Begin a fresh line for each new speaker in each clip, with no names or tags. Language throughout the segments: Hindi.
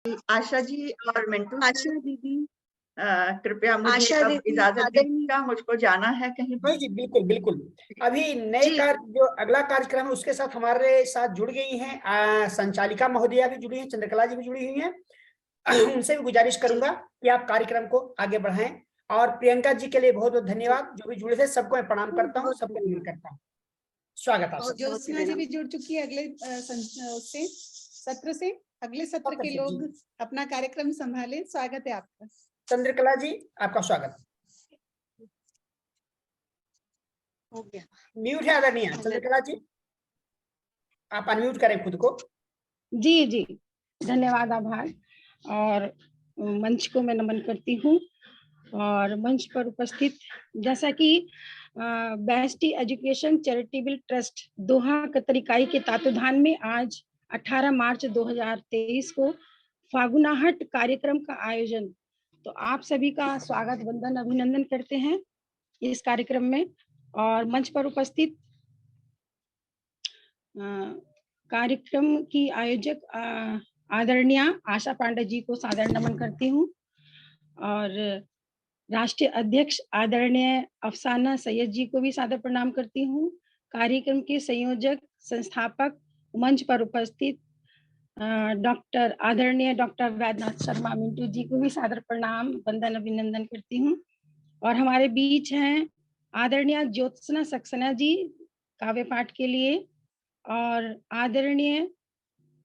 आशा जी और मिंटू
आशा दीदी,
कृपया मुझे
आशा
अब
दीदी,
इजाजत
आदरणीय
दीजिएगा, मुझको जाना है कहीं
हाँ
पर।
जी, बिल्कुल बिल्कुल। अभी नए
जी।
कार्य जो अगला कार्यक्रम है उसके साथ हमारे साथ जुड़ गई हैं संचालिका महोदया भी जुड़ी हैं, चंद्रकला जी भी जुड़ी हुई हैं। उनसे भी गुजारिश करूंगा कि आप कार्यक्रम को आगे बढ़ाएं। और प्रियंका जी के लिए बहुत बहुत धन्यवाद, जो भी जुड़े थे सबको मैं प्रणाम करता हूँ, सबको नमन करता हूँ। स्वागत आप
और
सबका।
ज्योत्सना जी भी जुड़ चुकी है अगले उससे सत्र से। अगले सत्र के लोग अपना कार्यक्रम संभालें। स्वागत है आपका।
चंद्रकला जी, आपका स्वागत।
हो गया
म्यूट है आदरणीय चंद्रकला जी, आप अनम्यूट करें खुद को।
जी जी, धन्यवाद, आभार। और मंच को मैं नमन करती हूँ और मंच पर उपस्थित, जैसा कि best education charitable trust Doha Qatar इकाई के तत्वाधान में आज 18 मार्च 2023 को फागुनाहट कार्यक्रम का आयोजन, तो आप सभी का स्वागत, वंदन, अभिनंदन करते हैं इस कार्यक्रम में। और मंच पर उपस्थित कार्यक्रम की आयोजक आदरणीय आशा पांडे जी को सादर नमन करती हूँ और राष्ट्रीय अध्यक्ष आदरणीय अफसाना सैयद जी को भी सादर प्रणाम करती हूँ। कार्यक्रम के संयोजक, संस्थापक, मंच पर उपस्थित डॉक्टर आदरणीय डॉक्टर वैद्यनाथ शर्मा मिंटू जी को भी सादर प्रणाम, वंदन, अभिनंदन करती हूँ। और हमारे बीच हैं आदरणीय ज्योत्सना सक्सेना जी काव्य पाठ के लिए, और आदरणीय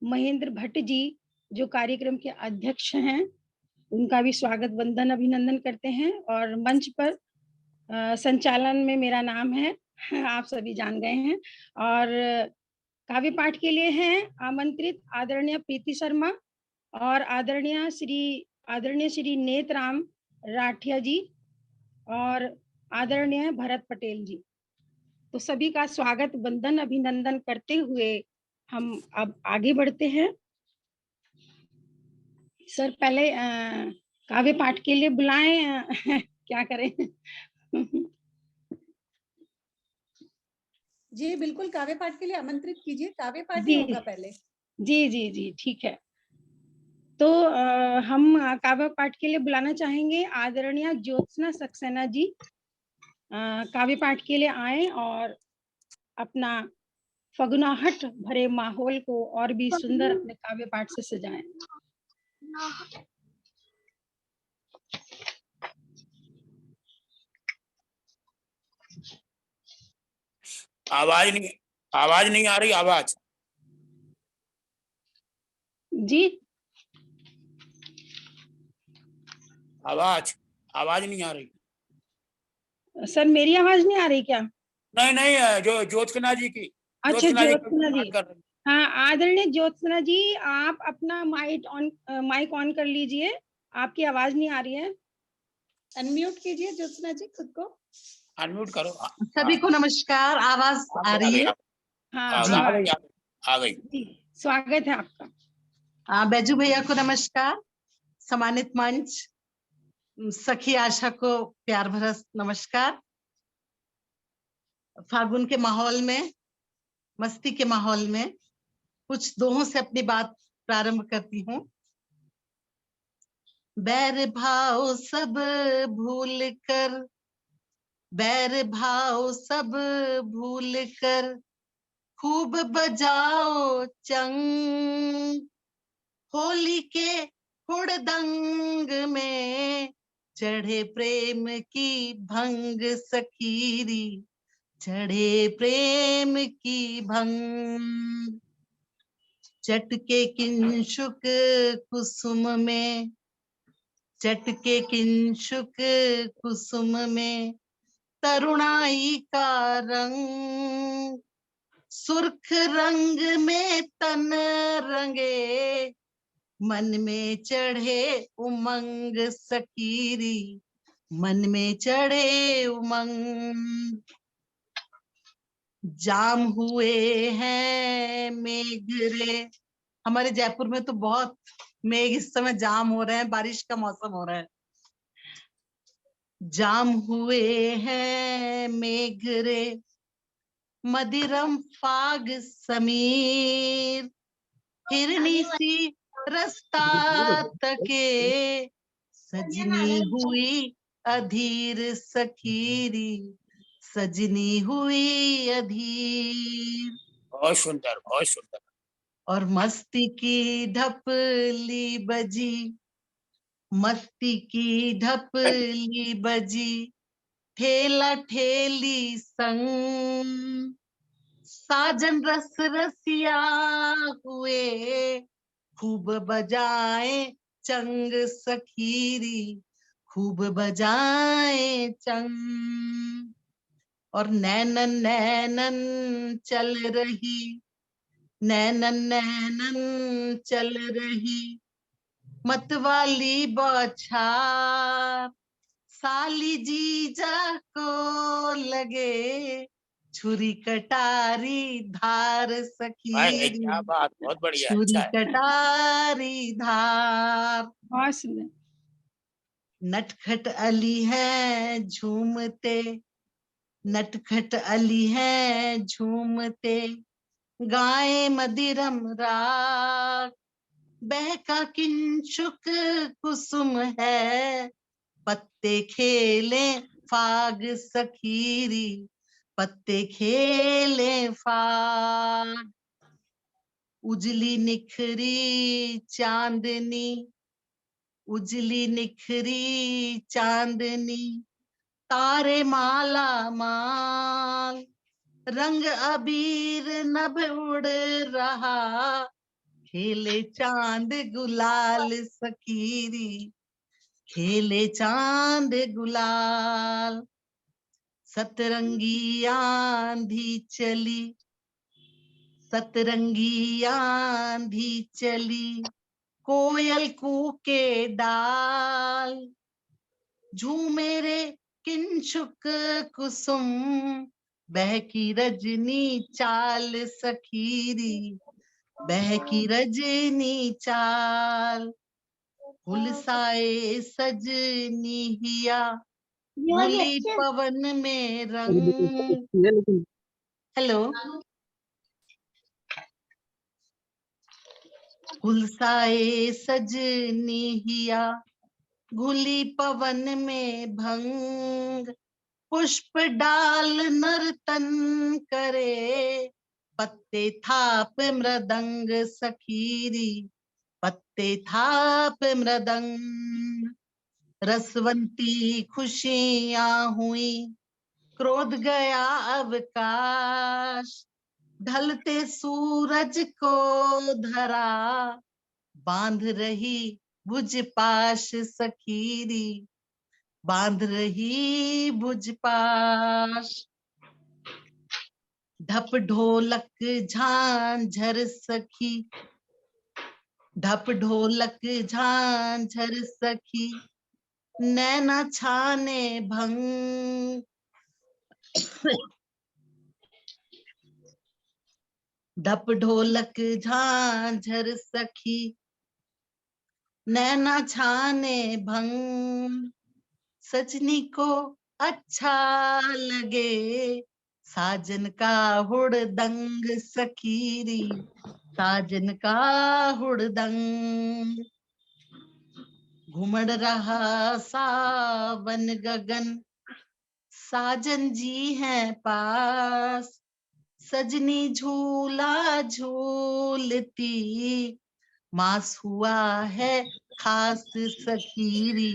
महेंद्र भट्ट जी जो कार्यक्रम के अध्यक्ष हैं, उनका भी स्वागत, वंदन, अभिनंदन करते हैं। और मंच पर संचालन में मेरा नाम है, आप सभी जान गए हैं। और काव्य पाठ के लिए हैं आमंत्रित आदरणीय प्रीति शर्मा और आदरणीय श्री नेतराम राठिया जी और आदरणीय भरत पटेल जी। तो सभी का स्वागत, वंदन, अभिनंदन करते हुए हम अब आगे बढ़ते हैं। सर पहले काव्य पाठ के लिए बुलाएं, क्या करें?
जी बिल्कुल, काव्य पाठ के लिए आमंत्रित कीजिए। काव्य पाठ ही
जी
होगा पहले।
जी जी जी, ठीक है। तो हम काव्य पाठ के लिए बुलाना चाहेंगे आदरणीय ज्योत्सना सक्सेना जी। काव्य पाठ के लिए आए और अपना फगुनाहट भरे माहौल को और भी सुंदर अपने काव्य पाठ से सजाएं।
आवाज नहीं आ रही। आवाज
जी,
आवाज नहीं आ रही।
सर मेरी आवाज नहीं आ रही क्या?
नहीं, जो ज्योत्सना जी की।
अच्छा, ज्योत्सना जी।
बात कर रहे हैं।
हाँ, आदरणीय ज्योत्सना जी, आप अपना माइक ऑन कर लीजिए, आपकी आवाज नहीं आ रही है।
अनम्यूट कीजिए ज्योत्सना जी खुद को।
अनम्यूट करो।
सभी को नमस्कार, आवाज आ रही है?
हाँ,
आ गई।
जी, स्वागत है आपका।
बैजू भैया को नमस्कार, सम्मानित मंच, सखी आशा को प्यार भरा नमस्कार। फागुन के माहौल में, मस्ती के माहौल में कुछ दोहों से अपनी बात प्रारंभ करती हूँ। बैर भाव सब भूल कर, बैर भाव सब भूल कर खूब बजाओ चंग, होली के हुड़दंग में चढ़े प्रेम की भंग सखीरी, चढ़े प्रेम की भंग। चटके किंशुक कुसुम में, चटके किंशुक कुसुम में तरुणाई का रंग, सुर्ख रंग में तन रंगे, मन में चढ़े उमंग सकीरी, मन में चढ़े उमंग। जाम हुए हैं मेघ रे, हमारे जयपुर में तो बहुत मेघ इस समय जाम हो रहे हैं, बारिश का मौसम हो रहा है। जाम हुए हैं मेघ रे, मदिरम फाग समीर, हिरनी सी रास्ता तके सजनी हुई अधीर सखीरी, सजनी हुई अधीर।
बहुत सुंदर, बहुत सुंदर।
और मस्ती की ढपली बजी, मस्ती की ढपली बजी, ठेला ठेली संग, साजन रस रसिया हुए, खूब बजाए चंग सखीरी, खूब बजाए चंग। और नैनन नैनन चल रही, नैनन नैनन चल रही, मतवाली बौछार, साली जीजा को लगे, छुरी कटारी धार
भाई
सखीरी,
क्या बात, बहुत बढ़िया, अच्छा
छुरी
है।
कटारी धार।
बहुत सुंदर।
नटखट अली है झूमते, नटखट अली है झूमते, गाए मदिरम राग, बहका किंचुक कुसुम है, पत्ते खेले फाग सखीरी, पत्ते खेले फाग। उजली निखरी चांदनी, उजली निखरी चांदनी, तारे माला माल, रंग अबीर नभ उड़ रहा, खेले चांद गुलाल सखीरी, खेले चांद गुलाल। सतरंगी आंधी चली, सतरंगी आंधी चली, कोयल कूके डाल, झूमे रे किंचुक कुसुम, बहकी रजनी चाल सखीरी, बहकी रजनी चाल। हुलसाए सजनी हिया, भूली पवन में रंग। हेलो। हुलसाए सजनी हिया, घुली पवन में भंग, पुष्प डाल नर्तन करे, पत्ते थाप मृदंग सखीरी, पत्ते थाप मृदंग। रसवंती खुशियां हुई, क्रोध गया अवकाश, ढलते सूरज को धरा, बांध रही भुज पाश सखीरी, बांध रही भुज पाश। ढप ढोलक झांझर सखी, ढप ढोलक झांझर सखी, नैना छाने भंग। ढप ढोलक झांझर सखी, नैना छाने भंग। सजनी को अच्छा लगे, साजन का हुड़दंग सखीरी, साजन का हुड़दंग। घुमड़ रहा सावन गगन, साजन जी हैं पास, सजनी झूला झूलती, मास हुआ है खास सखीरी।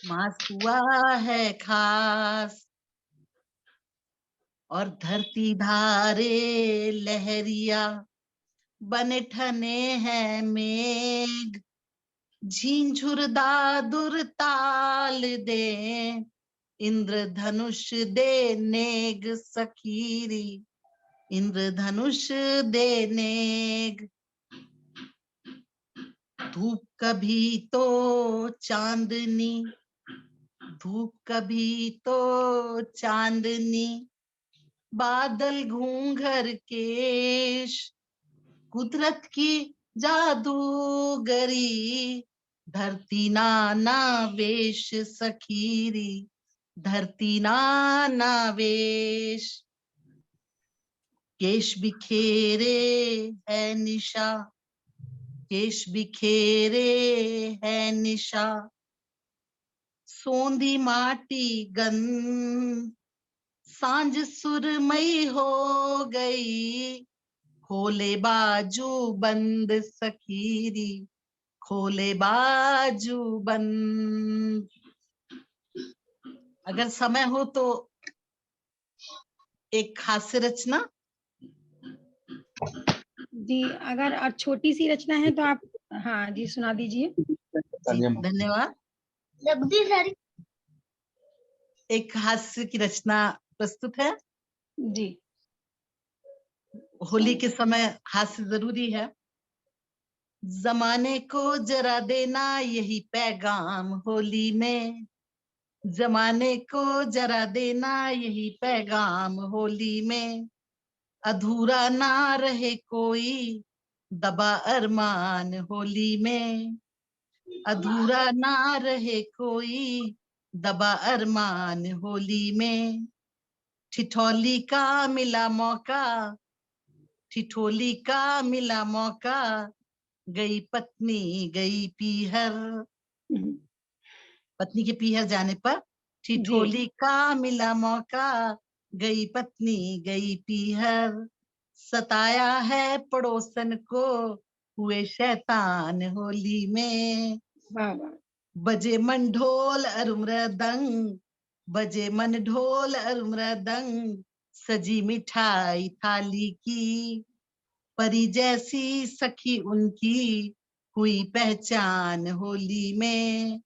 मास हुआ है खास। और धरती धारे लहरिया, बने ठने हैं मेघ, झिंझुरदा दुरताल दे, इंद्रधनुष दे नेग सखीरी, इंद्रधनुष दे नेग। धूप कभी तो चांदनी, धूप कभी तो चांदनी, बादल घूंघर केश, कुदरत की जादूगरी, धरती नाना वेश सखीरी, धरती नाना वेश। केश बिखेरे है निशा, केश बिखेरे है निशा, सोंधी माटी गंध, सांझ सुरमई हो गई, खोले बाजू बंद सखीरी, खोले बाजू बंद। अगर समय हो तो एक हास्य रचना।
जी, अगर और छोटी सी रचना है तो आप, हाँ जी, सुना दीजिए।
जी, धन्यवाद। जगदीश, एक हास्य की रचना प्रस्तुत है।
जी।
होली के समय हास्य जरूरी है। जमाने को जरा देना यही पैगाम होली में, जमाने को जरा देना यही पैगाम होली में, अधूरा ना रहे कोई दबा अरमान होली में, अधूरा ना रहे कोई दबा अरमान होली में, ठिठोली का मिला मौका, ठिठोली का मिला मौका, गई पत्नी गई पीहर, पत्नी के पीहर जाने पर ठिठोली का मिला मौका, गई पत्नी गई पीहर, सताया है पड़ोसन को हुए शैतान होली में,
वाह वाह।
बजे मन ढोल और मृदंग, बजे मन ढोल और मृदंग, सजी मिठाई थाली की, परी जैसी सखी उनकी हुई पहचान होली में,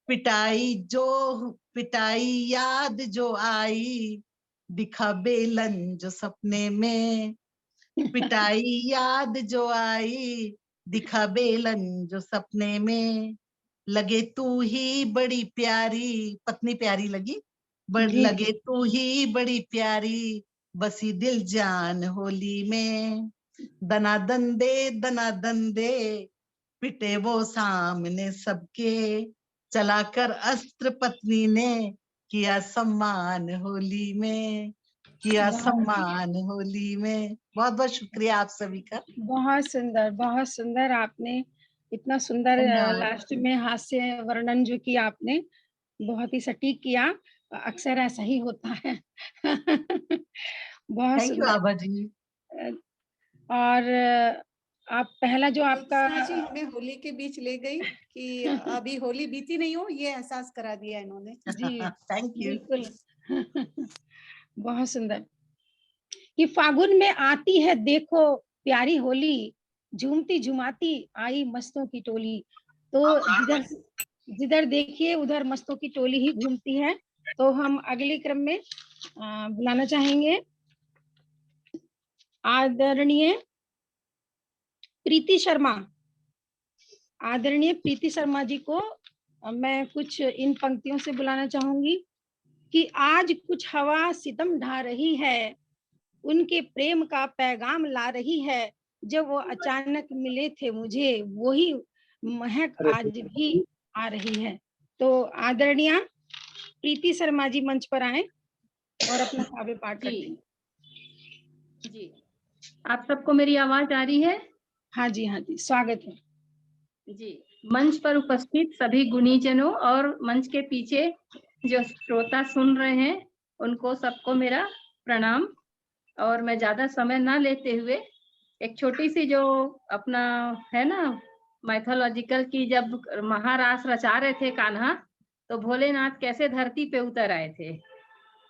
पिटाई जो पिटाई याद जो आई, दिखा बेलन जो सपने में, पिटाई याद जो आई, दिखा बेलन जो सपने में, लगे तू ही बड़ी प्यारी, पत्नी प्यारी लगी, लगे तू ही बड़ी प्यारी, बसी दिल जान होली में, दनादन दे, पिटे वो सामने सबके, चलाकर अस्त्र पत्नी ने किया सम्मान होली में, किया सम्मान होली में। बहुत बहुत शुक्रिया आप सभी का।
बहुत सुंदर, बहुत सुंदर। आपने इतना सुंदर
धन्यवाद।
लास्ट में हास्य वर्णन जो किया आपने, बहुत ही सटीक किया। अक्सर ऐसा ही होता है। बहुत
थैंक यू
सुंदर।
आभा जी।
और आप पहला जो आपका
ज्योत्सना जी हमें होली के बीच ले गई कि अभी होली बीती नहीं हो, ये एहसास करा दिया इन्होंने।
जी
थैंक यू।
बिल्कुल। बहुत सुंदर। कि फागुन में आती है देखो प्यारी होली, झूमती झुमाती आई मस्तों की टोली। तो जिधर जिधर देखिए उधर मस्तों की टोली ही घूमती है। तो हम अगले क्रम में बुलाना चाहेंगे आदरणीय प्रीति शर्मा। आदरणीय प्रीति शर्मा जी को मैं कुछ इन पंक्तियों से बुलाना चाहूंगी कि आज कुछ हवा सितम ढा रही है, उनके प्रेम का पैगाम ला रही है, जब वो अचानक मिले थे मुझे वही महक आज भी आ रही है। तो आदरणीय प्रीति शर्मा जी मंच पर आए और अपना काव्य पाठ करें।
जी, आप सबको मेरी आवाज आ रही है?
हाँ जी, हाँ जी, स्वागत है
जी। मंच पर उपस्थित सभी गुणीजनों और मंच के पीछे जो श्रोता सुन रहे हैं उनको सबको मेरा प्रणाम। और मैं ज्यादा समय ना लेते हुए एक छोटी सी जो अपना है ना माइथोलॉजिकल की, जब महारास रचा रहे थे कान्हा, तो भोलेनाथ कैसे धरती पे उतर आए थे,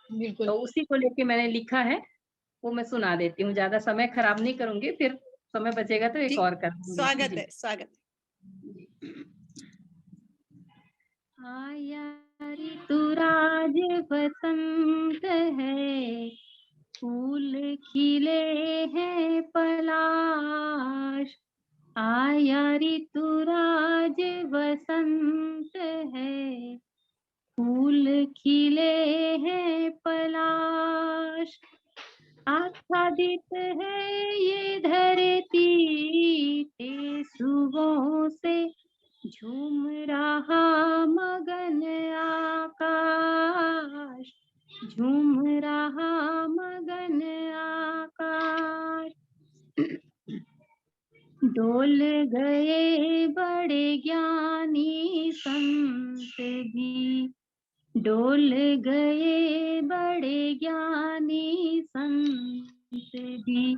बिल्कुल।
तो उसी को लेके मैंने लिखा है, वो मैं सुना देती हूँ। ज्यादा समय खराब नहीं करूंगी, फिर समय बचेगा तो एक और कर दूंगी।
स्वागत है, स्वागत।
आया ऋतुराज बसंत है, फूल खिले हैं पलाश, आया ऋतुराज बसंत है, फूल खिले हैं पलाश, आच्छादित है ये धरती सुबहों से, झूम रहा मगन आकाश, झूम रहा मगन डोल गए बड़े ज्ञानी संत भी, डोल गए बड़े ज्ञानी संत भी,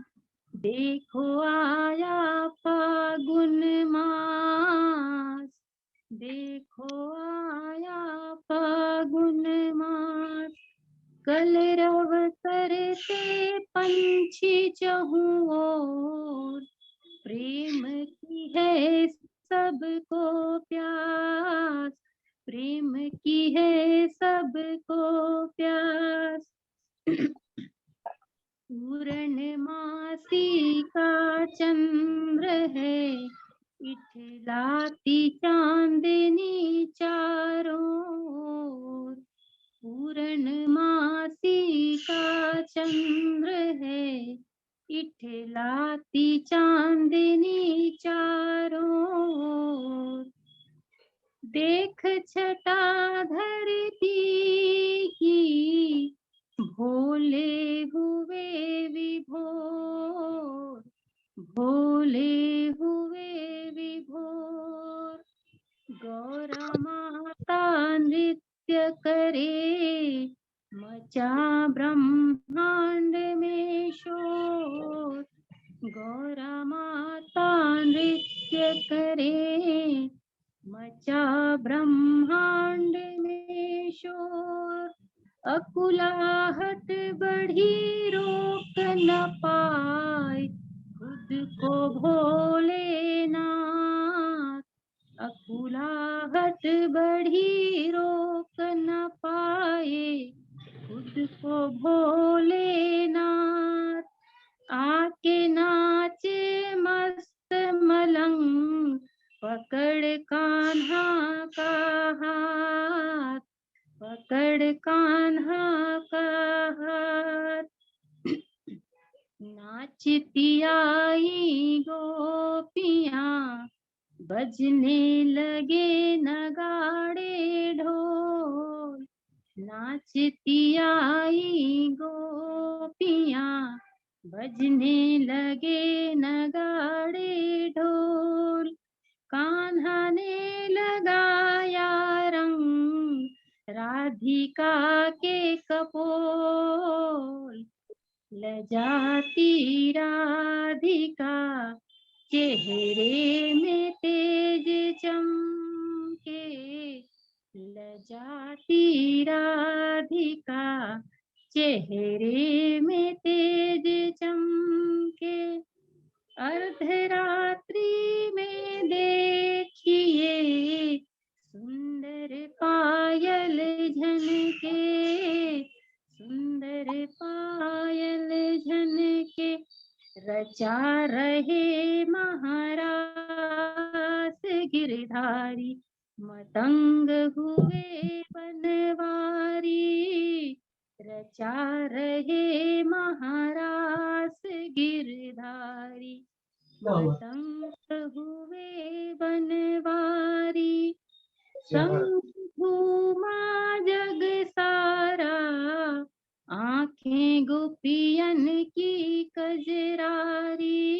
देखो आया फागुन मास, देखो आया फागुन मास। कलरव करते पंछी चहुँ ओर, प्रेम की है सबको प्यास, प्रेम की है सबको प्यास। पूर्णमासी का चंद्र है, इठलाती चांदनी चारों ओर। पूर्णमासी का चंद्र है, इठलाती चांदनी चारों ओर। देख छटा धरती की, भोले हुए विभोर, भोले हुए विभोर। गौरा माता नृत्य करे, मचा ब्रह्मांड में शोर। गौरा माता नृत्य करे, मचा ब्रह्मांड में शोर। अकुलाहट बढ़ी रोक न पाए, खुद को भोलेनाथ। अकुलाहट बढ़ी रोक न पाए, खुद को भोलेनाथ। आके नाचे मस्त मलंग, पकड़ कान्हा का हाथ, पकड़ कान्हा का हाथ। नाचती आई गोपियाँ, बजने लगे नगाड़े ढोल। नाचती आई गोपियाँ, बजने लगे नगाड़े ढोल। कान्हा ने लगाया रंग, राधिका के कपोल। लजाती राधिका, चेहरे में तेज चमके। लजाती राधिका, चेहरे में तेज चमके। अर्धरात्रि में देखिए, सुंदर पायल झनके, सुंदर पायल झनके। रचा रहे महारास गिरधारी, मतंग हुए बनवारी। रचा रहे महारास गिरधारी, मतंग हुए बनवारी। संग घूमा जग सारा, आंखें गोपियन की कजरारी।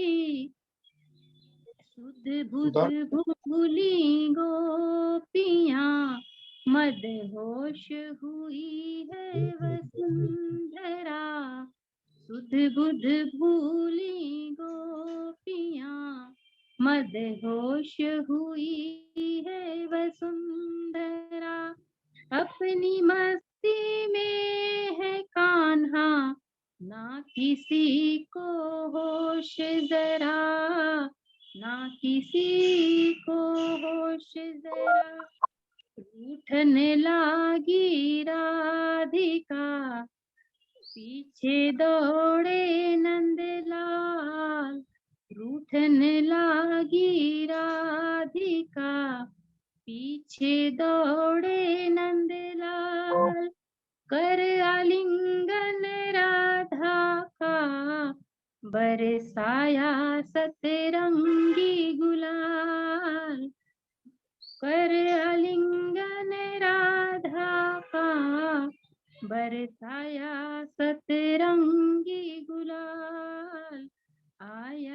सुध बुध भूली गोपियाँ, मदहोश हुई है वसुंधरा। सुध बुध भूली गोपियाँ, मदहोश हुई है वसुंधरा। अपनी मस्ती में है कान्हा, ना किसी को होश जरा, ना किसी को होश जरा। रूठने लागी राधिका, पीछे दौड़े नंदलाल। रूठने लागी राधिका, पीछे दौड़े नंदलाल। कर आलिंगन राधा का, बरसाया सतरंगी गुलाल। कर आलिंगन राधा का, बरसाया सतरंगी गुलाल। आया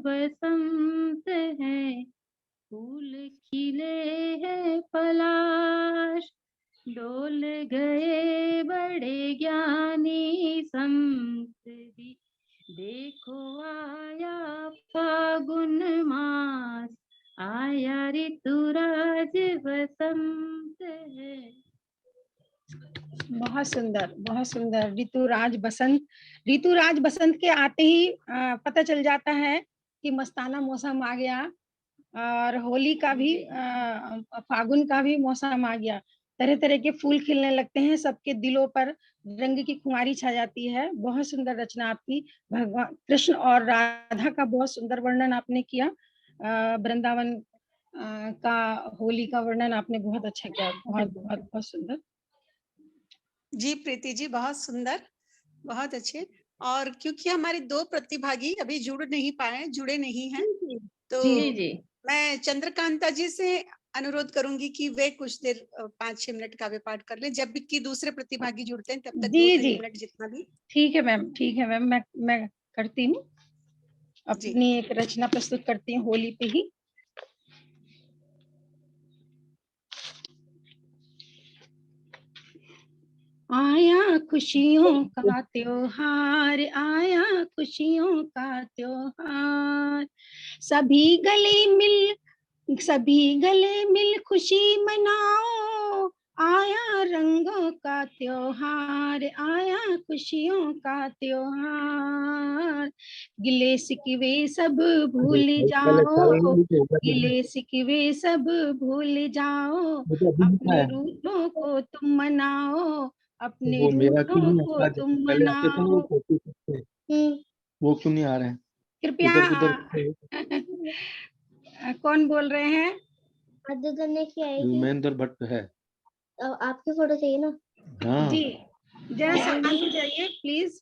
बसंत है, फूल खिले हैं पलाश, डोल गए बड़े ज्ञानी संत भी, देखो आया फागुन मास, आया ऋतुराज बसंत है।
बहुत सुंदर, बहुत सुंदर। ऋतुराज बसंत, ऋतुराज बसंत के आते ही पता चल जाता है कि मस्ताना मौसम आ गया, और होली का भी फागुन का भी मौसम आ गया। तरह तरह के फूल खिलने लगते हैं, सबके दिलों पर रंग की खुमारी छा जाती है। बहुत सुंदर रचना आपकी। भगवान कृष्ण और राधा का बहुत सुंदर वर्णन आपने किया। वृंदावन का होली का वर्णन आपने बहुत अच्छा किया। बहुत बहुत बहुत सुंदर।
जी प्रीति जी, बहुत सुंदर, बहुत अच्छे। और क्योंकि हमारे दो प्रतिभागी अभी जुड़े नहीं हैं, तो
जी जी
मैं चंद्रकांता जी से अनुरोध करूंगी कि वे कुछ देर 5-6 मिनट काव्य पाठ कर लें। जब कि दूसरे प्रतिभागी जुड़ते हैं तब तक
जी
2-3
जी
मिनट जितना भी।
ठीक है मैम, ठीक है मैम, मैं करती हूँ, अपनी एक रचना प्रस्तुत करती हूँ होली पे ही। आया खुशियों का त्योहार, आया खुशियों का त्योहार, सभी गले मिल खुशी मनाओ, आया रंगों का त्योहार, आया खुशियों का त्योहार, गिले शिकवे सब भूल जाओ, गिले शिकवे सब भूल जाओ, अपने रूठों को तुम मनाओ, अपने रूठों को तुम मनाओ।
वो क्यों नहीं आ रहे हैं?
कृपया कौन बोल रहे हैं?
महेंद्र भट्ट है।
आपकी फोटो चाहिए ना?
हाँ
जी, जरा शांत हो जाइए प्लीज।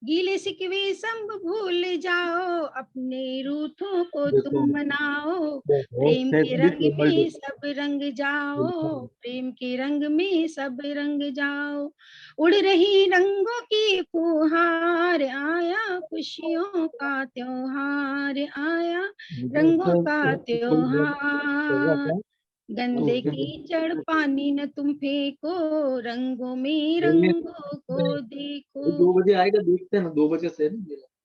गीले शिकवे सब भूल जाओ, अपने रूठों को तुम मनाओ, प्रेम के रंग में सब रंग जाओ, प्रेम के रंग में सब रंग जाओ, उड़ रही रंगों की फुहार, आया खुशियों का त्योहार, आया रंगों का त्योहार, गंदे कीचड़ पानी न तुम फेंको, रंगों में रंगों को देखो।
2 बजे आएगा, देखते हैं ना, 2 बजे से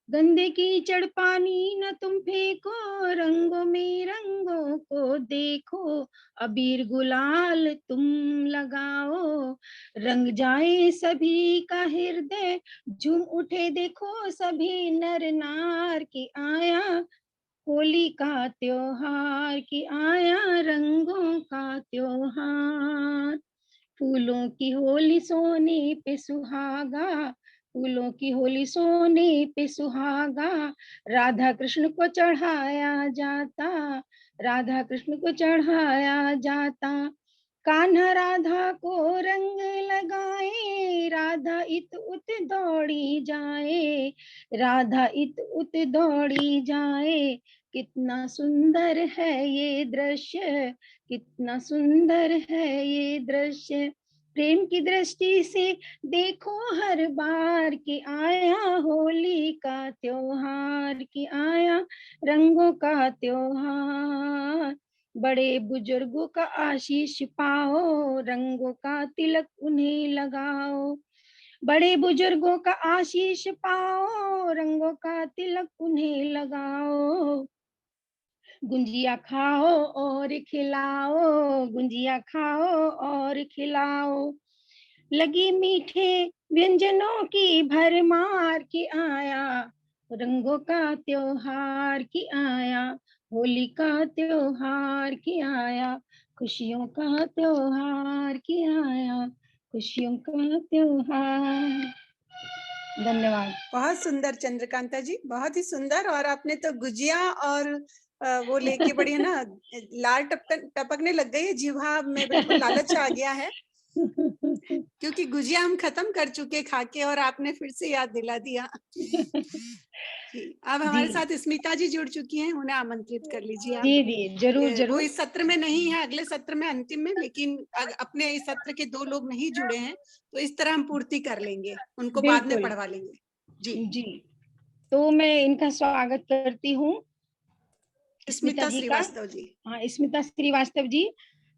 गंदे कीचड़ पानी न तुम फेंको, रंगों में रंगों को देखो, अबीर गुलाल तुम लगाओ, रंग जाए सभी का हृदय, झूम उठे देखो सभी नर नार, की आया होली का त्योहार, की आया रंगों का त्योहार, फूलों की होली सोने पे सुहागा, फूलों की होली सोने पे सुहागा, राधा कृष्ण को चढ़ाया जाता, राधा कृष्ण को चढ़ाया जाता, कान्हा राधा को रंग लगाए, राधा इत उत दौड़ी जाए, राधा इत उत दौड़ी जाए, कितना सुंदर है ये दृश्य, कितना सुंदर है ये दृश्य, प्रेम की दृष्टि से देखो हर बार, कि आया होली का त्योहार, कि आया रंगों का त्योहार, बड़े बुजुर्गों का आशीष पाओ, रंगों का तिलक उन्हें लगाओ, बड़े बुजुर्गों का आशीष पाओ, रंगों का तिलक उन्हें लगाओ, गुंजिया खाओ और खिलाओ, गुंजिया खाओ और खिलाओ, लगी मीठे व्यंजनों की भरमार, की आया रंगों का त्योहार, की आया होली का त्योहार, की आया खुशियों का त्योहार, की आया खुशियों का त्योहार। धन्यवाद।
बहुत सुंदर चंद्रकांता जी, बहुत ही सुंदर। और आपने तो गुजिया और वो लेके बड़ी है ना, लाल टपकने लग गई है जीभा में, बिल्कुल लालच आ गया है, क्योंकि गुजिया हम खत्म कर चुके खा के, और आपने फिर से याद दिला दिया। अब हमारे साथ स्मिता जी जुड़ चुकी हैं, उन्हें आमंत्रित कर लीजिए आप।
जी जरूर जरूर।
वो इस सत्र में नहीं है, अगले सत्र में, अंतिम में, लेकिन अपने इस सत्र के 2 लोग नहीं जुड़े हैं, तो इस तरह हम पूर्ति कर लेंगे, उनको बाद में पढ़वा लेंगे। जी
जी तो मैं इनका स्वागत करती हूँ।
स्मिता
जी
श्रीवास्तव जी।
हाँ, स्मिता श्रीवास्तव जी।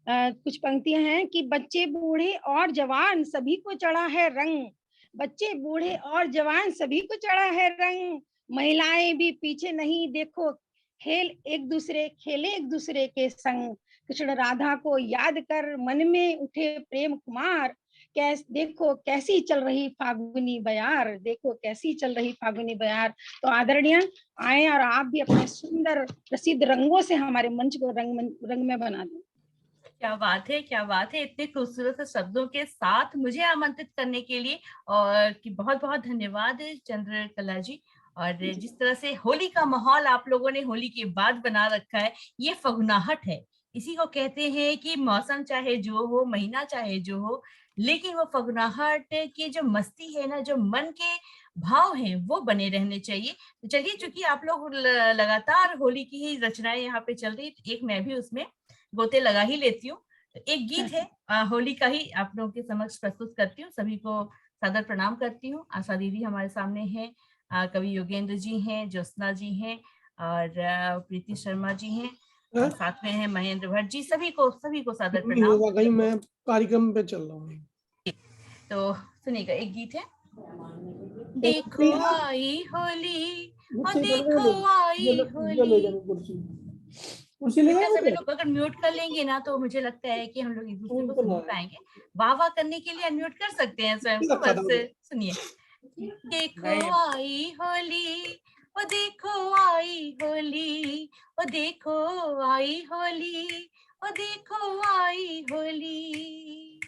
कुछ पंक्तियां हैं कि बच्चे बूढ़े और जवान सभी को चढ़ा है रंग, बच्चे बूढ़े और जवान सभी को चढ़ा है रंग, महिलाएं भी पीछे नहीं देखो, खेले एक दूसरे के संग, कृष्ण राधा को याद कर मन में उठे प्रेम कुमार, देखो कैसी चल रही फागुनी बयार, देखो कैसी चल रही फागुनी बयार। तो आदरणीय आए और आप भी अपने सुंदर प्रसिद्ध रंगों से हमारे मंच को रंग में बना दें।
क्या बात है, क्या बात है। इतने खूबसूरत शब्दों के साथ मुझे आमंत्रित करने के लिए और कि बहुत बहुत धन्यवाद चंद्रकला जी। और जिस तरह से होली का माहौल आप लोगों ने होली के बाद बना रखा है, ये फगुनाहट है। इसी को कहते हैं कि मौसम चाहे जो हो, महीना चाहे जो हो, लेकिन वो फगुनाहट की जो मस्ती है ना, जो मन के भाव हैं, वो बने रहने चाहिए। तो चलिए, चूंकि आप लोग लगातार होली की ही रचनाएं यहाँ पे चल रही, एक मैं भी उसमें गोते लगा ही लेती हूँ। तो एक गीत है होली का ही आप लोगों के समक्ष प्रस्तुत करती हूँ। सभी को सादर प्रणाम करती हूँ। आशा दीदी हमारे सामने हैं, कवि योगेंद्र जी हैं, ज्योत्सना जी हैं और प्रीति शर्मा जी हैं, और साथ में है महेंद्र भट्ट जी। सभी को सादर प्रणाम।
होगा कहीं मैं कार्यक्रम पे चल रहा हूँ।
तो सुनिएगा, एक गीत है। देखो आई होली, और देखो आई होली। सभी लोग अगर म्यूट कर लेंगे ना, तो मुझे लगता है कि हम लोग एक दूसरे को सुन पाएंगे। वाह वाह करने के लिए अनम्यूट कर सकते हैं स्वयं को, बस सुनिए। देखो आई होली, ओ देखो आई होली, ओ देखो आई होली, ओ देखो आई होली।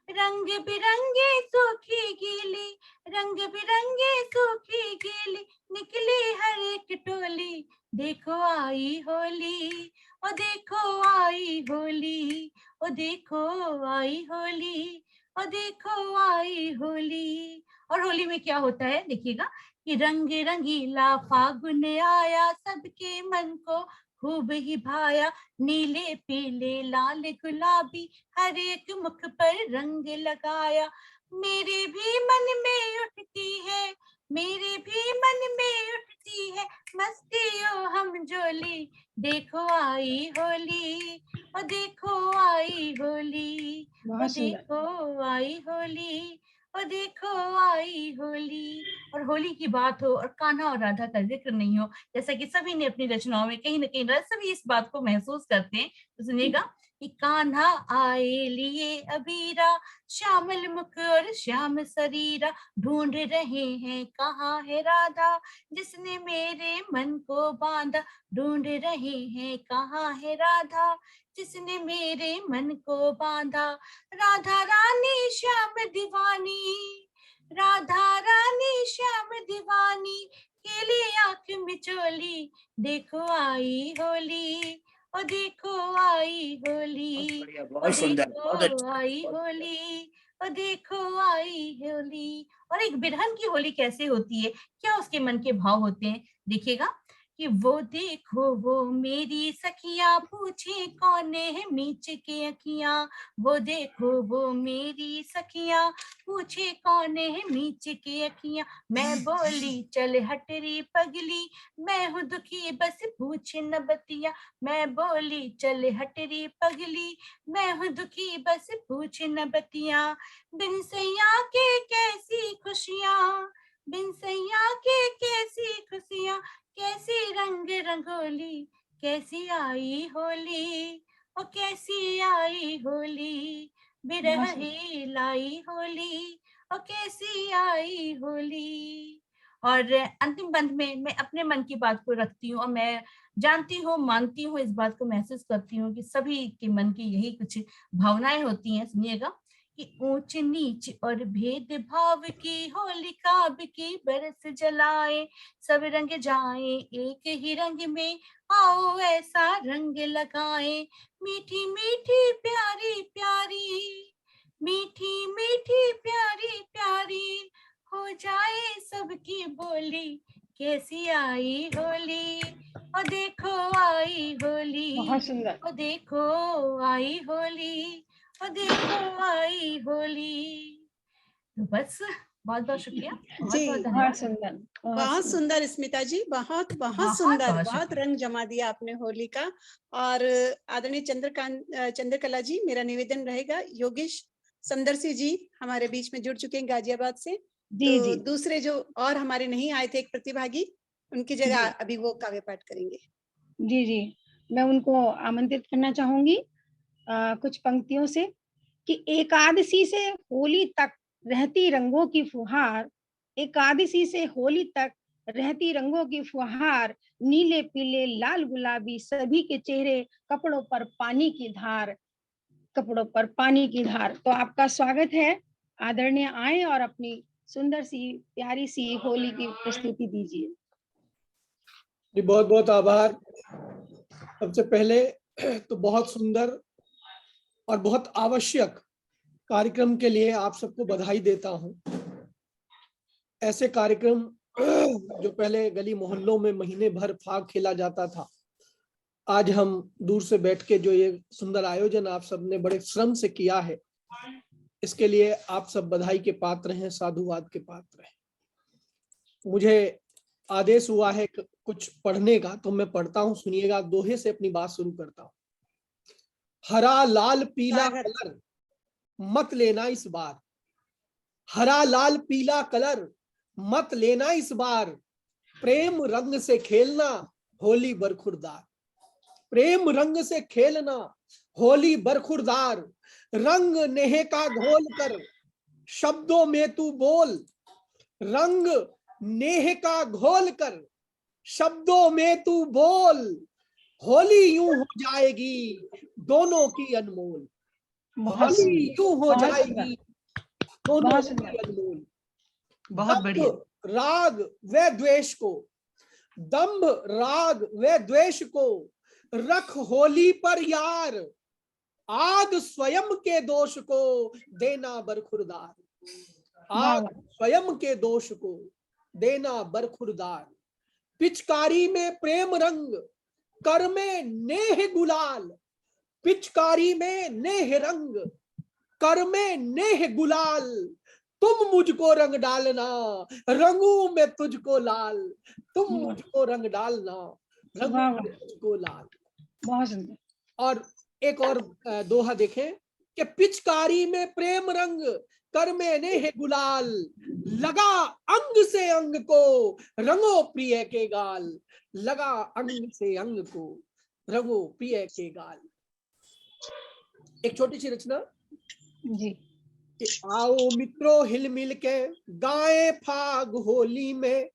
रंग बिरंगे सूखी गीली, रंग बिरंगे सूखी गीली, निकली हर एक टोली। देखो आई होली, ओ देखो आई होली, ओ देखो आई होली, ओ देखो आई होली। और होली में क्या होता है देखिएगा, कि रंग रंगीला फागुन आया, सबके मन को खूब ही भाया, नीले पीले लाल गुलाबी, हर एक मुख पर रंग लगाया। मेरे भी मन में उठती है, मेरे भी मन में उठती है, मस्तियों हम जोली। देखो आई होली, ओ देखो आई होली, ओ देखो आई होली, और देखो आई होली। और होली की बात हो और कान्हा और राधा का जिक्र नहीं हो, जैसा कि सभी ने अपनी रचनाओं में कहीं ना कहीं सभी इस बात को महसूस करते हैं। तो सुनिएगा कि कान्हा आए लिए अबीरा, श्यामल मुख और श्याम शरीरा, ढूंढ रहे हैं कहाँ है राधा, जिसने मेरे मन को बांधा, ढूंढ रहे हैं कहाँ है राधा, जिसने मेरे मन को बांधा। राधा रानी श्याम दीवानी, राधा रानी श्याम दीवानी, केली आंख मिचोली। देखो आई होली, ओ देखो आई होली, ओ देखो आई होली, ओ देखो आई होली। और एक बिरहन की होली कैसे होती है, क्या उसके मन के भाव होते हैं, देखिएगा कि वो देखो वो मेरी सखियां, पूछे कौन है मीच के अखियां। वो देखो वो मेरी सखियां, पूछे कौन है मीच के अखियां। मैं बोली चल हट रे पगली, मैं हूँ दुखी बस पूछ न बतिया। मैं बोली चल हट रे पगली, मैं हूँ दुखी बस पूछ न बतिया। बिन सैया के कैसी खुशियां, बिन सैया के कैसी खुशियां, कैसी रंग रंगोली, कैसी आई होली, ओ कैसी आई होली, बिरह ही लाई होली, ओ कैसी आई होली। और अंतिम बंद में मैं अपने मन की बात को रखती हूँ, और मैं जानती हूँ, मानती हूँ, इस बात को महसूस करती हूँ कि सभी के मन की यही कुछ भावनाएं होती हैं। सुनिएगा कि ऊंच नीच और भेदभाव की होलिका अब की बरस जलाए, सब रंग जाए एक ही रंग में, आओ ऐसा रंग लगाए। मीठी मीठी प्यारी प्यारी, मीठी मीठी प्यारी प्यारी, हो जाए सबकी बोली, कैसी आई होली, ओ देखो आई होली, ओ देखो आई होली, ओ देखो आई होली। तो बस बहुत बहुत शुक्रिया।
जी,
बहुत
बहुत
धन्यवाद।
सुंदर,
बहुत सुंदर स्मिता जी, बहुत बहुत
बहुत
सुंदर,
बहुत
बहुत
शुक्रिया।
रंग जमा दिया आपने होली का। और आदरणीय चंद्रकला जी, मेरा निवेदन रहेगा, योगेश समदर्शी जी हमारे बीच में जुड़ चुके हैं गाजियाबाद से।
जी
तो
जी
दूसरे जो और हमारे नहीं आए थे एक प्रतिभागी, उनकी जगह
जी
अभी वो काव्य पाठ करेंगे।
जी जी, मैं उनको आमंत्रित करना चाहूंगी कुछ पंक्तियों से कि एकादशी से होली तक रहती रंगों की फुहार, एकादशी से होली तक रहती रंगों की फुहार, नीले पीले लाल गुलाबी सभी के चेहरे, कपड़ों पर पानी की धार, कपड़ों पर पानी की धार। तो आपका स्वागत है, आदरणीय आए और अपनी सुंदर सी प्यारी सी होली की प्रस्तुति दीजिए।
जी बहुत बहुत आभार। सबसे पहले तो बहुत सुंदर और बहुत आवश्यक कार्यक्रम के लिए आप सबको बधाई देता हूं। ऐसे कार्यक्रम जो पहले गली मोहल्लों में महीने भर फाग खेला जाता था, आज हम दूर से बैठ के जो ये सुंदर आयोजन आप सबने बड़े श्रम से किया है, इसके लिए आप सब बधाई के पात्र हैं, साधुवाद के पात्र हैं। मुझे आदेश हुआ है कुछ पढ़ने का, तो मैं पढ़ता हूं, सुनिएगा। दोहे से अपनी बात शुरू करता हूं। हरा लाल पीला कलर मत लेना इस बार, हरा लाल पीला कलर मत लेना इस बार, प्रेम रंग से खेलना होली बरखुरदार, प्रेम रंग से खेलना होली बरखुरदार, रंग नेह का घोल कर शब्दों में तू बोल, रंग नेह का घोल कर शब्दों में तू बोल, होली यूं हो जाएगी दोनों की अनमोल, होली यूं हो जाएगी दोनों की अनमोल।
बहुत बढ़िया।
राग व द्वेष को, दंभ राग व द्वेष को रख होली पर यार, आग स्वयं के दोष को देना बरखुरदार, आग स्वयं के दोष को देना बरखुरदार, पिचकारी में प्रेम रंग कर में नेह गुलाल, पिचकारी में नेह रंग कर में नेह गुलाल, तुम मुझको रंग डालना रंगू मैं तुझको लाल, तुम मुझको रंग डालना रंगू मैं तुझको लाल।
बहुत सुंदर।
और एक और दोहा देखें कि पिचकारी में प्रेम रंग कर में नेह गुलाल, लगा अंग से अंग को रंगो प्रिय के गाल, लगा अंग से अंग को रंगो प्रिय के गाल। एक छोटी सी रचना
जी
कि आओ मित्रों हिल मिल के गाए फाग होली में,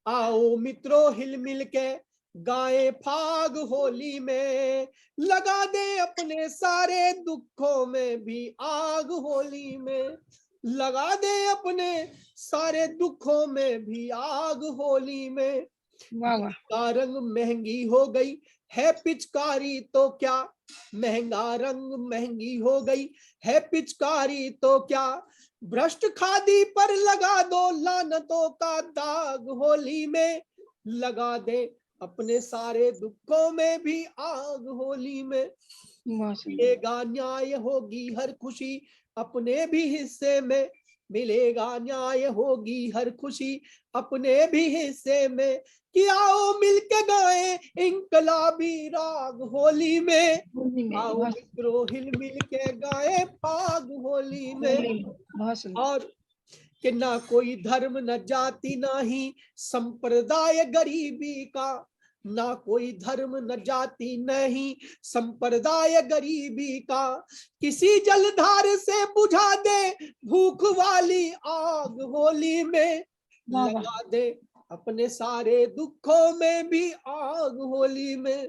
आओ मित्रों हिल मिल के गाए फाग होली में, लगा दे अपने सारे दुखों में भी आग होली में, लगा दे अपने सारे दुखों में भी आग होली में। का रंग महंगी हो गई है पिचकारी तो क्या, महंगा रंग महंगी हो गई है पिचकारी तो क्या, भ्रष्ट खादी पर लगा दो लानतों का दाग होली में, लगा दे अपने सारे दुखों में भी आग होली में। मिलेगा न्याय होगी हर खुशी अपने भी हिस्से में, मिलेगा न्याय होगी हर खुशी अपने भी हिस्से में, कि आओ मिलके गाए इंकलाबी राग होली में, आओ मित्रों हिल मिल के गाए फाग होली में। और कि ना कोई धर्म न जाति ना ही संप्रदाय गरीबी का, ना कोई धर्म न जाति नहीं संप्रदाय गरीबी का, किसी जलधार से बुझा दे भूख वाली आग होली में, लगा दे अपने सारे दुखों में भी आग होली में।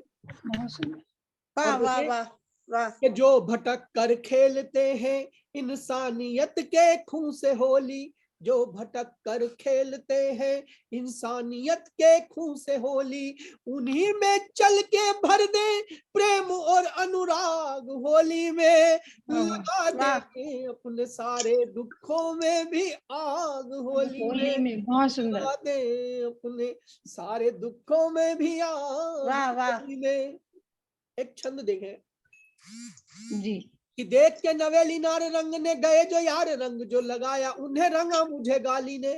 वाह वाह वाह वाह।
कि जो भटक कर खेलते हैं इंसानियत के खून से होली, जो भटक कर खेलते हैं इंसानियत के खून से होली, उन्हीं में चल के भर दे प्रेम और अनुराग होली में, लगा दे अपने सारे दुखों में भी आग होली में,
बहुत सुंदर,
लगा दे अपने सारे दुखों में भी आग होली में। एक छंद देखें
जी।
कि देख के नवेली नार रंग ने गए जो यार, रंग जो लगाया उन्हें रंगा मुझे गाली ने।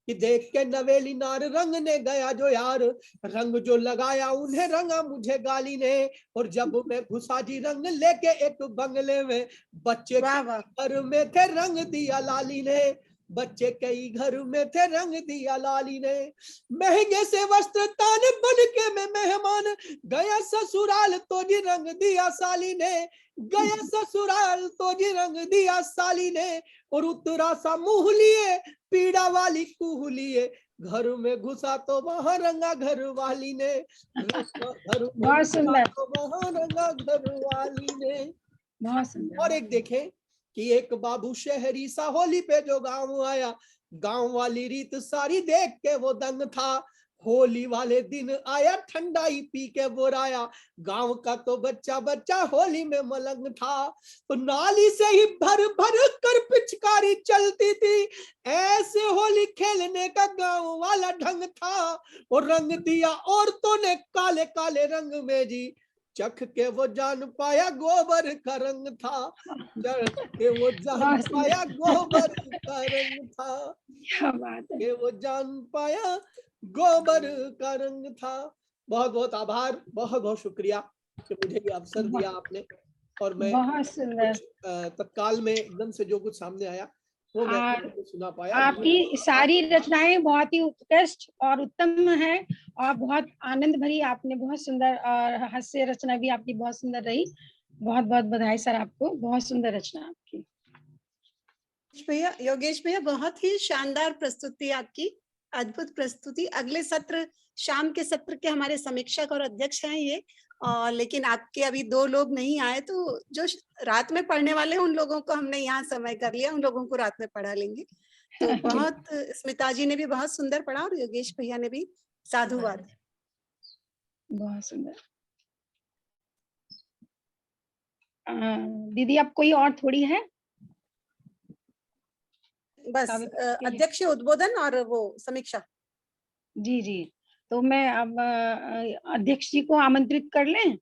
कि देख के नवेली नार रंग ने गया जो यार, रंग जो लगाया उन्हें रंगा मुझे गाली ने। और जब मैं घुसा जी रंग लेके एक बंगले में, बच्चे घर में थे रंग दिया लाली ने। बच्चे कई घर में थे रंग दिया लाली ने। महंगे से वस्त्र तान बन के मैं मेहमान, गया ससुराल तो जी रंग दिया साली ने। गया ससुराल तो जी रंग दिया साली ने। और उतरा सा मुंह लिए पीड़ा वाली कुह लिए, घर में घुसा तो वहां रंगा घर वाली ने। घर में घुसा तो वहां रंगा घर वाली ने।
बहुत सुंदर।
और एक देखें कि एक बाबू शहरी सा होली पे जो गांव आया, गांव वाली रीत सारी देख के वो दंग था। होली वाले दिन आया ठंडाई पी के बोराया, गांव का तो बच्चा बच्चा होली में मलंग था। तो नाली से ही भर भर कर पिचकारी चलती थी, ऐसे होली खेलने का गांव वाला ढंग था। और रंग दिया औरतों ने काले काले रंग में जी, चख के वो जान पाया गोबर का रंग था। चख के वो जान पाया गोबर का रंग था।
क्या बात है।
के वो जान पाया गोबर का रंग था। बहुत बहुत आभार, बहुत बहुत शुक्रिया कि मुझे ये अवसर दिया आपने। और मैं
बहुत सुंदर
तत्काल में एकदम से जो कुछ सामने आया वो मैं सुना पाया।
आपकी सारी रचनाएं बहुत ही उत्कृष्ट और उत्तम है और बहुत आनंद भरी। आपने बहुत सुंदर और हास्य रचना भी आपकी बहुत सुंदर रही। बहुत बहुत बधाई सर आपको, बहुत सुंदर रचना आपकी।
भैया, योगेश भैया, बहुत ही शानदार प्रस्तुति आपकी, अद्भुत प्रस्तुति। अगले सत्र, शाम के सत्र के हमारे समीक्षक और अध्यक्ष हैं ये, और लेकिन आपके अभी 2 लोग नहीं आए, तो जो रात में पढ़ने वाले हैं उन लोगों को हमने यहाँ समय कर लिया, उन लोगों को रात में पढ़ा लेंगे। तो बहुत, स्मिता जी ने भी बहुत सुंदर पढ़ा और योगेश भैया ने भी साधुवाद।
बहुत सुंदर। दीदी अब कोई और थोड़ी है?
बस अध्यक्ष उद्बोधन और वो समीक्षा।
जी जी, तो मैं अब अध्यक्ष जी को आमंत्रित कर लें?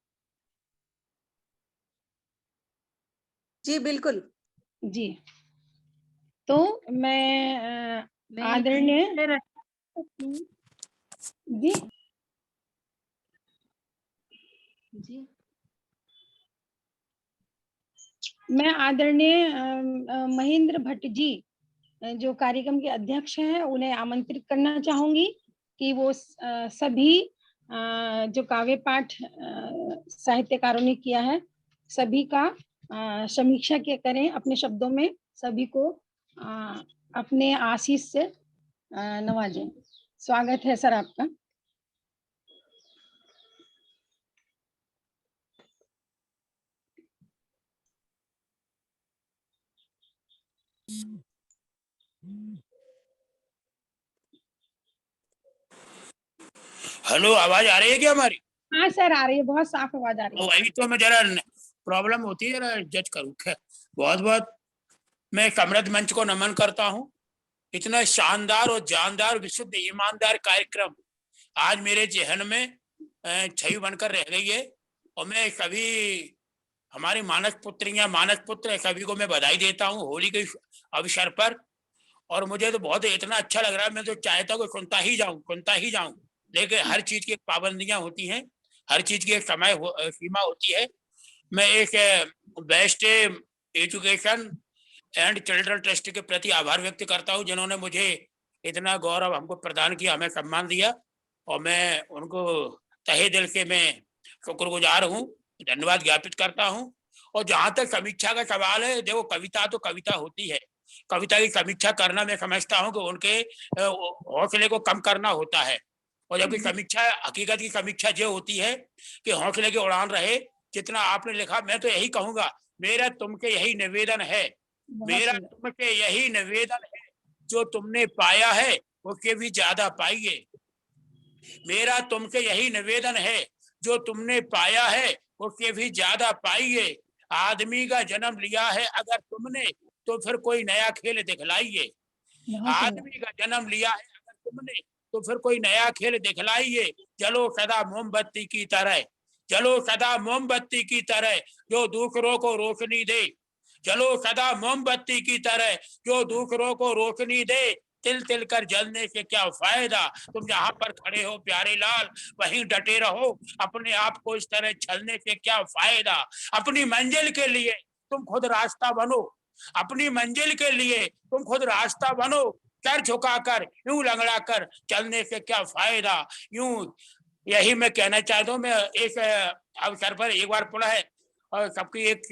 जी बिल्कुल
जी। तो मैं आदरणीय जी
जी
मैं आदरणीय महेंद्र भट्ट जी जो कार्यक्रम के अध्यक्ष हैं उन्हें आमंत्रित करना चाहूंगी कि वो सभी जो काव्य पाठ साहित्यकारों ने किया है सभी का समीक्षा के करें, अपने शब्दों में सभी को अपने आशीष से नवाजें। स्वागत है सर आपका।
हेलो, आवाज आ रही है क्या हमारी?
हाँ सर आ रही है, बहुत साफ आवाज आ रही है।
वही तो मैं जरा प्रॉब्लम होती है, जरा जज करूं। बहुत बहुत मैं अमृत मंच को नमन करता हूं। इतना शानदार और जानदार विशुद्ध ईमानदार कार्यक्रम आज मेरे जहन में छवि बनकर रह गई है। और मैं सभी हमारी मानस पुत्रियां, मानस पुत्र सभी को मैं बधाई देता हूं होली के अवसर पर। और मुझे तो बहुत इतना अच्छा लग रहा है, मैं तो चाहता हूँ सुनता ही जाऊं। लेकिन हर चीज की पाबंदियां होती हैं, हर चीज की एक समय सीमा होती है। मैं एक best education and children trust के प्रति आभार व्यक्त करता हूं जिन्होंने मुझे इतना गौरव हमको प्रदान किया, हमें सम्मान दिया। और मैं उनको तहे दिल से मैं शुक्रगुजार हूँ, धन्यवाद ज्ञापित करता हूँ। और जहां तक समीक्षा का सवाल है, देखो कविता तो कविता होती है, कविता की समीक्षा करना मैं समझता हूँ कि उनके हौसले को कम करना होता है। और जबकि समीक्षा, हकीकत की समीक्षा जो होती है कि हौसले की उड़ान रहे। जितना आपने लिखा, मैं तो यही कहूंगा, मेरा तुमके यही निवेदन है, मेरा तुमके यही निवेदन है, जो तुमने पाया है उसके भी ज्यादा पाइए। मेरा तुमसे यही निवेदन है, जो तुमने पाया है उसके भी ज्यादा पाइए। आदमी का जन्म लिया है अगर तुमने, तो फिर कोई नया खेल दिखलाइए। आदमी का जन्म लिया है अगर तुमने, तो फिर कोई नया खेल दिखलाइए। चलो सदा मोमबत्ती की तरह जलो सदा मोमबत्ती की तरह जो दूसरों को रोशनी दे, जलो सदा मोमबत्ती की तरह जो दूसरों को रोशनी दे, तिल तिल कर जलने से क्या फायदा, तुम जहां पर खड़े हो प्यारे लाल वहीं डटे रहो, अपने आप को इस तरह छलने से क्या फायदा, अपनी मंजिल के लिए तुम खुद रास्ता बनो, अपनी मंजिल के लिए तुम खुद रास्ता बनो, सर झुकाकर यूं लंगड़ा कर चलने से क्या फायदा। यूं यही मैं कहना चाहता हूँ। मैं एक अवसर पर एक बार पढ़ा है और सबकी एक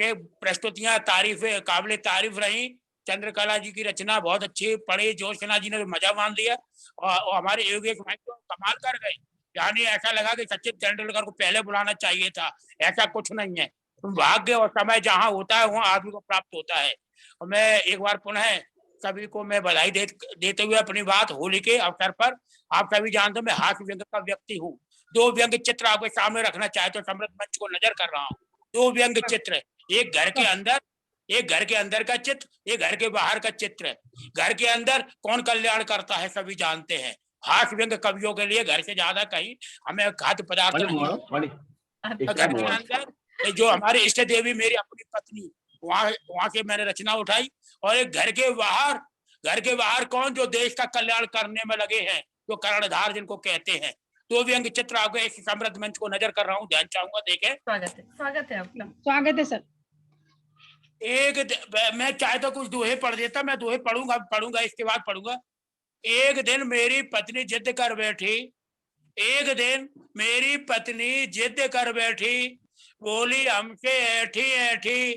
प्रस्तुतियां तारीफ काबिल तारीफ रही। चंद्रकला जी की रचना बहुत अच्छी पढ़ी, ज्योत्सना जी ने मजा मान लिया और हमारे योगेश भाई तो कमाल कर गए, यानी ऐसा लगा कि सचिन तेंदुलकर को पहले बुलाना चाहिए था। ऐसा कुछ नहीं है, भाग्य और समय जहाँ होता है वहाँ आदमी को प्राप्त होता है। और मैं एक बार पुनः सभी को मैं बधाई देते हुए अपनी बात होली के अवसर पर, आप सभी जानते हो मैं हास्य व्यंग का व्यक्ति हूँ। 2 व्यंग चित्र आपके सामने रखना चाहते हो, समृद्ध मंच को नजर कर रहा हूँ। 2 व्यंग चित्र, एक घर के अंदर का चित्र, एक घर के बाहर का चित्र। घर के अंदर कौन कल्याण करता है सभी जानते हैं, हास्य व्यंग कवियों के लिए घर से ज्यादा कहीं हमें खाद्य पदार्थ नहीं। घर के अंदर जो हमारे इष्ट देवी मेरी अपनी पत्नी, वहां से मैंने रचना उठाई। और एक घर के बाहर कौन, जो देश का कल्याण करने में लगे हैं, जो कर्णधार जिनको कहते हैं। 2 व्यंग चित्र आपको एक समृद्ध मंच को नजर कर रहा हूँ, ध्यान चाहूंगा देखें।
स्वागत है आपका।
स्वागत है सर।
मैं चाहे तो कुछ दोहे पढ़ देता, मैं दोहे पढ़ूंगा इसके बाद पढ़ूंगा। एक दिन मेरी पत्नी जिद कर बैठी, एक दिन मेरी पत्नी जिद कर बैठी, बोली हमसे ऐठी ऐठी,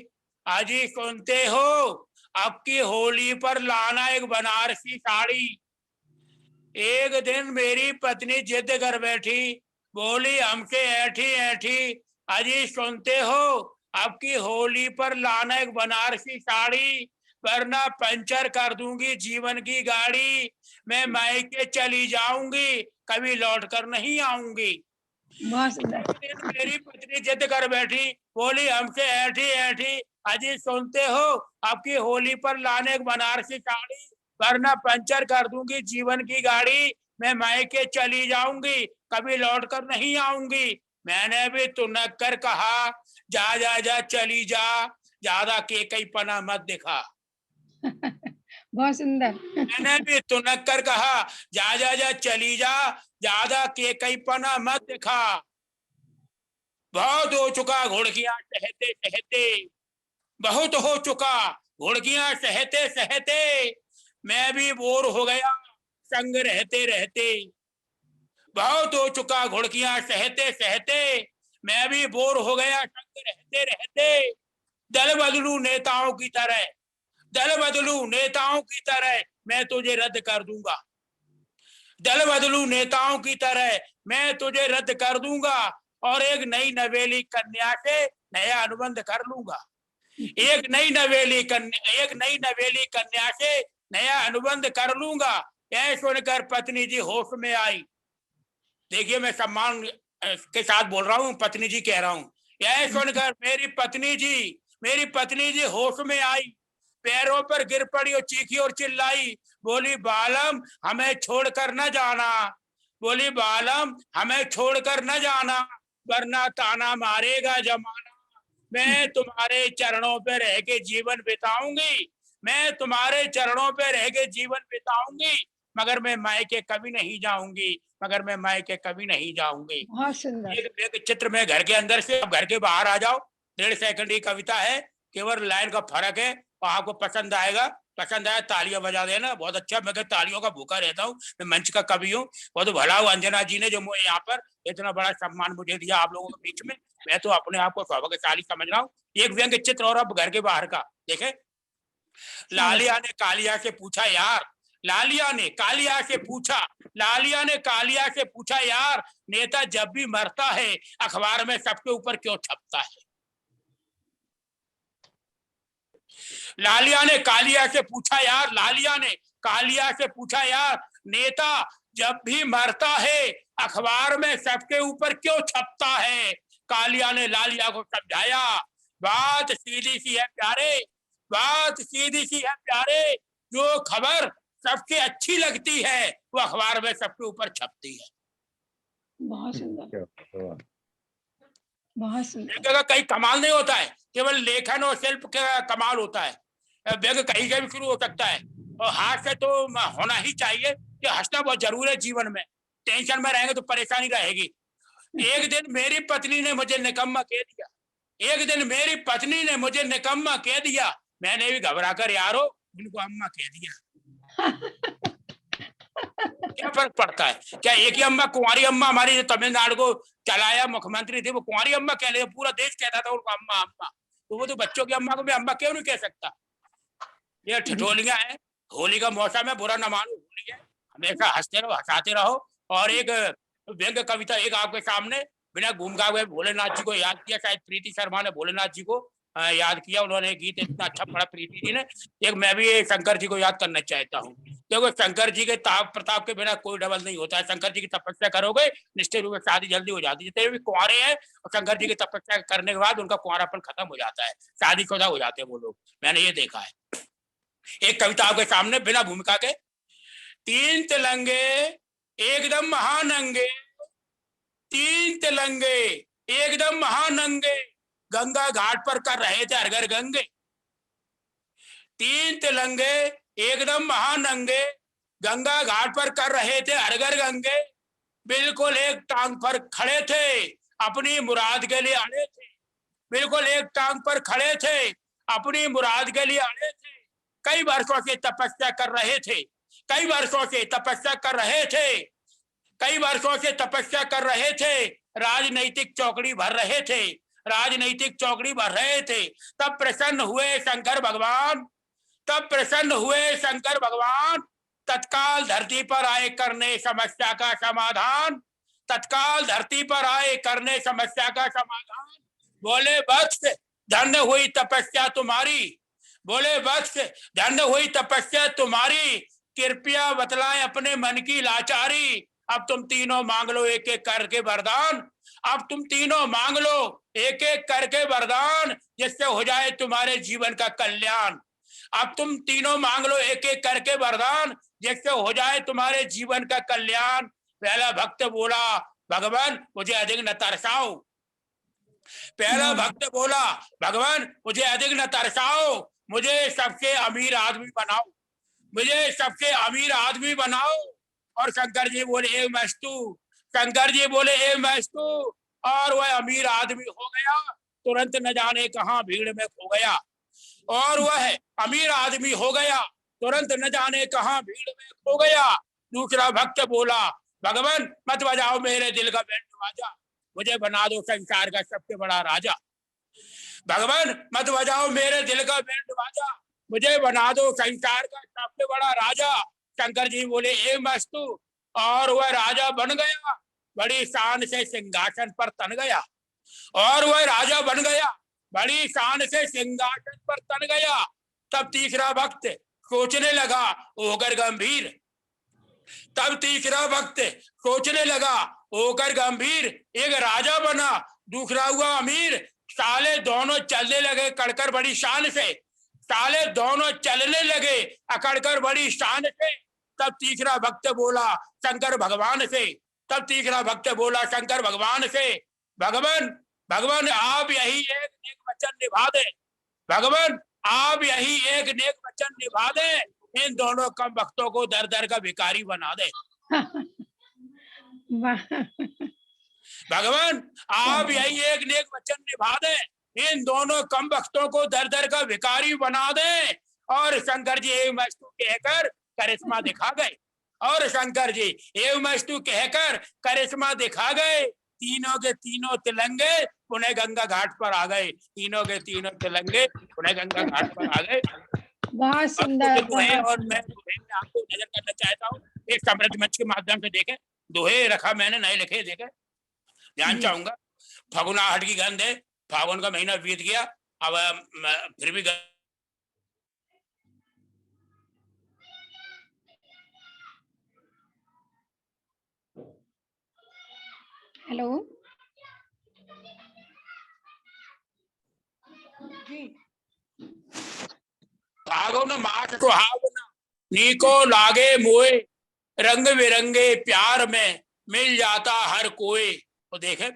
अजी सुनते हो आपकी होली पर लाना एक बनारसी साड़ी। एक दिन मेरी पत्नी जिद कर बैठी, बोली हमसे ऐठी ऐठी, अजी सुनते हो आपकी होली पर लाना एक बनारसी साड़ी, वरना पंचर कर दूंगी जीवन की गाड़ी, मैं मायके चली जाऊंगी कभी लौट कर नहीं आऊंगी। मेरी पत्नी जिद कर बैठी, बोली हमसे ऐठी ऐठी, अजी सुनते हो आपकी होली पर लाने एक बनारसी साड़ी, वरना पंचर कर दूंगी जीवन की गाड़ी, मैं मायके चली जाऊंगी कभी लौट कर नहीं आऊंगी। मैंने भी तुनक कर कहा, जा जा जा चली जा, ज्यादा के कई पना मत दिखा।
बहुत सुंदर।
मैंने भी तुनक कर कहा, जा जा जा चली जा, ज्यादा के कई पना मत दिखा। बहुत हो चुका घुड़कियां सहते सहते, बहुत हो चुका घुड़कियां सहते सहते, मैं भी बोर हो गया संग रहते रहते। बहुत हो चुका घुड़कियां सहते सहते, मैं भी बोर हो गया संग रहते रहते। दल बदलू नेताओं की तरह, दल बदलू नेताओं की तरह, मैं तुझे रद्द कर दूंगा। दल बदलू नेताओं की तरह मैं तुझे रद्द कर दूंगा, और एक नई नवेली कन्या से नया अनुबंध कर लूंगा। एक नई नवेली कन्या से नया अनुबंध कर लूंगा। यह सुनकर पत्नी जी होश में आई। देखिए मैं सम्मान के साथ बोल रहा हूँ, पत्नी जी कह रहा हूँ। यह सुनकर मेरी पत्नी जी होश में आई, पैरों पर गिर पड़ी और चीखी और चिल्लाई, बोली बालम हमें छोड़कर न जाना, बोली बालम हमें छोड़कर न जाना, वरना ताना मारेगा जमाना। मैं तुम्हारे चरणों पे रह के जीवन बिताऊंगी, मैं तुम्हारे चरणों पे रह के जीवन बिताऊंगी, मगर मैं मायके कभी नहीं जाऊंगी, मगर मैं मायके कभी नहीं जाऊंगी। एक चित्र में घर के अंदर से अब घर के बाहर आ जाओ। 1.5 सेकंड की कविता है, केवल लाइन का फर्क है और आपको पसंद आएगा। पसंद आया तालियां बजा देना, बहुत अच्छा। मैं तालियों का भूखा रहता हूँ, मैं मंच का कवि हूँ। बहुत भला हुआ अंजना जी ने जो मुझे यहाँ पर इतना बड़ा सम्मान मुझे दिया आप लोगों के बीच में, मैं तो अपने आप को सौभाग्यशाली समझ रहा हूँ। एक व्यंग्य चित्र और अब घर के बाहर का देखे। लालिया ने कालिया से पूछा यार, लालिया ने कालिया से पूछा यार, नेता जब भी मरता है अखबार में सबके ऊपर क्यों छपता है। लालिया ने कालिया से पूछा यार, नेता जब भी मरता है अखबार में सबके ऊपर क्यों छपता है। कालिया ने लालिया को समझाया, बात सीधी सी है प्यारे, जो खबर सबसे अच्छी लगती है वो अखबार में सबके ऊपर छपती है।
बहुत सुंदर। बहुत सुंदर।
व्यंग्य का कहीं कमाल नहीं होता है, केवल लेखन और शिल्प का कमाल होता है। व्यंग्य कहीं से भी शुरू हो सकता है, और हास्य तो होना ही चाहिए कि हंसना बहुत जरूरी है जीवन में। टेंशन में रहेंगे तो परेशानी रहेगी। एक दिन मेरी पत्नी ने मुझे निकम्मा कह दिया, एक दिन मेरी पत्नी ने मुझे निकम्मा कह दिया, मैंने भी घबरा कर यारो इनको अम्मा कह दिया। क्या फर्क पड़ता है? क्या एक ही अम्मा, कुंवारी अम्मा हमारी जो तमिलनाडु को चलाया मुख्यमंत्री थे, वो कुंवारी अम्मा कह ले, पूरा देश कहता था उनको अम्मा अम्मा, तो वो तो बच्चों की अम्मा को भी अम्मा क्यों नहीं कह सकता? ये ठिठोलियां हैं। होली का मौसम है, बुरा न मानो, होली है, हमेशा हंसते रहो, हंसाते रहो। और एक व्यंग्य कविता एक आपके सामने, बिना घूम हुए भोलेनाथ जी को याद किया, शायद प्रीति शर्मा ने भोलेनाथ जी को याद किया, उन्होंने गीत इतना अच्छा पढ़ा प्रीति जी ने। एक मैं भी शंकर जी को याद करना चाहता हूँ, क्योंकि शंकर जी के ताप प्रताप के बिना कोई डबल नहीं होता है। शंकर जी की तपस्या करोगे निश्चित रूप से शादी जल्दी हो जाती है। जितने भी कुंवारे हैं और शंकर जी की तपस्या करने के बाद उनका कुंवारापन खत्म हो जाता है, शादीशुदा हो जाते हैं वो लोग, मैंने ये देखा है। एक कविता आपके सामने बिना भूमिका के। तीन तिलंगे एकदम महानंगे, तीन तिलंगे एकदम महानंगे, गंगा घाट पर कर रहे थे हर घर गंगे। तीन तिलंगे एकदम महानंगे, गंगा घाट पर कर रहे थे हर घर गंगे, बिल्कुल एक टांग पर खड़े थे, अपनी मुराद के लिए अड़े थे, बिल्कुल एक टांग पर खड़े थे, अपनी मुराद के लिए अड़े थे। कई वर्षों से तपस्या कर रहे थे, कई वर्षों से तपस्या कर रहे थे, कई वर्षों से तपस्या कर रहे थे, राजनीतिक चौकड़ी भर रहे थे, राजनीतिक चौकड़ी भर रहे थे। तब प्रसन्न हुए शंकर भगवान, तब प्रसन्न हुए शंकर भगवान, तत्काल धरती पर आए करने समस्या का समाधान, तत्काल धरती पर आए करने समस्या का समाधान। बोले वत्स धन्य हुई तपस्या तुम्हारी, बोले वत्स धन्य हुई तपस्या तुम्हारी, कृपया बतलाएं अपने मन की लाचारी। अब तुम तीनों मांग लो एक एक करके वरदान, अब तुम तीनों मांग लो एक एक करके वरदान, जिससे हो जाए तुम्हारे जीवन का कल्याण। अब तुम तीनों मांग लो एक एक करके वरदान, जिससे हो जाए तुम्हारे जीवन का कल्याण। पहला भक्त बोला भगवान मुझे अधिक न तरसाओ, पहला भक्त बोला भगवान मुझे अधिक न तरसाओ, मुझे सबसे अमीर आदमी बनाओ, मुझे सबसे अमीर आदमी बनाओ। और शंकर जी बोले ए मस्तू, शंकर जी बोले ए मस्तू, और वह अमीर आदमी हो गया, तुरंत न जाने कहां भीड़ में खो गया। और वह अमीर आदमी हो गया, तुरंत न जाने कहां भीड़ में खो गया। दूसरा भक्त बोला भगवान मत बजाओ मेरे दिल का बैंड बाजा, मुझे बना दो संसार का सबसे बड़ा राजा। भगवान मत बजाओ मेरे दिल का बैंड बाजा, मुझे बना दो संसार का सबसे बड़ा राजा। शंकर जी बोले ए मस्तू, और वह राजा बन गया, बड़ी शान से सिंहासन पर तन गया, और वह राजा बन गया, बड़ी शान से सिंहासन पर तन गया। तब तीसरा भक्त सोचने लगा होकर गंभीर, तब तीसरा भक्त सोचने लगा होकर गंभीर, एक राजा बना दूसरा हुआ अमीर, साले दोनों चलने लगे कड़कर बड़ी शान से, साले दोनों चलने लगे अकड़कर बड़ी शान से। तब तीसरा भक्त बोला शंकर भगवान से, तब तीसरा भक्त बोला शंकर भगवान से भगवान भगवान आप यही एक नेक वचन निभा दे, भगवान आप यही एक नेक वचन निभा दे, इन दोनों कम भक्तों को दर दर का भिखारी बना दे। भगवान आप यही एक नेक वचन निभा दे, इन दोनों कम भक्तों को दर दर का भिखारी बना दे। और शंकर जी एक मस्तू कहकर करिश्मा दिखा गए, और शंकर जी एक मस्तू कहकर करिश्मा दिखा गए। तीनों के तीनों तिलंगे पुणे गंगा घाट पर आ गए, तीनों के तीनों तिलंगे पुणे गंगा घाट पर आ गए।
बहुत सुंदर।
और मैं दोहे में आपको नजर करना चाहता हूँ, एक समृद्ध मंच के माध्यम से देखें, दोहे रखा मैंने नए लिखे देखे, ध्यान चाहूंगा। फागुनाहट की गंध है, फागुन का महीना बीत गया, अब फिर भी
हेलो
फागुन मास सुहावना नीको लागे मोए, रंग बिरंगे प्यार में मिल जाता हर कोई। तो देखे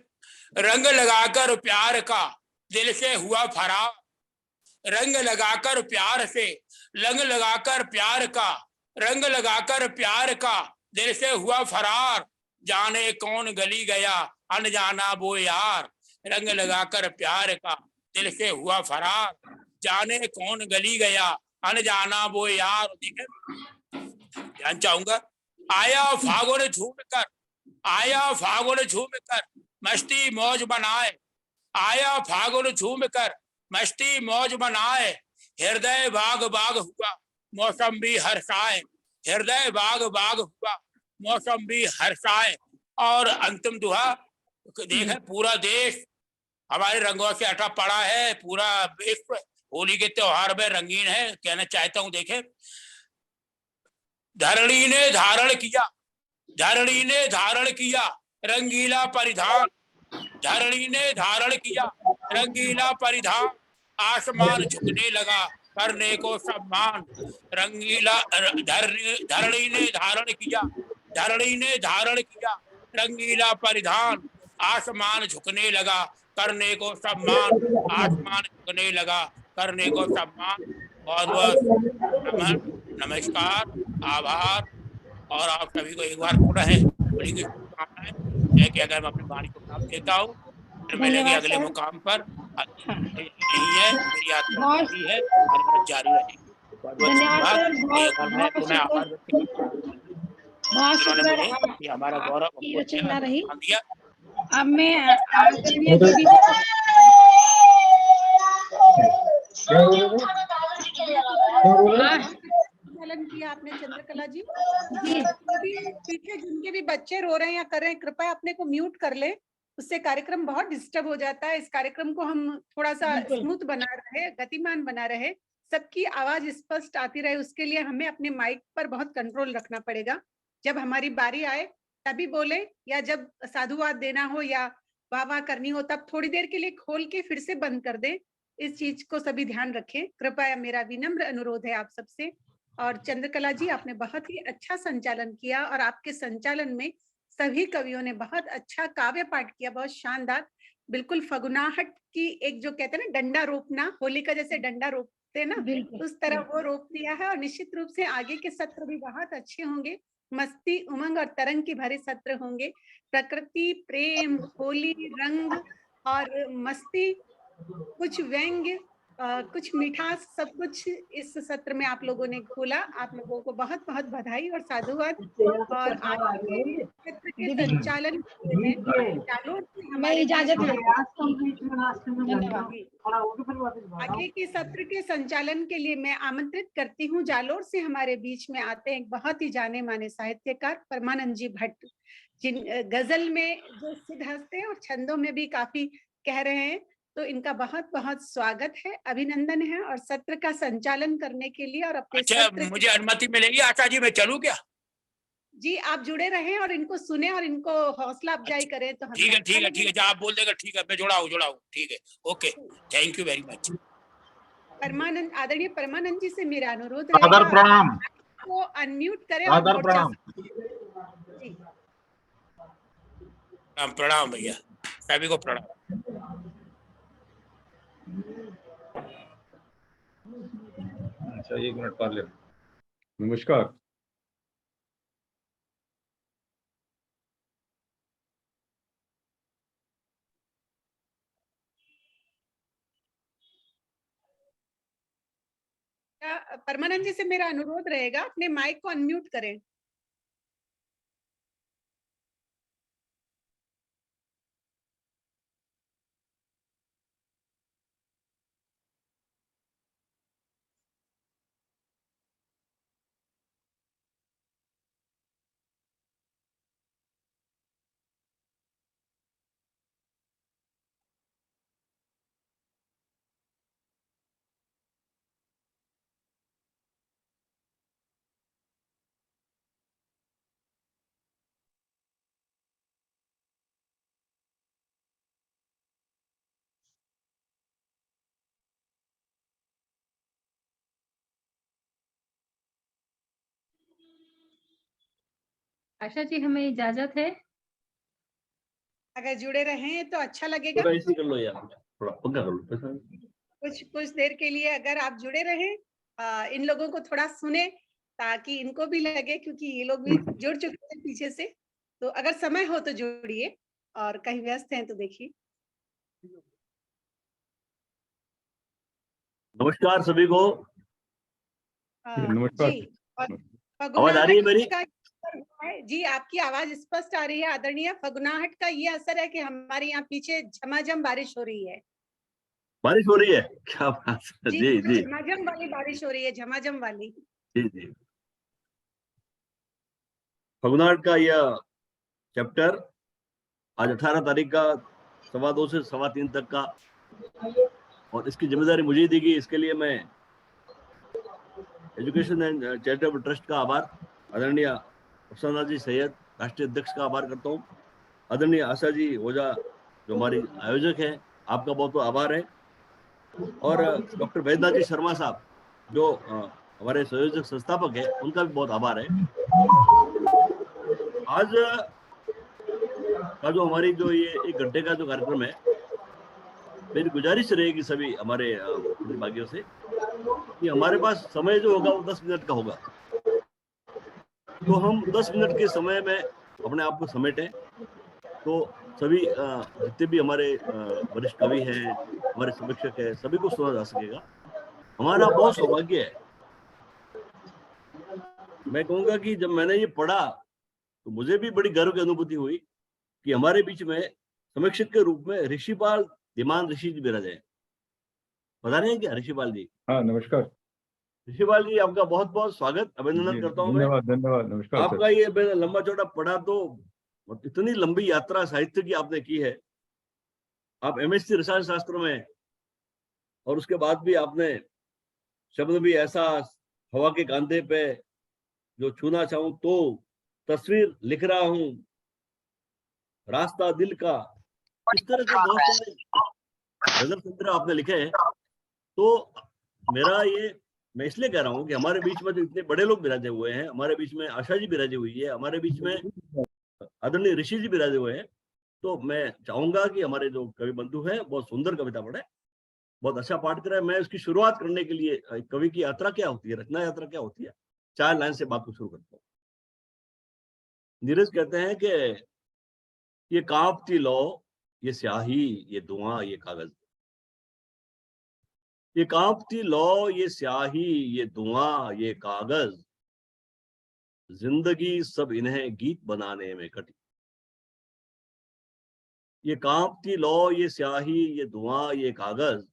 रंग लगाकर प्यार का दिल से हुआ फरार, रंग लगाकर प्यार से, रंग लगाकर प्यार का, रंग लगाकर प्यार का दिल से हुआ फरार, जाने कौन गली गया अनजाना वो यार, रंग लगाकर प्यार का दिल से हुआ फरार, जाने कौन गली गया अनजाना वो यार। ध्यान चाहूंगा। आया फागुन झूम कर, आया फागुन झूम कर मस्ती मौज बनाए, आया फागुन झूम कर मस्ती मौज बनाए, हृदय बाग बाग हुआ मौसम भी हर्षाए, हृदय बाग बाग हुआ मौसम भी हर्षाए। और अंतिम दुहा देखे पूरा देश हमारे रंगों से अटा पड़ा है, पूरा विश्व होली के त्योहार में रंगीन है। कहना चाहता हूं देखे, धरणी ने धारण किया, धरणी ने धारण किया रंगीला परिधान, धरणी ने धारण किया रंगीला परिधान, आसमान झुकने लगा करने को सम्मान, रंगीला धरणी ने धारण किया, धरणी ने धारण किया रंगीला परिधान, आसमान झुकने लगा करने को सम्मान, आसमान झुकने लगा करने को सम्मान। बहुत बहुत नमस्कार, आभार। और आप सभी को एक बार पुनः होली की शुभकामनाएं। कि अगर मैं अपनी वाणी को नाम देता हूँ फिर मिलेंगे अगले मुकाम पर। नहीं है मेरी यात्रा जारी है और जारी रहेगी। बहुत बहुत धन्यवाद। पुनः आभार व्यक्त करता हूँ जिन्होंने मुझे हमारा गौरव दिया।
अब मैं आदरणीय दीदी
संचालन किया आपने चंद्रकला जी। पीछे जिनके भी बच्चे रो रहे हैं या कर रहे हैं, कृपया अपने को म्यूट कर ले, उससे कार्यक्रम बहुत डिस्टर्ब हो जाता है। इस कार्यक्रम को हम थोड़ा सा स्मूथ बना रहे, गतिमान बना रहे, सबकी आवाज स्पष्ट आती रहे, उसके लिए हमें अपने माइक पर बहुत कंट्रोल रखना पड़ेगा। जब हमारी बारी आए तभी बोले, या जब साधुवाद देना हो या वाह वाह करनी हो तब थोड़ी देर के लिए खोल के फिर से बंद कर दे। इस चीज को सभी ध्यान रखें, कृपया मेरा विनम्र अनुरोध है आप सबसे। और चंद्रकला जी आपने बहुत ही अच्छा संचालन किया और आपके संचालन में सभी कवियों ने बहुत अच्छा काव्य पाठ किया, बहुत शानदार, बिल्कुल फगुनाहट की एक जो कहते हैं ना डंडा रोपना, होली का जैसे डंडा रोपते ना उस तरह वो रोप दिया है। और निश्चित रूप से आगे के सत्र भी बहुत अच्छे होंगे, मस्ती उमंग और तरंग की भरे सत्र होंगे। प्रकृति, प्रेम, होली, रंग और मस्ती, कुछ व्यंग्य, कुछ मिठास, सब कुछ इस सत्र में आप लोगों ने खोला। आप लोगों को बहुत बहुत बधाई और साधुवाद। और आज के सत्र के संचालन मैं इजाजत आगे के सत्र के संचालन के लिए मैं आमंत्रित करती हूँ, जालोर से हमारे बीच में आते हैं एक बहुत ही जाने माने साहित्यकार परमानंद जी भट्ट, जिन गजल में जो सिद्ध हस्ते हैं और छंदों में भी काफी कह रहे हैं, तो इनका बहुत बहुत स्वागत है, अभिनंदन है। और सत्र का संचालन करने के लिए और अपने
अच्छा, मुझे अनुमति मिलेगी आशा जी, मैं चलूं क्या?
जी आप जुड़े रहें और इनको सुने और इनको हौसला अफजाई करें तो
ठीक है ठीक है ठीक है, जब आप बोल देगा ठीक है, मैं जुड़ा हूँ ठीक है, okay, thank you very much.
Paramanand, आदरणीय परमानंद जी से मेरा अनुरोध
आदर प्रणाम,
को अनम्यूट करें।
आदर प्रणाम।
प्रणाम भैया, सभी को प्रणाम।
अच्छा 1 मिनट पा ले। नमस्कार।
परमानंद जी से मेरा अनुरोध रहेगा अपने माइक को अनम्यूट करें।
आशा जी हमें इजाजत है।
अगर जुड़े रहें तो अच्छा लगेगा।
थोड़ा ऐसे कर लो यार, थोड़ा पंखा कर लो।
कुछ देर के लिए अगर आप जुड़े रहें, इन लोगों को थोड़ा सुने ताकि इनको भी लगे, क्योंकि ये लोग भी जुड़ चुके हैं पीछे से। तो अगर समय हो तो जुड़िए, और कहीं व्यस्त हैं तो देखिए।
नमस्कार सभी को।
नमस्कार।
जी, और
आवाज आ रही है मेरी?
जी, आपकी आवाज स्पष्ट आ रही है आदरणीय। फगुनाहट का ये असर है कि हमारे यहाँ पीछे झमाझम बारिश हो रही है।
बारिश हो रही है? क्या बात है। जी जी,
झमाझम वाली बारिश हो रही है, झमाझम वाली।
जी जी। फगुनाहट का यह चैप्टर आज 18 तारीख का 2:15 से 3:15 तक का, और इसकी जिम्मेदारी मुझे ही दी गई। इसके लिए मैं एजुकेशन एंड चैरिटेबल ट्रस्ट का आभार, आदरणीय अफसाना जी सैयद राष्ट्रीय अध्यक्ष का आभार करता हूँ। आदरणीय आशा जी ओझा जो हमारी आयोजक है, आपका बहुत बहुत आभार है। और डॉक्टर वैद्यनाथ जी शर्मा साहब जो हमारे संयोजक संस्थापक है, उनका भी बहुत आभार है। आज का जो हमारी जो ये 1 घंटे का जो कार्यक्रम है, मेरी गुजारिश रहेगी सभी हमारे प्रतिभागियों से कि हमारे पास समय जो होगा वो 10 मिनट का होगा। तो हम 10 मिनट के समय में अपने आप को समेटें, तो सभी जितने भी हमारे वरिष्ठ कवि हैं, हमारे समीक्षक हैं, सभी को सुना जा सकेगा। हमारा बहुत सौभाग्य है। मैं कहूँगा कि जब मैंने ये पढ़ा तो मुझे भी बड़ी गर्व की अनुभूति हुई कि हमारे बीच में समीक्षक के रूप में ऋषिपाल धीमान ऋषि जी विराजे हैं। बता रहे हैं क्या ऋषिपाल जी?
हाँ, नमस्कार
ऋषिपाल जी, आपका बहुत बहुत स्वागत, अभिनंदन करता हूँ।
धन्यवाद धन्यवाद। नमस्कार
आपका ये लंबा चौड़ा पढ़ा, तो इतनी लंबी यात्रा साहित्य की आपने की है। आप MSc रसायन शास्त्र में, और उसके बाद भी आपने शब्द भी ऐसा हवा के कांधे पे जो छूना चाहूं तो तस्वीर लिख रहा हूं, रास्ता दिल का, इस तरह के बहुत सारे गजल संग्रह आपने लिखे हैं। तो मेरा ये, मैं इसलिए कह रहा हूँ कि हमारे बीच में जो इतने बड़े लोग विराजे हुए हैं, हमारे बीच में आशा जी विराजे हुई है, हमारे बीच में आदरणीय ऋषि जी विराजे हुए हैं, तो मैं चाहूंगा कि हमारे जो कवि बंधु हैं बहुत सुंदर कविता पढ़े, बहुत अच्छा पाठ करें। मैं उसकी शुरुआत करने के लिए कवि की यात्रा क्या होती है, रचना यात्रा क्या होती है, 4 लाइन से बात को शुरू करता हूँ। नीरज कहते हैं कि ये कांपती लौ, ये स्याही, ये धुआं, ये कागज। ये कांपती लौ, ये स्याही, ये धुआं, ये कागज, जिंदगी सब इन्हें गीत बनाने में कटी। ये कांपती लौ, ये स्याही, ये धुआं, ये कागज,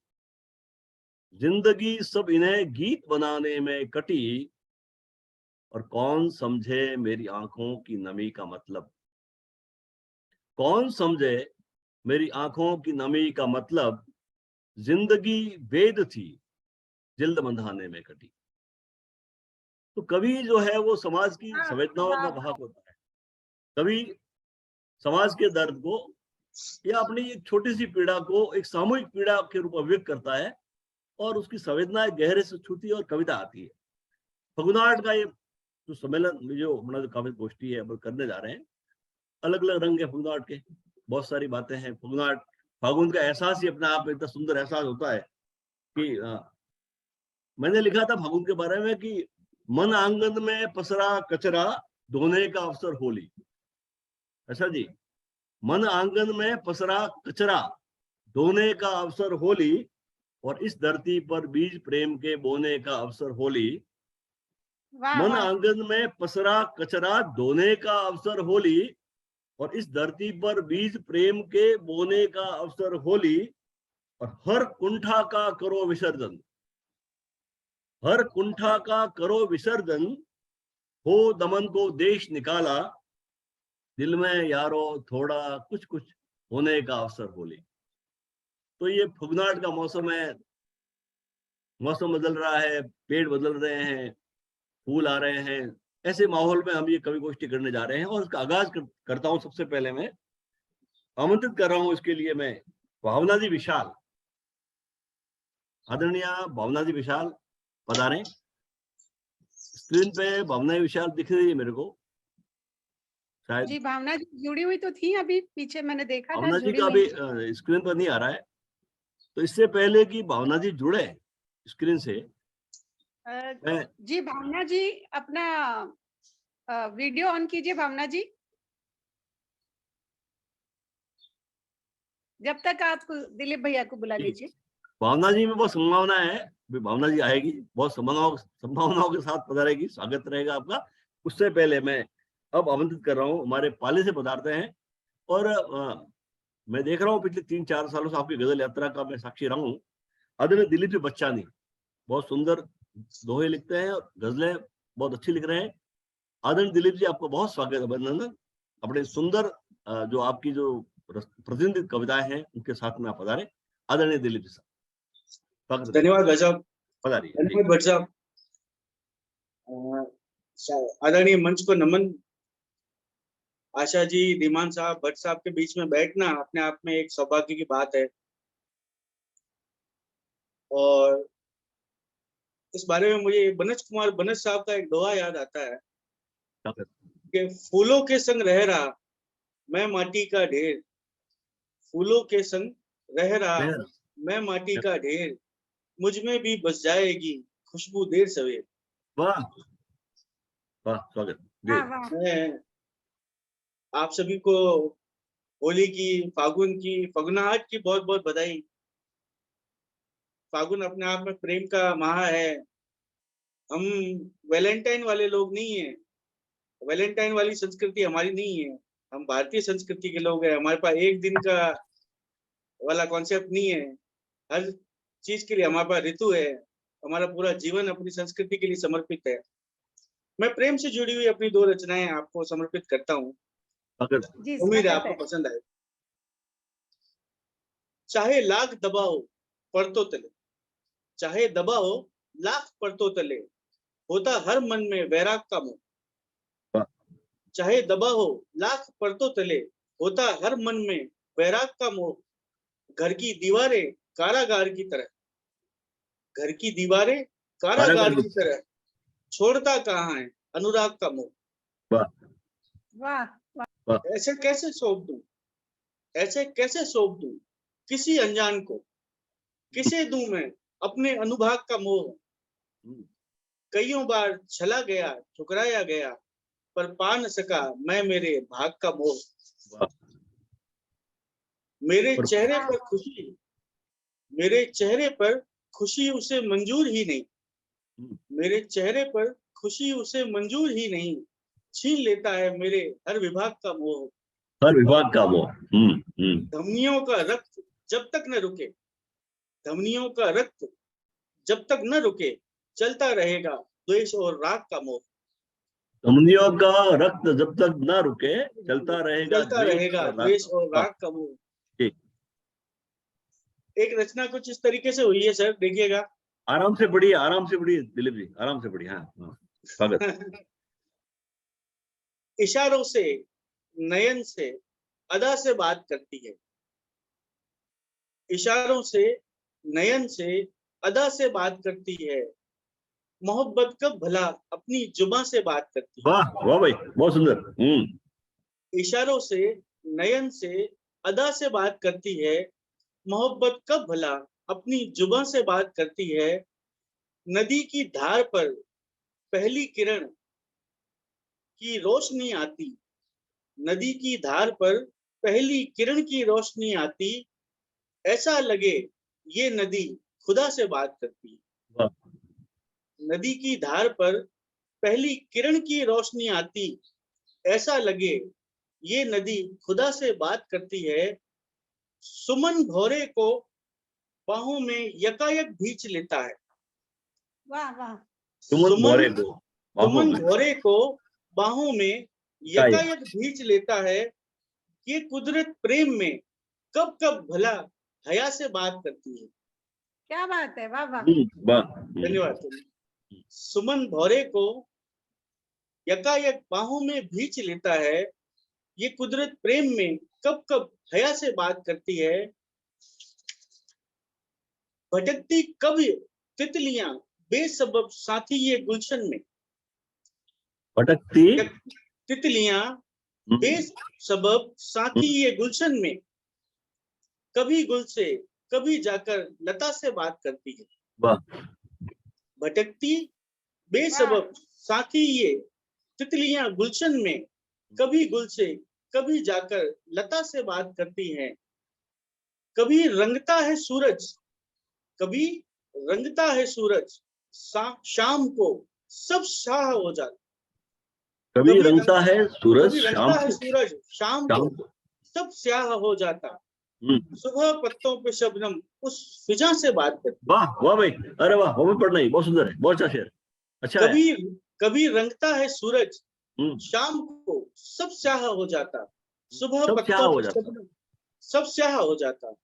जिंदगी सब इन्हें गीत बनाने में कटी, और कौन समझे मेरी आंखों की नमी का मतलब। कौन समझे मेरी आंखों की नमी का मतलब, जिंदगी वेद थी, जिल्द मंधाने में कटी। तो कवि जो है वो समाज की संवेदनाओं का वाहक होता है। कवि समाज के दर्द को या अपनी एक छोटी सी पीड़ा को एक सामूहिक पीड़ा के रूप में अभिव्यक्त करता है, और उसकी संवेदनाएं गहरे से छूती है और कविता आती है। फगुनाहट का ये जो सम्मेलन, जो अपना जो काव्य गोष्ठी है करने जा रहे हैं, अलग अलग रंग है फगुनाहट के, बहुत सारी बातें हैं। फगुनाहट, फागुन का एहसास ही अपने आप में इतना सुंदर एहसास होता है कि मैंने लिखा था फागुन के बारे में कि मन आंगन में पसरा कचरा, धोने का अवसर होली। अच्छा जी, मन आंगन में पसरा कचरा, धोने का अवसर होली, और इस धरती पर बीज प्रेम के बोने का अवसर होली। मन आंगन में पसरा कचरा, धोने का अवसर होली, और इस धरती पर बीज प्रेम के बोने का अवसर होली, और हर कुंठा का करो विसर्जन, हर कुंठा का करो विसर्जन, हो दमन को देश निकाला, दिल में यारो थोड़ा कुछ कुछ होने का अवसर होली। तो ये फगुनाहट का मौसम है, मौसम बदल रहा है, पेड़ बदल रहे हैं, फूल आ रहे हैं, ऐसे माहौल में हम ये कवि गोष्ठी करने जा रहे हैं। और इसका आगाज करता हूं। सबसे पहले मैं आमंत्रित कर रहा हूं इसके लिए मैं भावना जी विशाल, आदरणीय भावना जी विशाल पधारें। स्क्रीन पे भावना विशाल दिख रही है मेरे को, शायद
जी भावना जी जुड़ी हुई तो थी, अभी पीछे मैंने देखा था
भावना जी
जुड़ी
का
हुई।
अभी स्क्रीन पर नहीं आ रहा है, तो इससे पहले कि भावना जी जुड़े स्क्रीन से मैं
जी भावना जी अपना वीडियो ऑन कीजिए भावना जी, जब तक आप दिलीप भैया को बुला लीजिए।
भावना जी में बहुत संभावना है, भी भावना जी आएगी, बहुत संभावनाओं के साथ पधारेगी, स्वागत रहेगा आपका। उससे पहले मैं अब आमंत्रित कर रहा हूँ, हमारे पाले से पधारते हैं। और मैं देख रहा हूँ पिछले 3-4 सालों से आपकी गजल यात्रा का मैं साक्षी रहा हूँ। आदरणीय दिलीप जी बच्चानी बहुत सुंदर दोहे लिखते हैं और गजलें बहुत अच्छी लिख रहे हैं। आदरणीय दिलीप जी, आपको बहुत स्वागत अभिनंदन। अपने सुंदर जो आपकी जो प्रतिनिधित कविताएं हैं उनके साथ में आप पधारे। आदरणीय दिलीप जी साहब,
धन्यवाद भाई साहब,
पधारिए।
धन्यवाद भट्ट साहब। आदरणीय मंच को नमन। आशा जी, धीमान साहब, भट्ट साहब के बीच में बैठना अपने आप में एक सौभाग्य की बात है। और इस बारे में मुझे बनज कुमार बनज साहब का एक दोहा याद आता है कि फूलों के संग रह रहा मैं माटी का ढेर, फूलों के संग रह रहा मैं माटी का ढेर, मुझ में भी बस जाएगी खुशबू देर सवेर।
वाह वाह, स्वागत।
मैं आप सभी को होली की, फागुन की, फगुनाहट की बहुत बहुत बधाई। फागुन अपने आप में प्रेम का माह है। हम वैलेंटाइन वाले लोग नहीं है, वैलेंटाइन वाली संस्कृति हमारी नहीं है। हम भारतीय संस्कृति के लोग हैं। हमारे पास एक दिन का वाला कॉन्सेप्ट नहीं है। हर चीज के लिए हमारे पास ऋतु है। हमारा पूरा जीवन अपनी संस्कृति के लिए समर्पित है। मैं प्रेम से जुड़ी हुई अपनी 2 रचनाएं आपको समर्पित करता हूँ। उम्मीद है आपको पसंद आए। चाहे लाख दबाओ पड़तो तले, चाहे दबाओ लाख पड़तो तले, होता हर मन में वैराग का मोह। चाहे दबाओ लाख पड़तो तले, होता हर मन में वैराग का मोह। घर की दीवारें कारागार की तरह, घर की दीवारें कारागार की तरह, छोड़ता कहाँ है अनुराग का मोह।
वाह
ऐसे कैसे सौंप दूं, ऐसे कैसे सौंप दूं किसी अनजान को, किसे दूं मैं अपने अनुभाग का मोह। कईयों बार छला गया, ठुकराया गया, पर पा न सका मैं मेरे भाग का मोह। मेरे चेहरे पर खुशी, मेरे चेहरे पर खुशी उसे मंजूर ही नहीं, मेरे चेहरे पर खुशी उसे मंजूर ही नहीं, छीन लेता है मेरे हर विभाग का मोह।
हर विभाग का मोह।
धमनियों का रक्त जब तक न रुके, धमनियों का रक्त जब तक न रुके, चलता रहेगा द्वेष और राग का मोह।
धमनियों का रक्त जब तक न रुके, चलता रहेगा
द्वेष और राग का मोह। एक रचना कुछ इस तरीके से हुई है सर, देखिएगा।
आराम से पढ़िए, आराम से पढ़िए दिलीप जी, आराम से पढ़िए। हाँ, स्वागत।
इशारों से, नयन से, अदा से बात करती है, इशारों से, नयन से, अदा से बात करती है, मोहब्बत कब भला अपनी जुबां से बात करती है।
वाह वाह भाई, बहुत सुंदर।
इशारों से, नयन से, अदा से बात करती है, मोहब्बत कब भला अपनी जुबां से बात करती है। नदी की धार पर पहली किरण की रोशनी आती, नदी की धार पर पहली किरण की रोशनी आती, ऐसा लगे ये नदी खुदा से बात करती है। नदी की धार पर पहली किरण की रोशनी आती, ऐसा लगे ये नदी खुदा से बात करती है। सुमन भौरे को बाहों में यकायक भींच लेता है।
वाह वाह।
सुमन
भौरे को बाहों में यकायक भींच लेता है। ये कुदरत प्रेम में कब कब भला हया से बात करती है।
क्या बात है, वाह वाह।
धन्यवाद। सुमन भौरे को यकायक बाहों में भींच लेता है, ये कुदरत प्रेम में कब कब हया से बात करती है। भटकती कब तितलियां बेसबब साथी ये गुलशन में,
भटकती
तितलियां बेसबब साथी ये गुलशन में, कभी गुल से कभी जाकर लता से बात करती है।
वाह।
भटकती बेसबब साथी ये तितलियां गुलशन में, कभी गुल से कभी जाकर लता से बात करती हैं। कभी रंगता है सूरज, कभी रंगता है सूरज, शाम को सब शाह हो जाता।
कभी रंगता है सूरज,
कभी रंगता है सूरज, शाम को सब स्याह हो जाता। सुबह पत्तों पे शबनम उस फिजा से बात करती।
वाह वाह भाई, अरे वाह, वो भी पढ़ना ही बहुत सुंदर है, बहुत अच्छा शेर। अच्छा
कभी रंगता है सूरज, शाम को सब स्याह हो जाता। सुबह पत्तों पे शबनम सब स्याह हो जाता।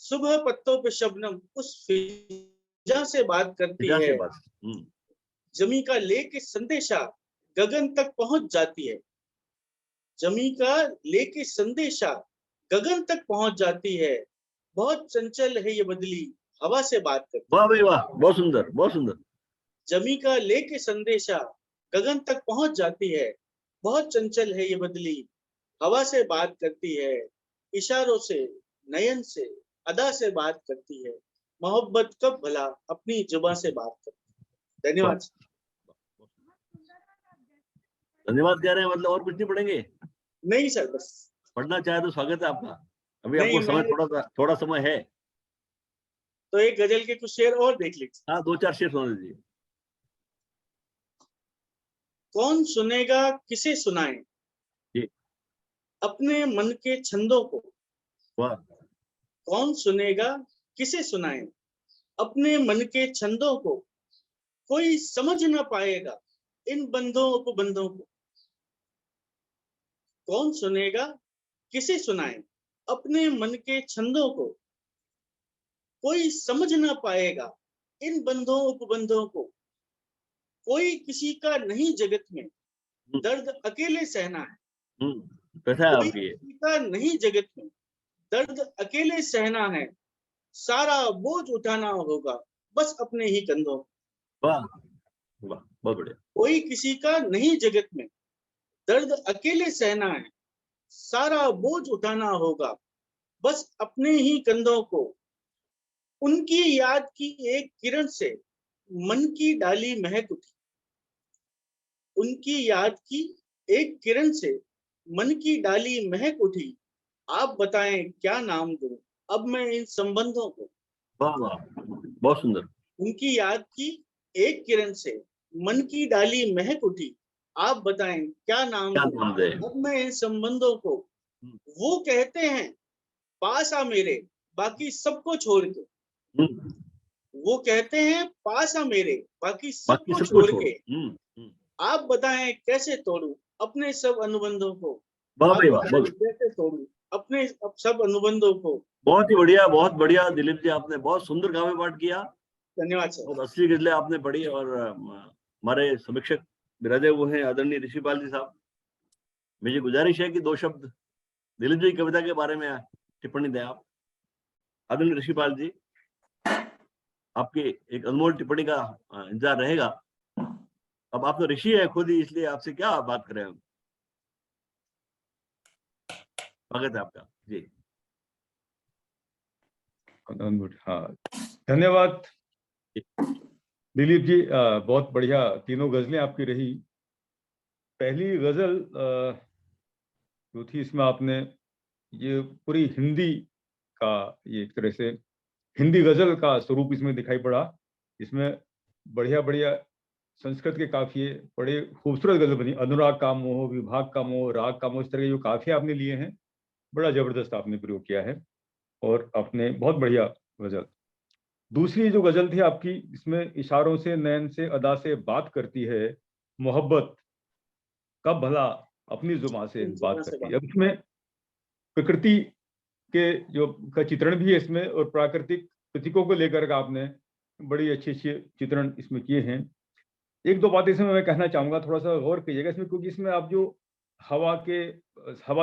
सुबह पत्तों पे शबनम उस फिजा से बात करती है। जमी का लेके संदेशा गगन तक पहुंच जाती है। जमी का लेके संदेशा गगन तक पहुंच जाती है। बहुत चंचल है ये बदली, हवा से बात करती है।
वाह भाई वाह, बहुत सुंदर बहुत सुंदर।
जमी का लेके संदेशा गगन तक पहुंच जाती है। बहुत चंचल है ये बदली, हवा से बात करती है। इशारों से, नयन से, अदा से बात करती है। मोहब्बत कब भला अपनी जुबान से बात करती है। धन्यवाद।
धन्यवाद कह रहे हैं, मतलब और कुछ नहीं पढ़ेंगे?
नहीं सर, बस
पढ़ना चाहे तो स्वागत है आपका। अभी आपको समय थोड़ा समय है,
तो एक गजल के कुछ शेर और देख लीजिए।
हाँ, 2-4 शेर सुना दीजिए।
कौन सुनेगा किसे सुनाए अपने मन के छंदों को।
वाह।
कौन सुनेगा किसे सुनाए अपने मन के छंदों को। कोई समझ ना पाएगा इन बंधों उपबंधों को। कौन सुनेगा किसे सुनाए अपने मन के छंदों को। कोई समझ ना पाएगा इन बंधों उपबंधों को। कोई किसी का नहीं जगत में, दर्द अकेले सहना है। कोई किसी का नहीं जगत में, दर्द अकेले सहना है। सारा बोझ उठाना होगा बस अपने ही कंधों।
वाह वाह, बहुत बढ़िया।
कोई किसी का नहीं जगत में, दर्द अकेले सहना है। सारा बोझ उठाना होगा बस अपने ही कंधों को। उनकी याद की एक किरण से मन की डाली महक उठी। उनकी याद की एक किरण से मन की डाली महक उठी। आप बताएं क्या नाम दूं अब मैं इन संबंधों को।
वाह वाह, बहुत सुंदर।
उनकी याद की एक किरण से मन की डाली महक उठी। आप बताएं क्या नाम दूं अब मैं इन संबंधों को। वो कहते हैं पास आ मेरे बाकी सबको छोड़ के। वो कहते हैं पास आ मेरे बाकी सबको छोड़ के। आप बताएं कैसे तोड़ूं अपने सब अनुबंधों को। कैसे तोड़ूं अपने सब अनुबंधों को।
बहुत ही बढ़िया, बहुत बढ़िया दिलीप जी, आपने बहुत सुंदर काव्य पाठ किया।
धन्यवाद सर।
और असली गजलें आपने पढ़ी। और हमारे समीक्षक विराजे हुए हैं आदरणीय ऋषिपाल जी साहब। मुझे गुजारिश है कि 2 शब्द दिलीप जी की कविता के बारे में टिप्पणी दें आप। आदरणीय ऋषिपाल जी, आपकी एक अनमोल टिप्पणी का इंतजार रहेगा। अब आप तो ऋषि है खुद ही, इसलिए आपसे क्या बात करें हम। स्वागत है आपका जी।
हाँ, धन्यवाद दिलीप जी। बहुत बढ़िया तीनों गजलें आपकी रही। पहली गजल जो थी, इसमें आपने ये पूरी हिंदी का, ये एक तरह से हिंदी गजल का स्वरूप इसमें दिखाई पड़ा। इसमें बढ़िया बढ़िया संस्कृत के काफिये, बड़े खूबसूरत गजल बनी। अनुराग का मोह, विभाग का मोह, राग का मोह, इस तरह के जो काफिये आपने लिए हैं, बड़ा जबरदस्त आपने प्रयोग किया है। और आपने बहुत बढ़िया गजल। दूसरी जो गजल थी आपकी, इसमें इशारों से, नयन से, अदा से बात करती है। मोहब्बत कब भला अपनी जुबान से बात करती है। अब इसमें प्रकृति के जो का चित्रण भी है इसमें, और प्राकृतिक प्रतीकों को लेकर का आपने बड़ी अच्छी चित्रण इसमें किए हैं। 1-2 बातें इसमें मैं कहना चाहूंगा, थोड़ा सा गौर कीजिएगा इसमें, क्योंकि इसमें आप जो हवा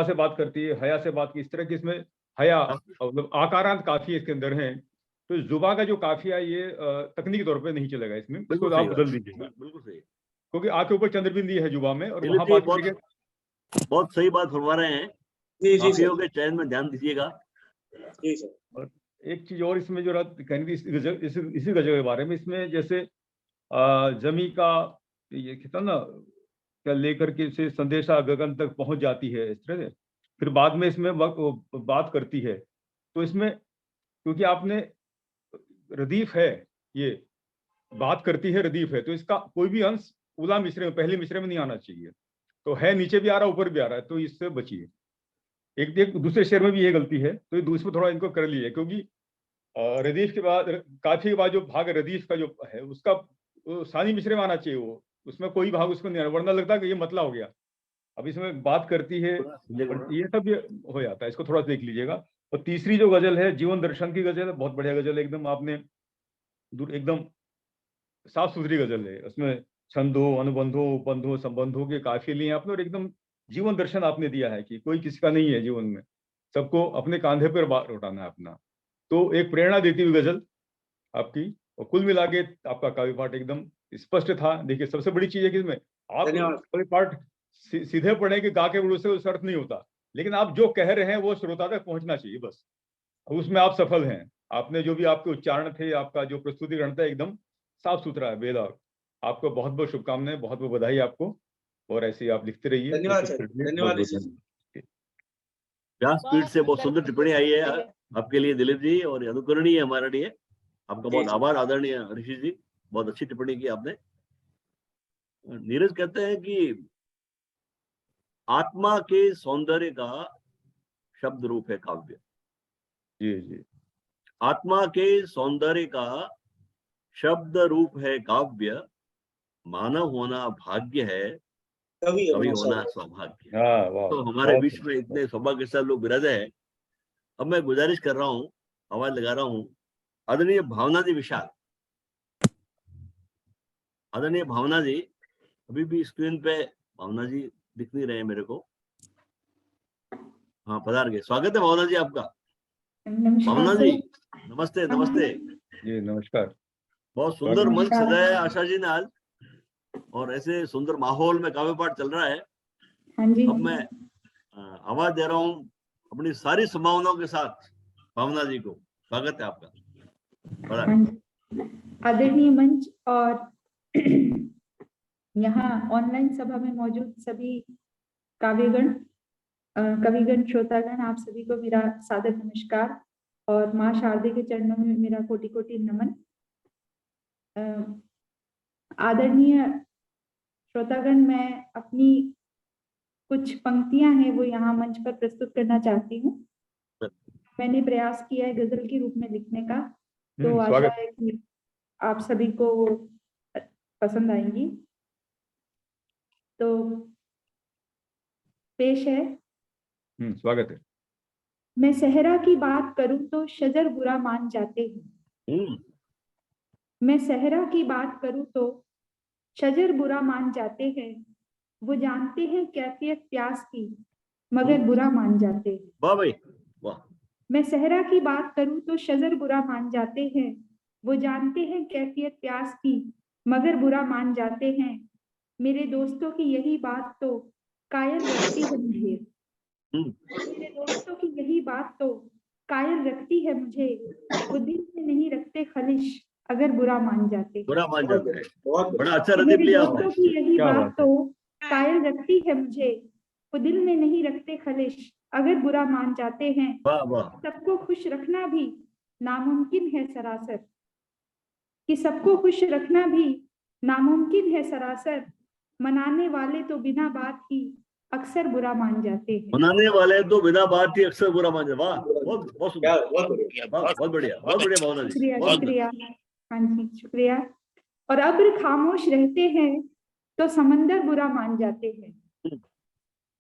से बात करती है, हया से बात की, इस तरह की इसमें हया मतलब आकारांत काफी इसके अंदर हैं। तो जुबा का जो काफिया ये तकनीकी तौर पे नहीं चलेगा इसमें, इसको आप बदल दीजिएगा।
बिल्कुल सही,
क्योंकि आके ऊपर चंद्रबिंदी है जुबा में, और वहां बात
बहुत सही बात फरमा रहे हैं।
जी
काफियों के चयन में ध्यान दीजिएगा।
जी सर।
और एक चीज और इसमें जो कहनी थी इसी गजल के बारे में, इसमें जैसे जमी का ये कहता ना क्या लेकर के इसे संदेशा गगन तक पहुंच जाती है, इस तरह से फिर बाद में इसमें बात करती है। तो इसमें क्योंकि आपने रदीफ है, ये बात करती है रदीफ है, तो इसका कोई भी अंश उला मिसरे में पहले मिसरे में नहीं आना चाहिए। तो है नीचे भी आ रहा है ऊपर भी आ रहा है, तो इससे बचिए। एक दूसरे शेर में भी ये गलती है, तो ये दूसरे थोड़ा इनको कर लिए, क्योंकि रदीफ के बाद काफी के बाद जो भाग रदीफ का जो है उसका सानी मिसरे में आना चाहिए, वो उसमें कोई भाग उसको नहीं आना, वरना लगता है कि ये मतला हो गया। अब इसमें बात करती है, ये सब ये हो जाता है, इसको थोड़ा देख लीजिएगा। और तीसरी जो गजल है जीवन दर्शन की गजल है, बहुत बढ़िया गजल है, एकदम आपने एकदम साफ सुथरी गजल है। उसमें छंदों, अनुबंधों, उपबंधों, संबंधों के काफिले लिए आपने, और एकदम जीवन दर्शन आपने दिया है कि कोई किसी का नहीं है जीवन में, सबको अपने कांधे पर उठाना है अपना। तो एक प्रेरणा देती हुई गजल आपकी, और कुल मिला के आपका काव्य पाठ एकदम स्पष्ट था। देखिए सबसे बड़ी चीज है कि इसमें आप काव्य पाठ सीधे पढ़े कि गा के बोलो से उस अर्थ नहीं होता, लेकिन आप जो कह रहे हैं वो श्रोता तक पहुंचना चाहिए बस, उसमें आप सफल हैं। आपने जो भी आपके उच्चारण थे, आपका जो प्रस्तुतिकरण था एकदम साफ सुथरा है, बेदाग। आपको बहुत बहुत शुभकामनाएं, बहुत बहुत बधाई आपको, और ऐसे ही आप लिखते रहिए।
धन्यवाद सर, धन्यवाद।
व्यासपीठ से बहुत सुंदर टिप्पणी आई है आपके लिए दिलीप जी, और अनुकरणीय है हमारे लिए। आपका बहुत आभार आदरणीय ऋषि जी, बहुत अच्छी टिप्पणी की आपने। नीरज कहते हैं कि आत्मा के सौंदर्य का शब्द रूप है काव्य।
जी जी।
आत्मा के सौंदर्य का शब्द रूप है काव्य, मानव होना भाग्य है, कवि होना सौभाग्य। तो हमारे बीच में इतने सौभाग्यशाली लोग विराजे हैं। अब मैं गुजारिश कर रहा हूँ, आवाज लगा रहा हूँ, आदरणीय भावना जी विशाल। आदरणीय भावना जी, अभी भी स्क्रीन पे भावना जी दिख नहीं रहे मेरे को। हाँ पधार गए, स्वागत है भावना जी आपका। भावना जी नमस्ते। नमस्ते
जी, नमस्कार।
बहुत सुंदर मंच सजाया है आशा जी ने आज, और ऐसे सुंदर माहौल में काव्य पाठ चल रहा है। अब मैं आवाज दे रहा हूँ अपनी सारी संभावनाओं के साथ भावना जी को। स्वागत है आपका।
आदरणीय मंच और यहाँ ऑनलाइन सभा में मौजूद सभी काव्यगण, कविगण, श्रोतागण, आप सभी को मेरा सादर नमस्कार, और माँ शारदे के चरणों में मेरा कोटि कोटि नमन। आदरणीय श्रोतागण, मैं अपनी कुछ पंक्तियां हैं वो यहाँ मंच पर प्रस्तुत करना चाहती हूँ। मैंने प्रयास किया है गजल के रूप में लिखने का, तो आशा है कि आप सभी को वो पसंद आएंगी। तो पेश है।
स्वागत है।
मैं सहरा की बात करूं तो शजर बुरा मान जाते हैं। मैं सहरा की बात करूं तो शजर बुरा मान जाते हैं। वो जानते हैं कैफियत प्यास की, मगर बुरा मान जाते हैं।
वाह भाई वाह।
मैं सहरा की बात करूं तो शजर बुरा मान जाते हैं। वो जानते हैं कैफियत प्यास की, मगर बुरा मान जाते हैं। मेरे दोस्तों की यही बात तो कायल रखती है मुझे। मेरे दोस्तों की यही बात तो कायल रखती है मुझे। वो दिल में नहीं रखते खलिश, अगर बुरा मान जाते।
बुरा मान जाते हैं। बहुत बड़ा अच्छा रदीफ
मेरे
लिया
दोस्तों की यही बात तो कायल रखती है मुझे। वो दिल में नहीं रखते खलिश, अगर बुरा मान जाते हैं। सबको खुश रखना भी नामुमकिन है सरासर, कि सबको खुश रखना भी नामुमकिन है सरासर। मनाने वाले तो बिना बात ही अक्सर बुरा मान जाते हैं।
मनाने वाले तो बिना बात ही अक्सर बुरा मान जाते। वाह, बहुत बहुत बढ़िया, बहुत बढ़िया भावना जी।
शुक्रिया। हाँ जी शुक्रिया। और अब्र खामोश रहते हैं तो समंदर बुरा मान जाते हैं।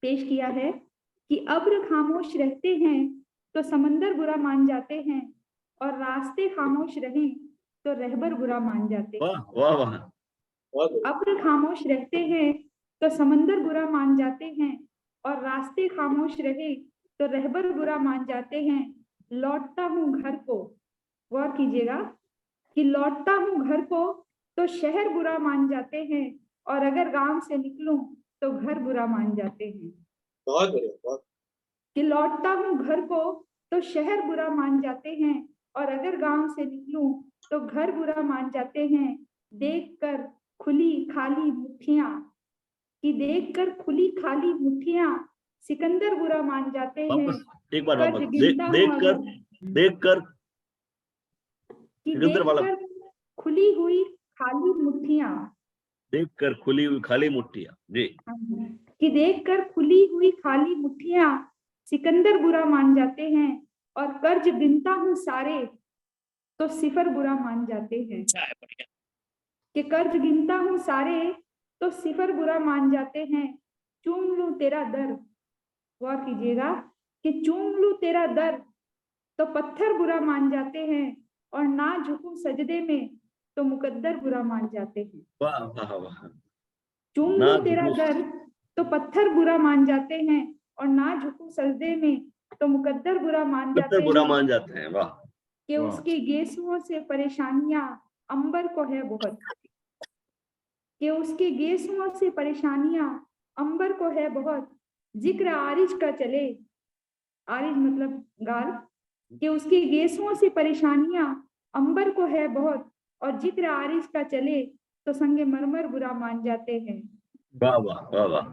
पेश किया है कि अब्र खामोश रहते हैं तो समंदर बुरा मान जाते हैं, और रास्ते खामोश रहें तो रहबर बुरा मान जाते हैं।
वाह वाह।
अब्र खामोश रहते हैं तो समंदर बुरा मान जाते हैं, और रास्ते खामोश रहे तो रहबर बुरा मान जाते हैं। लौटता हूँ घर को, गौर कीजिएगा कि लौटता हूँ घर को तो शहर बुरा मान जाते हैं, और अगर गांव से निकलूं तो घर बुरा मान जाते हैं।
बहुत बढ़िया, बहुत।
कि लौटता हूँ घर को तो शहर बुरा मान जाते हैं, और अगर गांव से निकलूं तो घर बुरा मान जाते हैं। देखकर खुली खाली मुट्ठियां, कि देखकर खुली खाली मुट्ठियां सिकंदर बुरा मान जाते हैं।
वापस एक बार
कर्ज
वापस
गिनता हूं
देखकर
अगर,
देखकर
कि
सिकंदर वाला,
देखकर खुली हुई खाली मुट्ठियां,
देखकर खुली हुई खाली मुट्ठियां जी।
कि देखकर खुली हुई खाली मुट्ठियां सिकंदर बुरा मान जाते हैं, और कर्ज गिनता हूं सारे तो सिफर बुरा मान जाते हैं। कि कर्ज गिनता हूं सारे तो सिफर बुरा मान जाते हैं। चूम लूं तेरा दर, गौर कीजिएगा, कि चूम लूं तेरा दर तो पत्थर बुरा मान जाते हैं, और ना झुकूं सजदे में तो मुकद्दर बुरा मान जाते हैं।
वाह वाह वाह।
चूम
ना
लूं तेरा
झुकूं,
दर तो पत्थर बुरा मान जाते हैं, और ना झुकूं सजदे में तो मुकद्दर बुरा मान
पत्थर
जाते
बुरा
हैं।
मान जाते हैं। वाह।
कि
वाह।
उसकी गेसुओं से परेशानियां अंबर को है बहुत, कि उसकी गेसुओं से परेशानियां अंबर को है बहुत। जिक्र आरिज का चले, आरिज मतलब गाल, कि उसकी गेसुओं से परेशानियां अंबर को है बहुत, और जिक्र आरिज का चले तो संगे मरमर बुरा मान जाते हैं।
वाह वाह वाह वाह।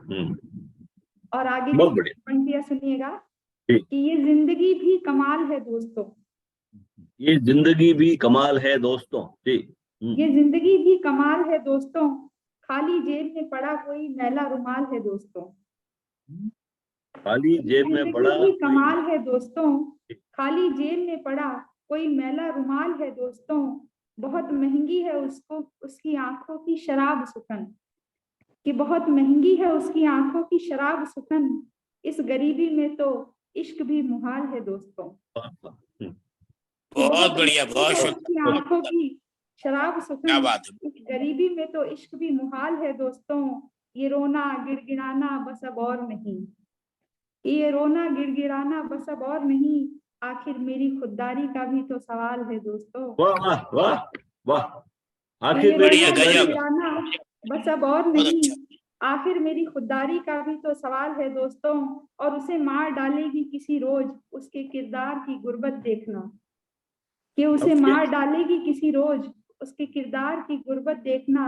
और आगे
बहुत
की
बढ़िया
पंक्तियां सुनिएगा,
जी।
कि ये जिंदगी भी कमाल है दोस्तों,
ये जिंदगी भी कमाल है दोस्तों जी।
ये जिंदगी भी कमाल है दोस्तों, खाली जेब में पड़ा कोई मैला रुमाल है दोस्तों।
खाली जेब में पड़ा
जिंदगी भी कमाल है दोस्तों, खाली जेब में पड़ा कोई मैला रुमाल है दोस्तों। बहुत महंगी है उसको उसकी आंखों की शराब सुखन, कि बहुत महंगी है उसकी आंखों की शराब सुखन। इस गरीबी में तो इश्क भी मुहाल है दोस्तों।
बहुत बढ़िया, बहुत
उसकी
शुक्रिया।
आंखों की शराब
क्या
सुखन,
बात है।
इस गरीबी में तो इश्क भी मुहाल है दोस्तों। ये रोना गिड़गिड़ाना बस अब और नहीं, ये रोना गिड़गिड़ाना बस अब और नहीं। आखिर मेरी खुददारी का भी तो सवाल है दोस्तों।
वाह वाह वाह वाह।
ये
आखिर मेरी
रोना
बढ़िया, गजब।
गिड़गिड़ाना बस अब और
बहुत
नहीं,
अच्छा।
आखिर मेरी खुददारी का भी तो सवाल है दोस्तों। और उसे मार डालेगी किसी रोज उसके किरदार की गुर्बत देखना, कि उसे
अब
मार डालेगी किसी रोज उसके किरदार की गुर्बत देखना।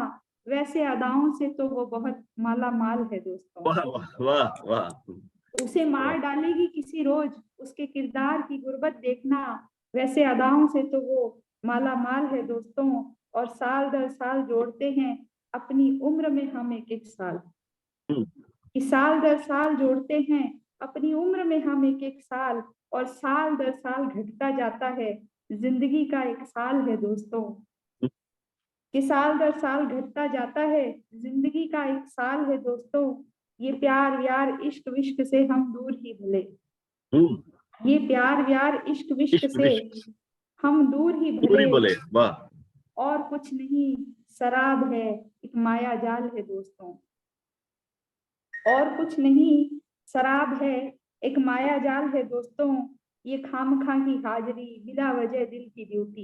वैसे अदाओं से तो वो बहुत माला माल है दोस्तों।
वाह वाह वाह वाह।
उसे मार डालेगी किसी रोज उसके किरदार की गुर्बत देखना। वैसे अदाओं से तो वो माला माल है दोस्तों। और साल दर साल जोड़ते हैं अपनी उम्र में हम एक एक साल, कि साल दर साल जोड़ते हैं अपनी उम्र में हम एक एक साल। और साल दर साल घटता जाता है जिंदगी का एक साल है दोस्तों। कि साल दर साल घटता जाता है जिंदगी का एक साल है दोस्तों। ये प्यार व्यार इश्क विश्क से हम दूर ही भले, ये प्यार व्यार इश्क विश्क से हम दूर ही
पूरी
भले।
बोले वाह।
और कुछ नहीं शराब है एक माया जाल है दोस्तों। और कुछ नहीं शराब है एक माया जाल है दोस्तों। ये खामखा की हाजरी बिला वजह दिल की ड्यूटी,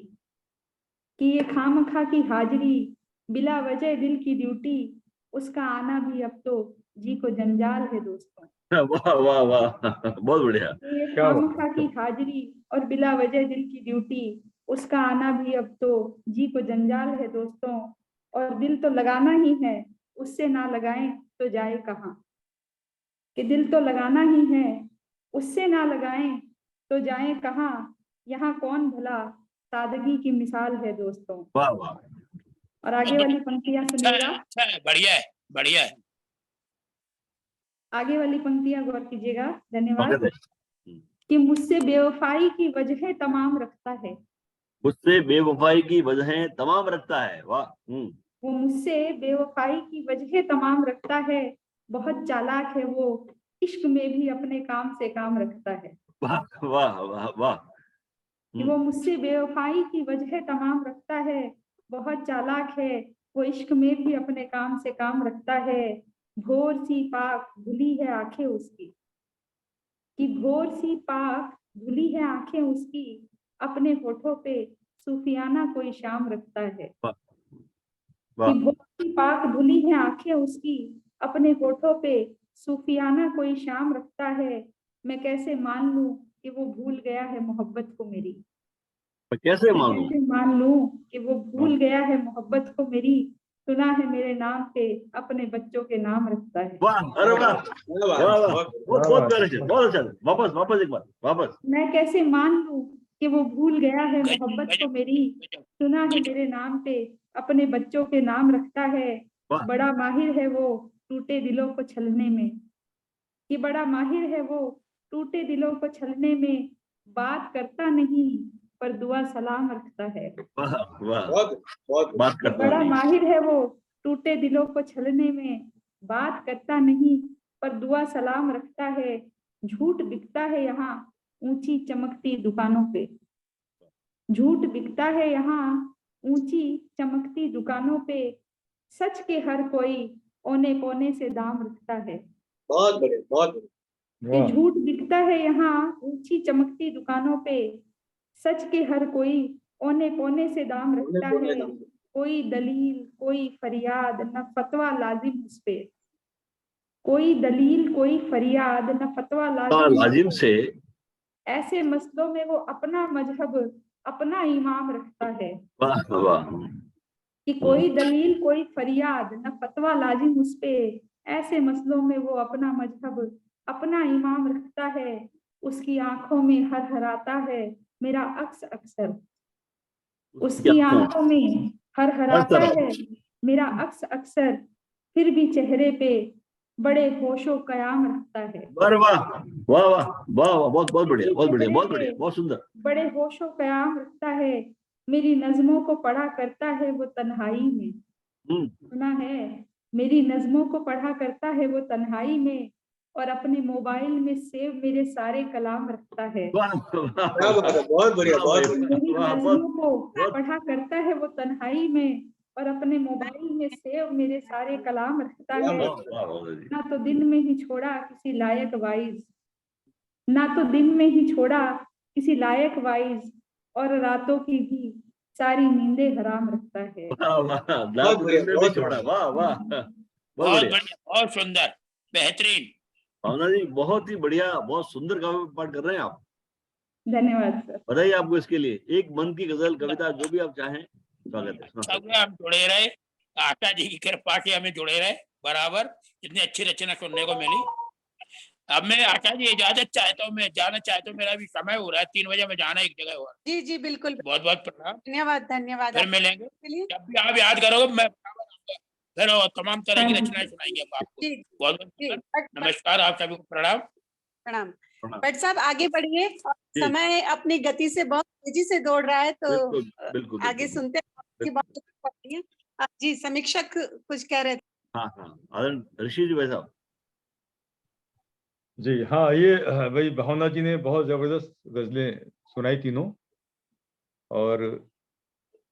कि ये खामखा की हाजरी बिला वजह दिल की ड्यूटी। उसका आना भी अब तो जी को जंजाल है दोस्तों।
वाह वाह वाह बहुत बढ़िया।
ये खामखा की हाजरी और बिला वजह दिल की ड्यूटी, उसका आना भी अब तो जी को जंजाल है दोस्तों। और दिल तो लगाना ही है उससे ना लगाएं तो जाए कहाँ, कि दिल तो लगाना ही है उससे ना लगाएं तो जाए कहाँ। यहाँ कौन भला सादगी की मिसाल है दोस्तों।
वाह वाह।
और आगे वाली पंक्तियां सुनिएगा,
अच्छा है, बढ़िया है, बढ़िया है।
आगे वाली पंक्तियां गौर कीजिएगा। धन्यवाद। कि मुझसे बेवफाई की वजह तमाम रखता है,
मुझसे बेवफाई की वजहें तमाम रखता है। वाह।
वो मुझसे बेवफाई की वजह तमाम रखता है। बहुत चालाक है वो इश्क में भी अपने काम से काम रखता है।
वाह वाह वाह वाह।
कि वो मुझसे बेवफाई की वजह तमाम रखता है। बहुत चालाक है वो इश्क में भी अपने काम से काम रखता है। भोर सी पाक धुली है आंखें उसकी, कि भोर सी पाक धुली है आंखें उसकी। अपने होठों पे सूफियाना कोई शाम रखता है। कि भोर सी पाक धुली है आंखें उसकी, अपने होठों पे सूफियाना कोई शाम रखता है, मैं कैसे मान लूं कि वो भूल गया है मोहब्बत को मेरी।
मैं कैसे
मैं
मानूं?
कैसे मान लूं कि वो भूल गया है मोहब्बत को मेरी, सुना है मेरे नाम पे अपने बच्चों के नाम रखता है।
वाह, अरे वाह, वाह वाह, बहुत बहुत प्यारे से, बहुत अच्छा। वापस वापस एक बार, वापस।
मैं कैसे मान लूं कि वो भूल गया है मोहब्बत को मेरी, सुना है मेरे नाम पे अपने बच्चों के नाम रखता है।
वाह।
बड़ा माहिर है वो टूटे दिलों को छलने में, कि बड़ा माहिर है वो टूटे दिलों को छलने में, बात करता नहीं पर दुआ सलाम रखता है।
वाह वाह,
बहुत
बात
कि
करता
बड़ा
नहीं।
माहिर है वो टूटे दिलों को छलने में, बात करता नहीं पर दुआ सलाम रखता है। झूठ बिकता है यहाँ ऊंची चमकती दुकानों पे, झूठ बिकता है यहाँ ऊंची चमकती दुकानों पे, सच के हर कोई औने पौने से दाम रखता है।
बहुत बढ़िया, बहुत बढ़िया।
कि झूठ बिकता है यहाँ ऊंची चमकती दुकानों पे, सच के हर कोई औने पौने से दाम रखता है। कोई दलील कोई फरियाद न फतवा लाजिम उस पे, कोई दलील कोई फरियाद न फतवा लाजिम
लाजिम से
ऐसे मसलों में वो अपना मजहब अपना इमाम रखता है।
वाह वाह,
कि कोई दलील कोई फरियाद न फतवा लाजिम उस पे, ऐसे मसलों में वो अपना मजहब अपना इमाम रखता है। उसकी आंखों में हरहराता है मेरा अक्स अक्सर, उसकी आंखों में हरहराता है मेरा अक्स अक्सर, फिर भी चेहरे पे बड़े होशो कयाम रखता है।
वाह वाह वाह वाह वाह, बहुत बहुत बढ़िया, बहुत बढ़िया, बहुत बढ़िया, बहुत सुंदर।
बड़े होशो कयाम रखता है, मेरी नज़मों को पढ़ा करता है वो तन्हाई में। सुना है मेरी नज़मों को पढ़ा करता है वो तन्हाई में, और अपने मोबाइल में सेव मेरे सारे कलाम रखता है।
बहुत बढ़िया, बहुत
मेरी
बढ़िया।
नज़मों को पढ़ा करता है वो तन्हाई में, और अपने मोबाइल में सेव मेरे सारे कलाम रखता है। ना तो दिन में ही छोड़ा किसी लायक वाइज, ना तो दिन में ही छोड़ा किसी लायक वाइज, और रातों की भी सारी नींदें हराम रखता है।
बहुत बढ़िया, वाह वाह, बहुत बढ़िया,
बहुत सुंदर, बेहतरीन।
भावना जी बहुत ही बढ़िया, बहुत सुंदर काव्य पाठ कर रहे हैं आप।
धन्यवाद सर।
बधाई आपको इसके लिए। एक मन की गजल, कविता, जो भी आप चाहें, स्वागत है।
हम जुड़े रहे, आशा जी की कृपा से हमें जुड़े रहे बराबर, इतनी अच्छी रचना सुनने को मिली। अब मैं आशा जी इजाजत चाहता हूँ, मैं जाना चाहता हूँ, मेरा भी समय हो रहा है, 3 बजे में जाना एक जगह और।
जी जी बिल्कुल,
बहुत बहुत प्रणाम,
धन्यवाद धन्यवाद।
फिर मिलेंगे, जब भी आप याद करोगे मैं फिर तमाम तरह की रचनाएं सुनाएंगे आपको। बहुत बहुत नमस्कार, आप सभी को प्रणाम
प्रणाम। भट्ट साहब आगे बढ़िए, समय अपनी गति से बहुत तेजी से दौड़ रहा है, तो
बिल्कुल,
आगे सुनते हैं। जी समीक्षक कुछ कह रहे थे।
हाँ हाँ, ऋषि जी भाई साहब।
जी हाँ, ये भाई भावना जी ने बहुत जबरदस्त गजलें सुनाई तीनों, और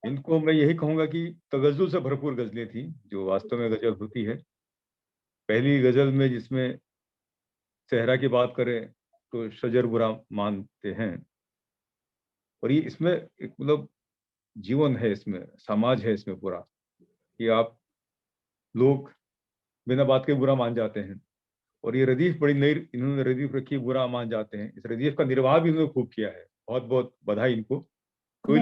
इनको मैं यही कहूंगा कि तगज़्ज़ुल से भरपूर गजलें थी, जो वास्तव में गजल होती है। पहली गजल में जिसमें सेहरा की बात करें तो शजर बुरा मानते हैं, और ये इसमें एक मतलब जीवन है, इसमें समाज है, इसमें पूरा कि आप लोग बिना बात के बुरा मान जाते हैं, और ये रदीफ बड़ी नई इन्होंने रदीफ रखी, बुरा मान जाते हैं। इस रदीफ का निर्वाह भी इन्होंने खूब किया है, बहुत बहुत बधाई इनको। कोई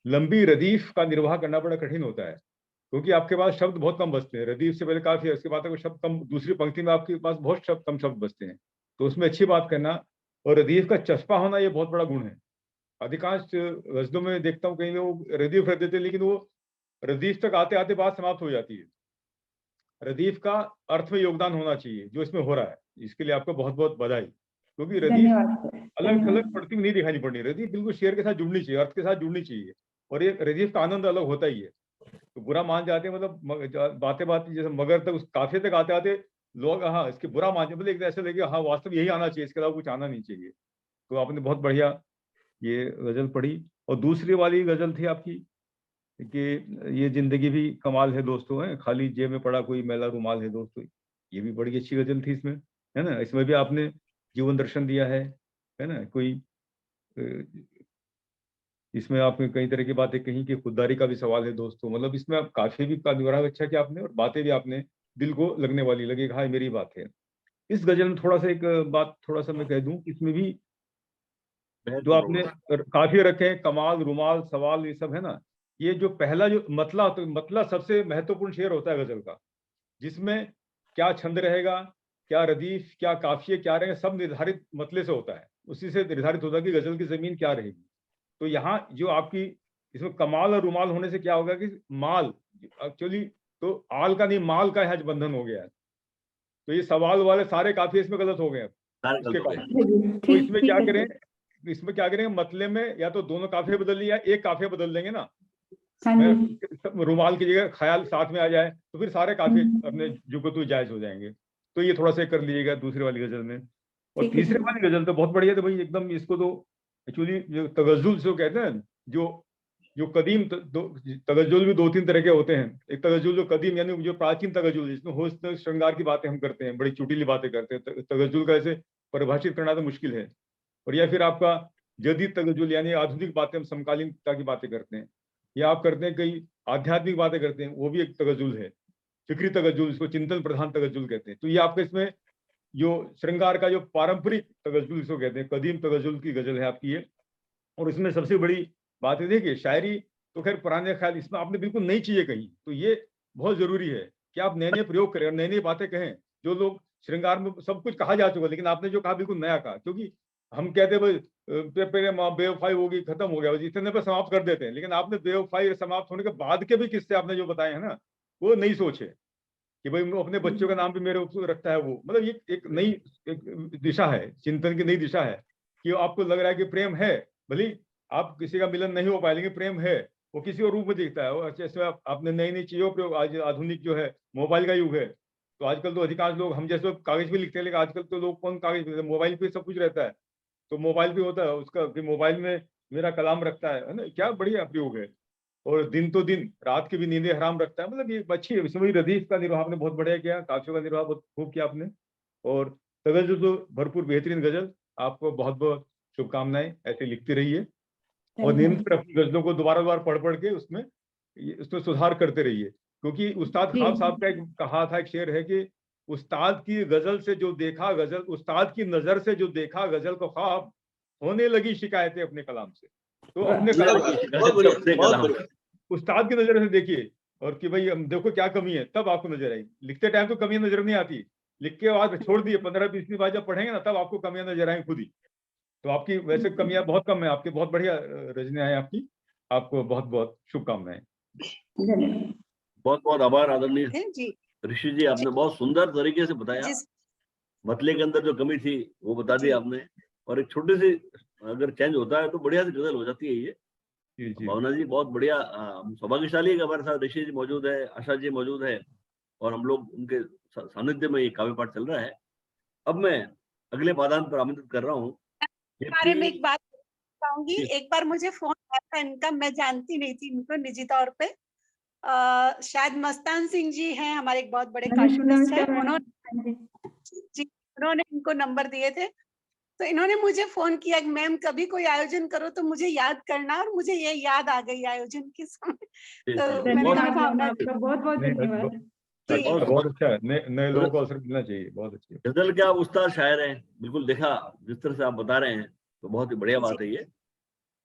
लंबी रदीफ का निर्वाह करना बड़ा कठिन होता है, क्योंकि आपके पास शब्द बहुत कम बचते हैं। रदीफ से पहले काफी है, उसके बाद शब्द कम, दूसरी पंक्ति में आपके पास बहुत कम शब्द बचते हैं, तो उसमें अच्छी बात करना और रदीफ का चस्पा होना, ये बहुत बड़ा गुण है। अधिकांश गजलों में देखता हूँ कहीं लोग रदीफ रख देते हैं, लेकिन वो रदीफ तक आते आते बात समाप्त हो जाती है। रदीफ का अर्थ में योगदान होना चाहिए, जो इसमें हो रहा है, इसके लिए आपको बहुत बहुत बधाई। क्योंकि रदीफ अलग थलग पड़ती हुई नहीं दिखानी पड़नी, रदीफ बिल्कुल शेर के साथ जुड़नी चाहिए, अर्थ के साथ जुड़नी चाहिए, और ये रदीफ का आनंद अलग होता ही है। तो बुरा मान जाते हैं, मतलब बातें बातें जैसे मगर तक, उस काफिले तक आते आते लोग हाँ इसके बुरा मान जाते, मतलब ऐसे लगे हाँ वास्तव यही आना चाहिए, इसके अलावा कुछ आना नहीं चाहिए। तो आपने बहुत बढ़िया ये गजल पढ़ी। और दूसरी वाली गजल थी आपकी कि ये जिंदगी भी कमाल है दोस्तों, है खाली जेब में पड़ा कोई मैला रुमाल है दोस्तों, ये भी बड़ी अच्छी गजल थी इसमें, है ना। इसमें भी आपने जीवन दर्शन दिया है ना। कोई इसमें आपने कई तरह की बातें कही कि खुददारी का भी सवाल है दोस्तों, मतलब इसमें आप काफी भी का निवारण अच्छा किया आपने, और बातें भी आपने दिल को लगने वाली लगे, हाँ मेरी बात है। इस गजल में थोड़ा सा एक बात थोड़ा सा मैं कह दूं, इसमें भी जो आपने काफिये रखे हैं, कमाल, रुमाल, सवाल, ये सब है ना, ये जो पहला जो मतला, तो मतला सबसे महत्वपूर्ण शेर होता है गजल का, जिसमें क्या छंद रहेगा, क्या रदीफ, क्या काफिये क्या रहेंगे, सब निर्धारित मतले से होता है, उसी से निर्धारित होता है कि गजल की जमीन क्या रहेगी। तो यहाँ जो आपकी इसमें कमाल और रुमाल होने से क्या होगा कि माल एक्चुअली तो आल का नहीं माल का हज बंधन हो गया है। तो ये सवाल वाले सारे काफिये इसमें गलत हो गए हैं। तो इसमें क्या करें, इसमें क्या करेंगे, मतले में या तो दोनों काफिये बदल लिया, एक काफिया बदल देंगे ना, रुमाल की जगह ख्याल साथ में आ जाए, तो फिर सारे काफिये अपने जुगतु जायज हो जाएंगे। तो ये थोड़ा सा कर लीजिएगा दूसरी वाली गजल में। और तीसरी वाली गजल तो बहुत बढ़िया था भाई एकदम, इसको तो एक्चुअली जो तगजुल जो कहते हैं, जो कदीम तगजुल भी दो तीन तरह के होते हैं। एक तगजुल जो कदीम यानी जो प्राचीन तगजुल, जिसमें हुस्न श्रृंगार की बातें हम करते हैं, बड़ी चुटीली बातें करते हैं, तगजुल का ऐसे परिभाषित करना तो मुश्किल है। और या फिर आपका जदीद तगजुल यानी आधुनिक बातें, हम समकालीनता की बातें करते हैं, या आप करते हैं कई आध्यात्मिक बातें करते हैं, वो भी एक तगजुल है। फिक्री तगजुल, इसको चिंतन प्रधान तगजुल कहते हैं। तो ये आपका इसमें जो श्रृंगार का जो पारंपरिक तगजुल इसको कहते हैं, कदीम तगजुल की गजल है आपकी ये। और इसमें सबसे बड़ी बात है, देखिए शायरी तो खैर पुराने ख्याल, इसमें आपने बिल्कुल नई चीजें कही, तो ये बहुत जरूरी है कि आप नए नए प्रयोग करें और नई नई बातें कहें। जो लोग श्रृंगार में सब कुछ कहा जा चुका, लेकिन आपने जो कहा बिल्कुल नया कहा। क्योंकि हम कहते भाई बेवफाई होगी, खत्म हो गया, इतने पर समाप्त कर देते हैं, लेकिन आपने बेवफाई समाप्त होने के बाद के भी किस्से आपने जो बताए हैं ना, वो नई सोच है कि भाई अपने बच्चों का नाम भी मेरे ऊपर रखता है वो। मतलब ये एक नई एक दिशा है, चिंतन की नई दिशा है कि आपको लग रहा है कि प्रेम है, भले आप किसी का मिलन नहीं हो पाए, लेकिन प्रेम है, वो किसी और रूप में दिखता है। जैसे आपने नई नई चीजों प्रयोग, आज आधुनिक जो है मोबाइल का युग है, तो आजकल तो अधिकांश लोग, हम जैसे कागज भी लिखते हैं, लेकिन आजकल तो लोग कौन कागज लिखते हैं, मोबाइल पे सब कुछ रहता है। तो मोबाइल भी होता है उसका कि मोबाइल में मेरा कलाम रखता है ना, क्या बढ़िया प्रयोग है। और दिन तो दिन, रात की भी नींदें हराम रखता है। मतलब ये अच्छी है। इसमें रदीफ का निर्वाह आपने बहुत बढ़िया किया, काफियों का निर्वाह बहुत खूब किया आपने। और गजल तो भरपूर बेहतरीन गजल, आपको बहुत बहुत शुभकामनाएं, ऐसे लिखती रहिए और निरंतर अपनी गजलों को दोबारा पढ़ के उसमें सुधार करते रहिए। क्योंकि उस्ताद खान साहब का एक कहा था, एक शेर है कि उस्ताद की गजल से जो देखा गजल, उस्ताद की नजर से जो देखा गजल को ख्वाब, होने लगी शिकायतें अपने कलाम से। तो अपने कलाम उस्ताद की नजर से देखिए, और कि भाई देखो क्या कमी है, तब आपको नजर आई। लिखते टाइम तो कमियां नजर नहीं आती, लिख के बाद छोड़ दिए, 15-20 बार जब पढ़ेंगे ना, तब आपको कमियां नजर आएंगी खुद ही। तो आपकी वैसे कमियां बहुत कम है, आपकी बहुत बढ़िया रचनाएं हैं आपकी। आपको बहुत बहुत शुभकामनाएं।
बहुत बहुत आभार आदरणीय ऋषि जी, आपने बहुत सुंदर तरीके से बताया। मतले के अंदर जो कमी थी वो बता दी आपने, और एक छोटी सी अगर चेंज होता है तो बढ़िया सी गजल हो जाती है ये। भावना जी बहुत बढ़िया, सौभाग्यशाली है कि हमारे साथ ऋषि जी मौजूद है, आशा जी मौजूद है, और हम लोग उनके सानिध्य में ये काव्य पाठ चल रहा है। अब मैं अगले पादान पर आमंत्रित कर रहा हूँ।
बारे में एक बात बताऊंगी। एक बार मुझे फोन आया था इनका, मैं जानती नहीं थी इनको निजी तौर पे। शायद मस्तान सिंह जी हैं, हमारे एक बहुत बड़े कार्टूनिस्ट हैं, उन्होंने इनको नंबर दिए थे। तो इन्होंने मुझे फोन किया कि मैम कभी कोई आयोजन करो तो मुझे याद करना, और मुझे ये याद आ गई आयोजन के समय। तो मैंने
बहुत बहुत धन्यवाद।
बहुत अच्छा है, नए लोगों को अवसर मिलना चाहिए, बहुत अच्छी है।
गजल के आप उस्ताद शायर हैं, बिल्कुल देखा जिस तरह से आप बता रहे हैं, तो बहुत ही बढ़िया बात है ये।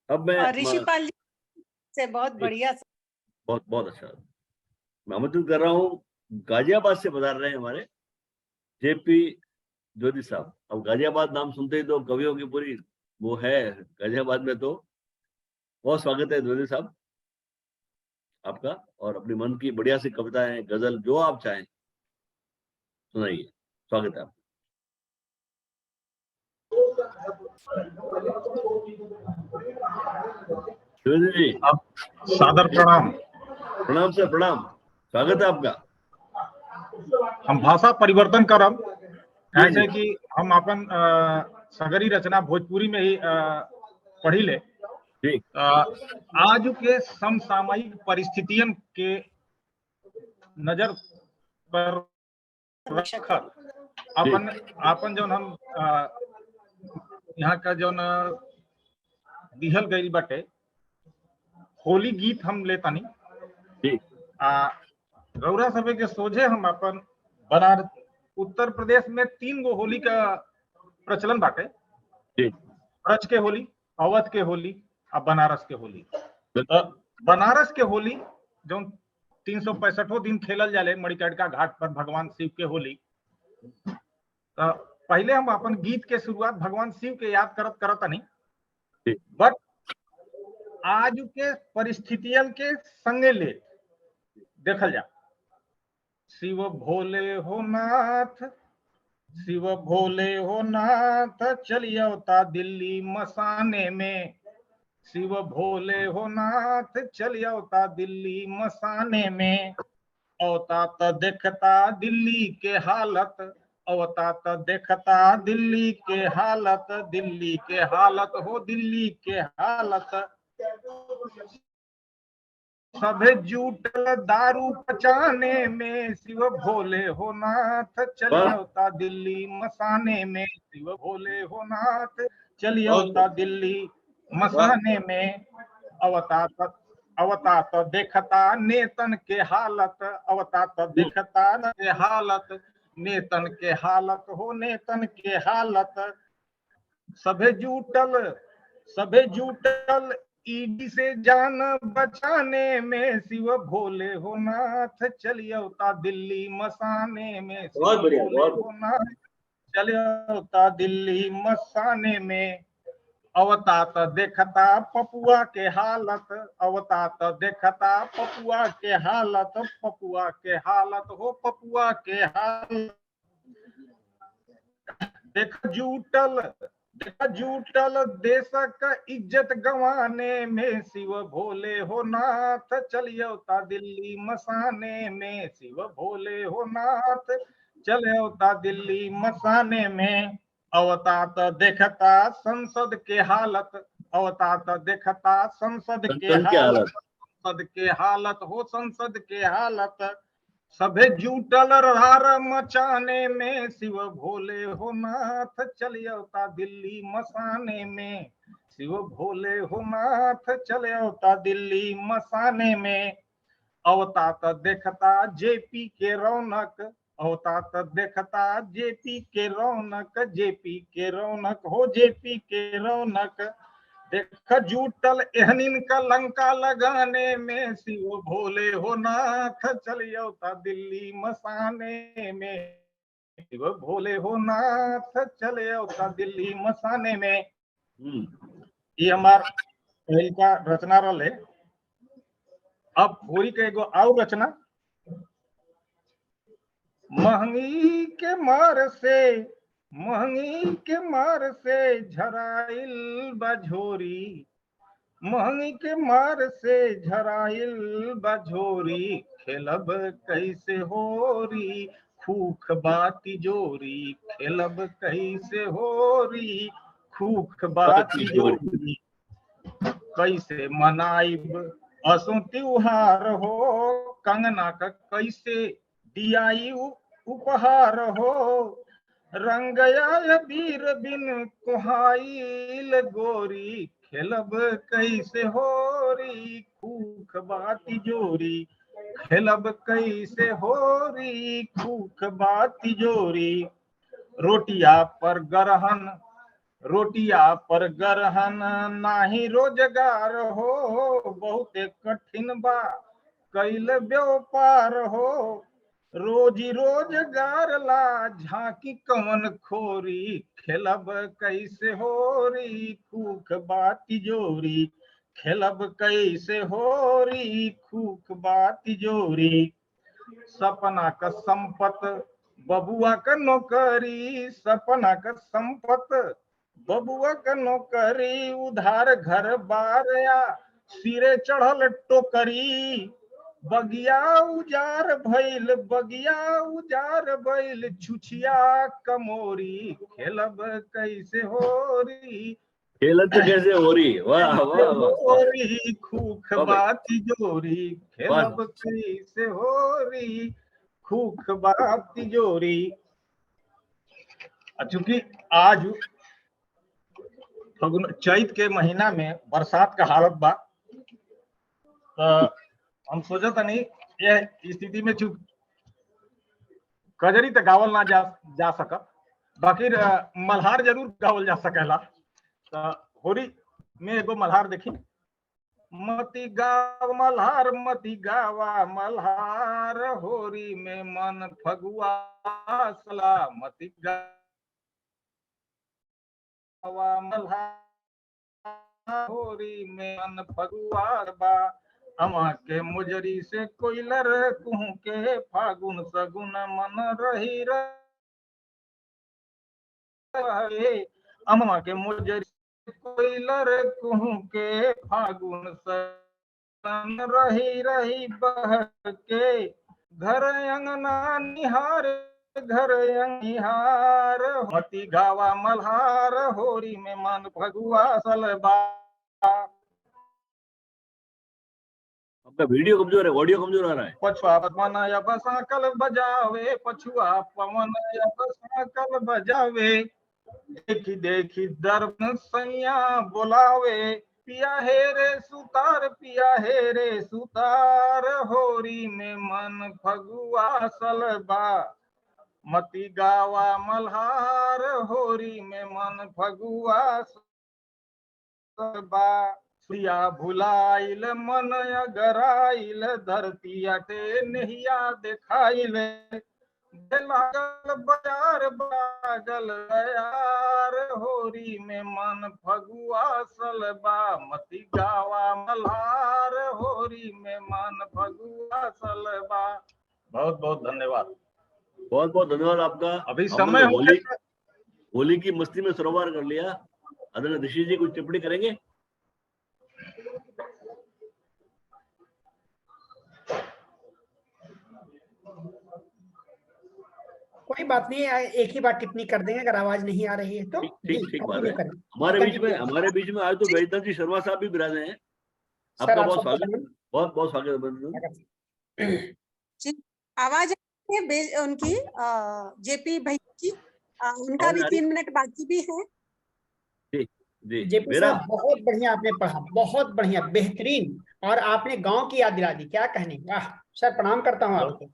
अब मैं
ऋषिपाल जी से बहुत बढ़िया,
बहुत बहुत अच्छा। मैं आमंत्रित कर रहा हूँ, गाजियाबाद से बता रहे हैं हमारे जेपी ज्योति साहब। अब गाजियाबाद नाम सुनते ही तो कवियों की पूरी वो है गाजियाबाद में, तो बहुत स्वागत है ज्योति साहब आपका, और अपनी मन की बढ़िया सी कविताएं, गजल जो आप चाहें सुनाइए। स्वागत है आपका। जी
आप सादर प्रणाम।
प्रणाम सर, प्रणाम, स्वागत है आपका।
हम भाषा परिवर्तन करब, ऐसे कि हम अपन सगरी रचना भोजपुरी में ही पढ़ी ले। आज के समसामयिक परिस्थितियों के नजर पर रखकर अपन जो हम यहाँ का जो दिहल गई बटे होली गीत हम लेतानी। रौरा सभे के सोझे हम अपन बनारस उत्तर प्रदेश में 3 गो होली का प्रचलन बाटे, ब्रज के होली, अवध के होली और बनारस के होली। बनारस के होली जो 365 दिन खेलल जाले मणिकर्णिका घाट पर भगवान शिव के होली। तो पहले हम अपन गीत के शुरुआत भगवान शिव के याद करत नहीं, बट आज के परिस्थितियन के संगे ले देखल जा। शिव भोले हो नाथ, शिव भोले हो नाथ, चलियौता दिल्ली मसाने में। शिव भोले हो नाथ, चलियौता दिल्ली मसाने में। औता तो देखता दिल्ली के हालत, औता तो देखता दिल्ली के हालत, दिल्ली के हालत हो दिल्ली के हालत। सभे जुटल दारू पचाने में, शिव भोले हो नाथ, चलियौता दिल्ली मसाने में। शिव भोले हो नाथ, चलियौता दिल्ली मसाने में। अवता तो देखता नेतन के हालत, अवता तो देखता के हालत, नेतन के हालत हो नेतन के हालत। सभे जुटल ईडी से जान बचाने में, शिव भोले हो नाथ, चलियौता दिल्ली मसाने में। शिव भोले हो नाथ, चलियौता दिल्ली मसाने में। अवता तो देखता पपुआ के हालत, अवता तो देखता पपुआ के हालत, पपुआ के हालत हो पपुआ के हालत। देख जुटल देश का इज्जत गंवाने में, शिव भोले हो नाथ, चलियौता दिल्ली मसाने में। शिव भोले हो नाथ, चलियौता दिल्ली मसाने में। अवता तो देखता संसद के हालत, अवता तो देखता संसद के हालत, संसद के हालत हो संसद के हालत। सभे जुटल रार मचाने में, शिव भोले हो नाथ, चलियौता दिल्ली मसाने में। शिव भोले हो नाथ, चलियौता दिल्ली मसाने में। अवता तो देखता जेपी के रौनक, अवता तो देखता जेपी के रौनक, जेपी के रौनक हो जेपी के रौनक। देख जुटल एहनिन का लंका लगाने में, शिव भोले हो नाथ, चलियौता दिल्ली मसाने में। शिव भोले हो नाथ, चलियौता दिल्ली मसाने में। ये हमार पहल का रचना रहे। अब होली के एगो और रचना। महंगी के मार से झराइल बझोरी, महंगी के मार से झराइल बझोरी। खेलब कैसे होरी खूख बाती जोरी, खेलब कैसे होरी खूख बाती जोरी। कैसे मनाइब असो त्योहार हो, कंगना का कैसे दियाई उपहार हो। रंगया बीर बिन कुहाइल गोरी, खेलब कैसे होरी खूख बाती जोरी, खेलब कैसे होरी खूख बाती जोरी। रोटिया पर गरहन नाही रोजगार हो, बहुते कठिन बा कैल व्यापार हो। रोजी रोजगार ला झांकी कवन खोरी, खेलब कैसे होरी खूख बाती जोरी, खेलब कैसे होरी खूख बाती जोरी। सपना का संपत बबुआ का नौकरी, सपना का संपत बबुआ का नौकरी। उधार घर बार या सिरे चढ़ल टोकरी। बगिया उजार भइल छुछिया कमोरी, खेलब कैसे होरी
खेलत कैसे होरी। वाह वाह
होरी खूख बाती जोरी, खेलब कैसे होरी खूख बाती जोरी। चूंकि आज चैत के महीना में बरसात का हालत बा, तो हम सोचा था नहीं यह स्थिति में कजरी तो गावल ना जा सकत, बाकी मल्हार जरूर गावल जा सकेला। तो होरी में एगो मल्हार देखी। मती गाव मल्हार मती गावा मल्हार, होरी में मन फगुआ सला। मती गावा मल्हार, होरी में मन फगुआ बा। अमा के मुजरी से कोयलर कुहू के, फागुन सगुन मन रही रहे। अमा के मुजरी से कोयलर कुहू के, फागुन सगुन रही रही बह के। घर अंगना निहार घर अंगिहार, मती गावा मल्हार, होरी में मन फगुआ सलबा।
आपका वीडियो कमजोर है, ऑडियो कमजोर आ रहा है।
पछुआ पवन अब साकल बजावे, पछुआ पवन अब साकल बजावे। देखी देखी दर्पण सैया बोलावे, पिया हे रे सुतार पिया हे रे सुतार, होरी में मन फगुआ सलबा। मती गावा मल्हार, होरी में मन फगुआ सलबा। सुया भुलाइल मन अगराइल, धरती अटे नहिया देखाइल। लागल बयार बागल बयार, होरी में मन फगुआ सलबा। मती गावा मल्हार, होरी में मन फगुआ सलबा। बहुत बहुत धन्यवाद।
बहुत बहुत धन्यवाद आपका।
अभी
हमने
समय
तो होली की मस्ती में सरोवर कर लिया। आदरणीय ऋषि जी कुछ टिप्पणी करेंगे?
कोई बात नहीं, एक ही बार टिप्पणी कर देंगे अगर आवाज नहीं आ रही है तो।
ठीक बात है। हमारे बीच में आज तो वैद्यनाथ जी शर्मा साहब भी विराजे हैं। आपका बहुत स्वागत, बहुत बहुत स्वागत।
आवाज उनकी जेपी भैया जी, उनका भी 3 मिनट बाकी भी है।
जी
जेपी साहब बहुत बढ़िया आपने पढ़ा, बहुत बढ़िया, बेहतरीन, और आपने गांव की याद दिला दी। क्या कहने, वाह सर, प्रणाम करता हूँ आपको।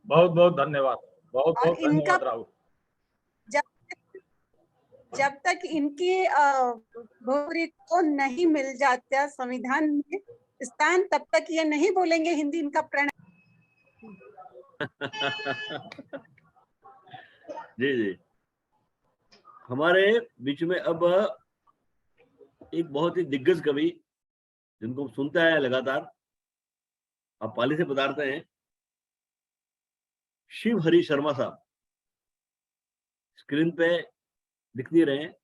बहुत बहुत धन्यवाद, बहुत बहुत धन्यवाद राहुल।
जब तक इनकी भोजपुरी को नहीं मिल जाता संविधान में स्थान, तब तक ये नहीं बोलेंगे हिंदी। इनका प्रण
जी हमारे बीच में अब एक बहुत ही दिग्गज कवि, जिनको सुनता है लगातार, आप पाली से पधारते हैं, शिव हरि शर्मा साहब। स्क्रीन पे दिख नहीं रहे हैं,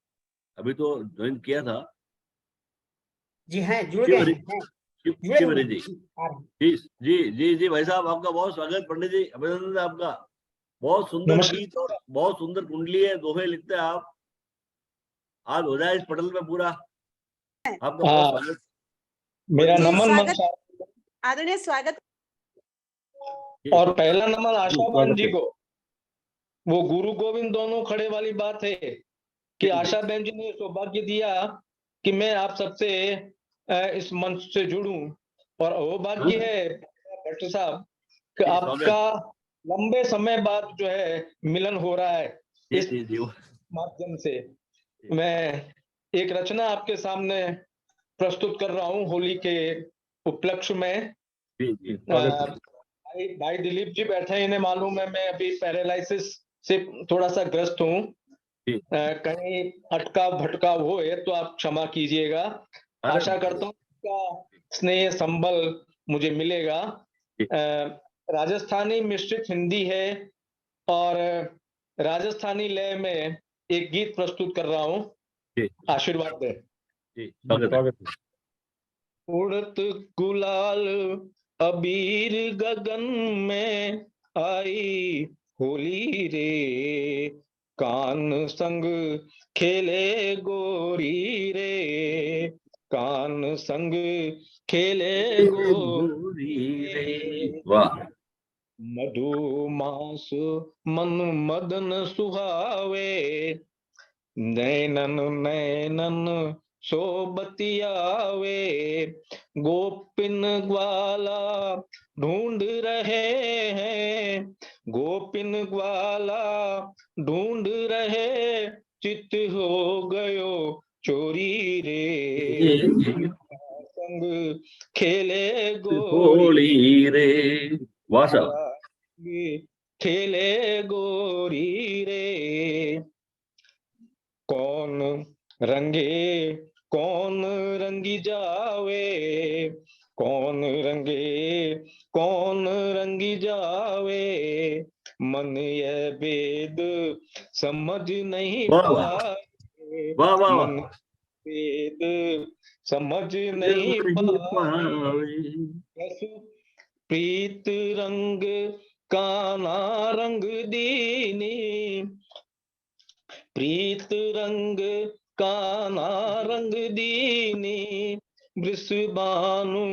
अभी तो ज्वाइन किया था।
जी हैं, जुड़ गए हैं।
शिव हरि जी जी भाई साहब, आपका बहुत स्वागत। पंडित जी अभिनंदन है आपका। बहुत सुंदर गीत और बहुत सुंदर कुंडली है, दोहे लिखते हैं आप। आज हो जाए इस पटल पे पूरा। आपका बहुत स्वागत।
मेरा नमन
आदरणीय स्वागत।
और पहला नमन आशा बहन जी को। वो गुरु गोविंद दोनों खड़े वाली बात है कि आशा बहन जी ने सौभाग्य दिया कि मैं आप सबसे इस मंच से जुड़ूं, और वो भाग्य है भट्ट साहब कि आपका लंबे समय बाद जो है मिलन हो रहा है इस माध्यम से। मैं एक रचना आपके सामने प्रस्तुत कर रहा हूँ होली के उपलक्ष्य में। भाई दिलीप जी बैठे हैं, इन्हें मालूम है मैं अभी पैरालिसिस से थोड़ा सा ग्रस्त हूँ। कहीं अटकाव भटकाव हो तो आप क्षमा कीजिएगा। आशा करता हूँ आपका स्नेह संबल मुझे मिलेगा। राजस्थानी मिश्रित हिंदी है और राजस्थानी लय में एक गीत प्रस्तुत कर रहा हूँ, आशीर्वाद दे। उड़त गुलाल अबीर गगन में आई होली रे, कान संग खेले गोरी रे, कान संग खेले गोरी रे।
वाह।
मधुमास मन मदन सुहावे, नैनन नैनन सोबतियावे, गोपिन ग्वाला ढूंढ रहे हैं गोपिन ग्वाला ढूंढ रहे, चित हो गयो चोरी रे, संग खेले
गोली रे। वाह साहब।
खेले गोरी रे। कौन रंगे कौन रंगी जावे, कौन रंगे कौन रंगी जावे, मन ये भेद समझ नहीं
वाह वाह
पाए,
वाह वाह
मन भेद समझ नहीं पाए। प्रीत रंग काना रंग दीनी, प्रीत रंग काना रंग दीनी, वृषभानु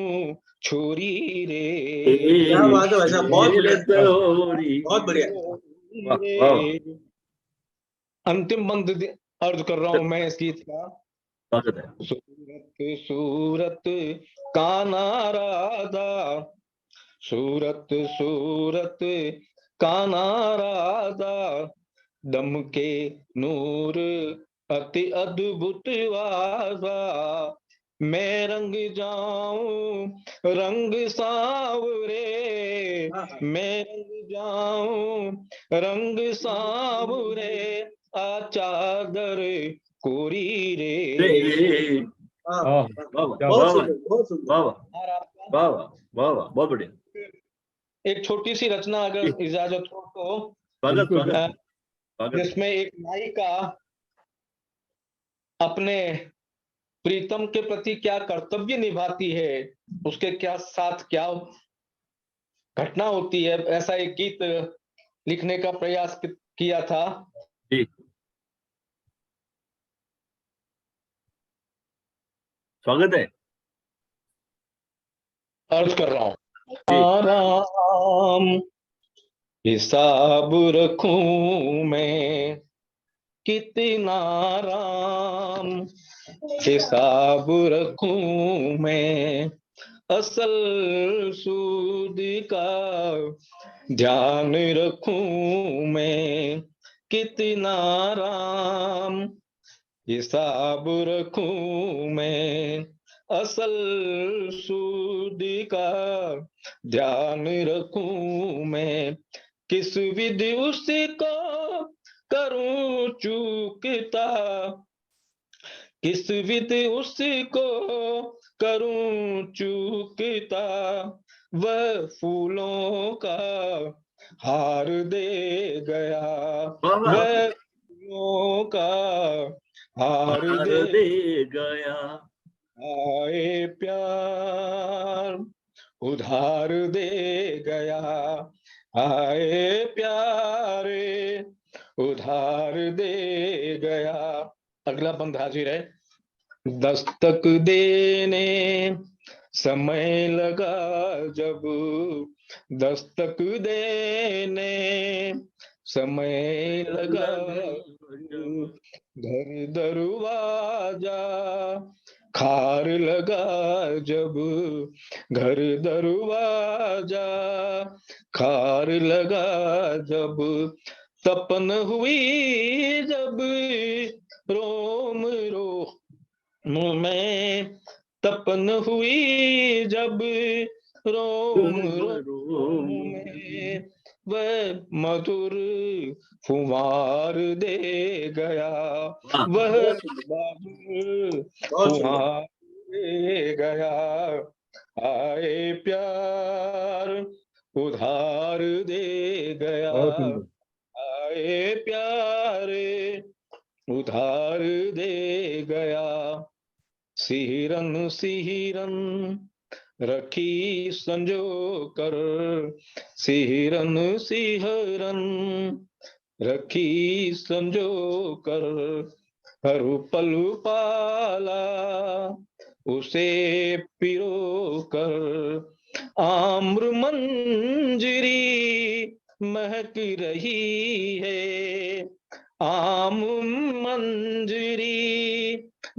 छोरी रे।
क्या बात है भाई साहब, बहुत बढ़िया, बहुत बढ़िया।
अंतिम बंद अर्ज कर रहा हूं मैं इस गीत का। सूरत सूरत काना राधा, सूरत सूरत काना राधा, दम के नूर अति अद्भुत वासा, मैं रंग जाऊं रंग सांवरे, मैं रंग जाऊं रंग सांवरे, आ चादर कोरी रे।
बहुत बढ़िया।
एक छोटी सी रचना अगर इजाजत हो तो, जिसमें एक नायिका अपने प्रीतम के प्रति क्या कर्तव्य निभाती है, उसके क्या साथ क्या घटना होती है, ऐसा एक गीत लिखने का प्रयास किया था।
स्वागत है।
अर्ज कर रहा हूं। आराम हिसाब रखूं मैं, कितना राम हिसाब रखूं मैं, असल सूद का ध्यान रखूं मैं, कितना राम हिसाब रखूं मैं, असल सूद का ध्यान रखूं मैं, किस विधि उसको करूं चूकता, किस विधि उसको करूं चूकता, वह फूलों का हार दे गया, वह फूलों का हार दे
गया।
आए प्यार उधार दे गया, आए प्यारे उधार दे गया। अगला बंद हाजिर है। दस्तक देने समय लगा जब, दस्तक देने समय लगा, घर दरवाजा खार लगा जब, घर दरवाजा खार लगा जब, तपन हुई जब रोम रोम में, तपन हुई जब रोम रोम में, वह मधुर फुहार दे गया, वह मधुर फुहार दे गया, आए प्यार उधार दे गया, आए प्यारे उधार दे गया। सिहरन सिहरन रखी संजो कर, सिहरन सिहरन रखी संजो कर, हर पल पाला उसे पिरो कर, आम्र मंजरी महक रही है, आम मंजरी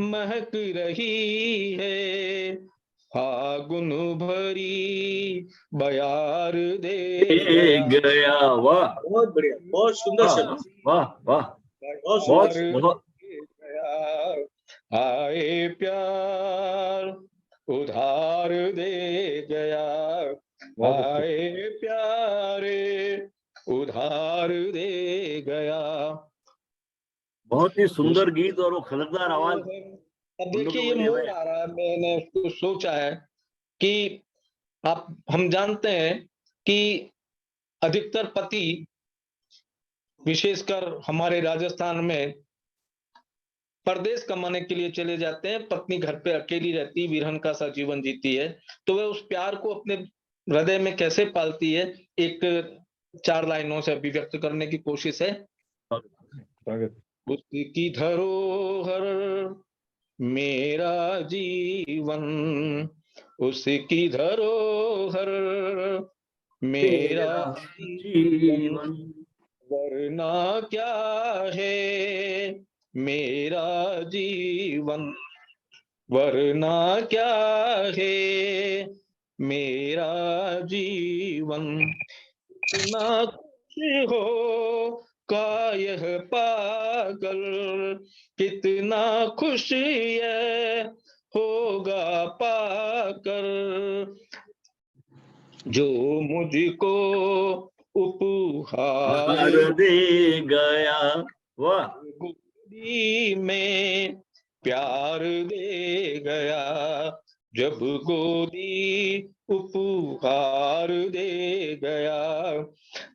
महक रही है, फागुन भरी बयार दे
गया। वाह,
बहुत बढ़िया, बहुत सुंदर शब्द।
वाह वाह,
बहुत
बहुत
सुंदर।
बहुत
आए प्यार उधार दे गया, आए प्यारे उधार दे गया।
बहुत ही सुंदर गीत और वो खनकदार आवाज।
अब देखिए ये मोड़ आ रहा है, मैंने कुछ सोचा है कि हम जानते हैं कि अधिकतर पति विशेषकर हमारे राजस्थान में परदेश कमाने के लिए चले जाते हैं, पत्नी घर पे अकेली रहती, विरहन का सा जीवन जीती है, तो वह उस प्यार को अपने हृदय में कैसे पालती है, एक 4 लाइनों से अभिव्यक्त करने की कोशिश है। उसकी धरोहर मेरा जीवन, उसकी धरोहर मेरा जीवन, वरना क्या है मेरा जीवन, वरना क्या है मेरा जीवन। इतना खुश हो का यह पागल, कितना खुश ये होगा पाकर, जो मुझको उपहार
दे गया। वाह,
गोदी में प्यार दे गया, जब गोदी उपहार दे गया,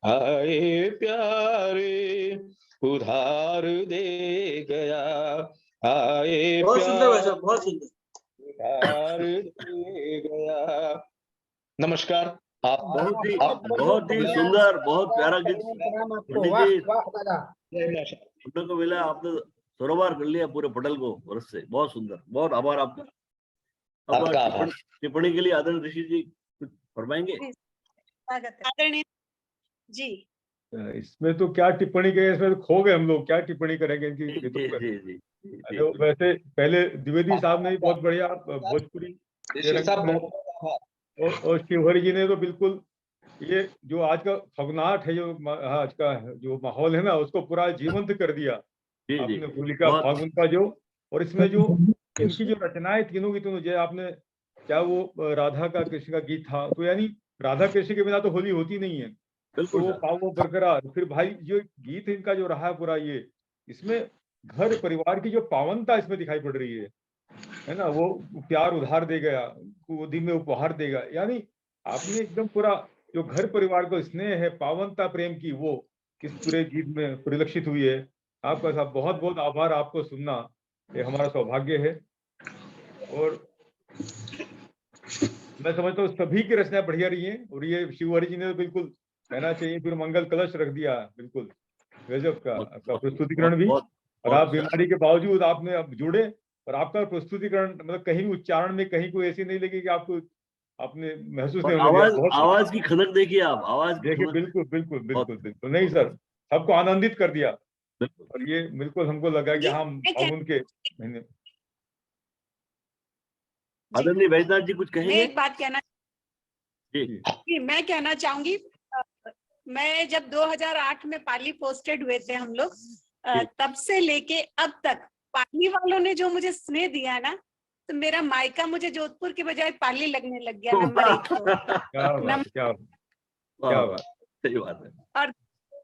आए प्यारे उधार दे गया, आए
बहुत सुंदर भाषा,
प्यारे
बहुत सुंदर।
उधार दे गया। नमस्कार। आप
बहुत ही सुंदर, बहुत प्यारा गीत। पंडित जी, हम लोग को मिला, आपने सरोवर कर लिया पूरे पटल को बरस से। बहुत सुंदर, बहुत आभार आपका। अब टिप्पणी के लिए आदरणीय ऋषि जी कुछ फरमाएंगे?
स्वागत है आदरणीय जी।
इसमें तो क्या टिप्पणी करें, इसमें तो खो गए हम लोग, क्या टिप्पणी करेंगे इनकी। तो वैसे पहले द्विवेदी साहब ने भी बहुत बढ़िया भोजपुरी और शिवहरि जी ने तो बिल्कुल ये जो आज का फगनाहट है, जो आज का जो माहौल है ना, उसको पूरा जीवंत कर दिया आपने। होलिका फागुन का जो, और इसमें जो इनकी जो रचनाएं तीनों की तीनों, जो आपने क्या वो राधा का कृष्ण का गीत था, तो यानी राधा कृष्ण के बिना तो होली होती नहीं है, तो वो पावों बरकरार। फिर भाई जो गीत इनका जो रहा पूरा, ये इसमें घर परिवार की जो पावनता इसमें दिखाई पड़ रही है ना। वो प्यार उधार दे गया, गोदी में उपहार देगा, यानी आपने एकदम पूरा जो घर परिवार को स्नेह है, पावनता प्रेम की, वो इस पूरे गीत में परिलक्षित हुई है। आपका साहब बहुत बहुत आभार, आपको सुनना ये हमारा सौभाग्य है। और मैं समझता हूँ सभी की रचनाएं बढ़िया रही हैं, और ये शिवहरि जी ने तो बिल्कुल कहना चाहिए फिर मंगल कलश रख दिया, बिल्कुल गजब का आपका प्रस्तुतिकरण भी। और आप बीमारी के बावजूद आपने अब जुड़े, और आपका प्रस्तुतिकरण मतलब कहीं उच्चारण में कहीं कोई ऐसी नहीं लगी कि आपको आपने महसूस नहीं होने।
आवाज की खनक देखिए आप, आवाज
देखिए, बिल्कुल बिल्कुल बिल्कुल बिल्कुल नहीं सर, सबको आनंदित कर दिया। और ये बिल्कुल हमको लगा कि हम फागुन के महीने।
आदरणीय वैद्यनाथ जी कुछ कहेंगे?
मैं एक बात कहना
जी,
मैं कहना चाहूंगी, मैं जब 2008 में पाली पोस्टेड हुए थे हम लोग, तब से लेके अब तक पाली वालों ने जो मुझे स्नेह दिया ना, तो मेरा मायका मुझे जोधपुर के बजाय पाली लगने लग गया। नंबर 1
क्या बात, सही बात है।
और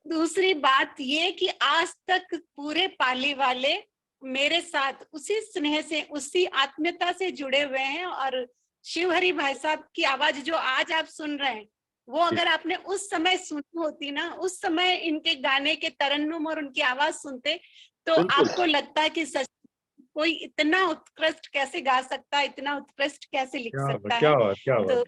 दूसरी बात ये कि आज तक पूरे पाली वाले मेरे साथ उसी स्नेह से, उसी आत्मीयता से जुड़े हुए हैं। और शिवहरि भाई साहब की आवाज जो आज आप सुन रहे हैं, वो अगर आपने उस समय सुनी होती ना, उस समय इनके गाने के तरन्नुम और उनकी आवाज सुनते, तो आपको लगता है कि सच कोई इतना उत्कृष्ट कैसे गा सकता है, इतना उत्कृष्ट कैसे लिख सकता है। तो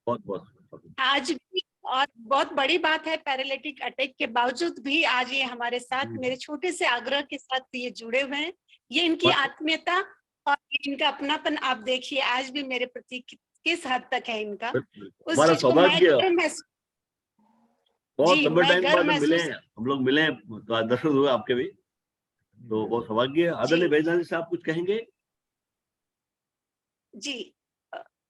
बहुत
आज भी, और बहुत बड़ी बात है, पैरालिटिक अटैक के बावजूद भी आज ये हमारे साथ मेरे छोटे से आग्रह के साथ ये जुड़े हुए हैं। ये इनकी आत्मीयता और इनका अपनापन आप देखिए आज भी मेरे प्रति किस हद तक है इनका। उस चीज को मैं
बहुत लंबे टाइम बाद मिले हैं हम लोग, मिले हैं, दर्शन हुए आपके भी, तो बहुत सौभाग्य। आदरणीय वैद्यनाथ साहब कुछ कहेंगे?
जी,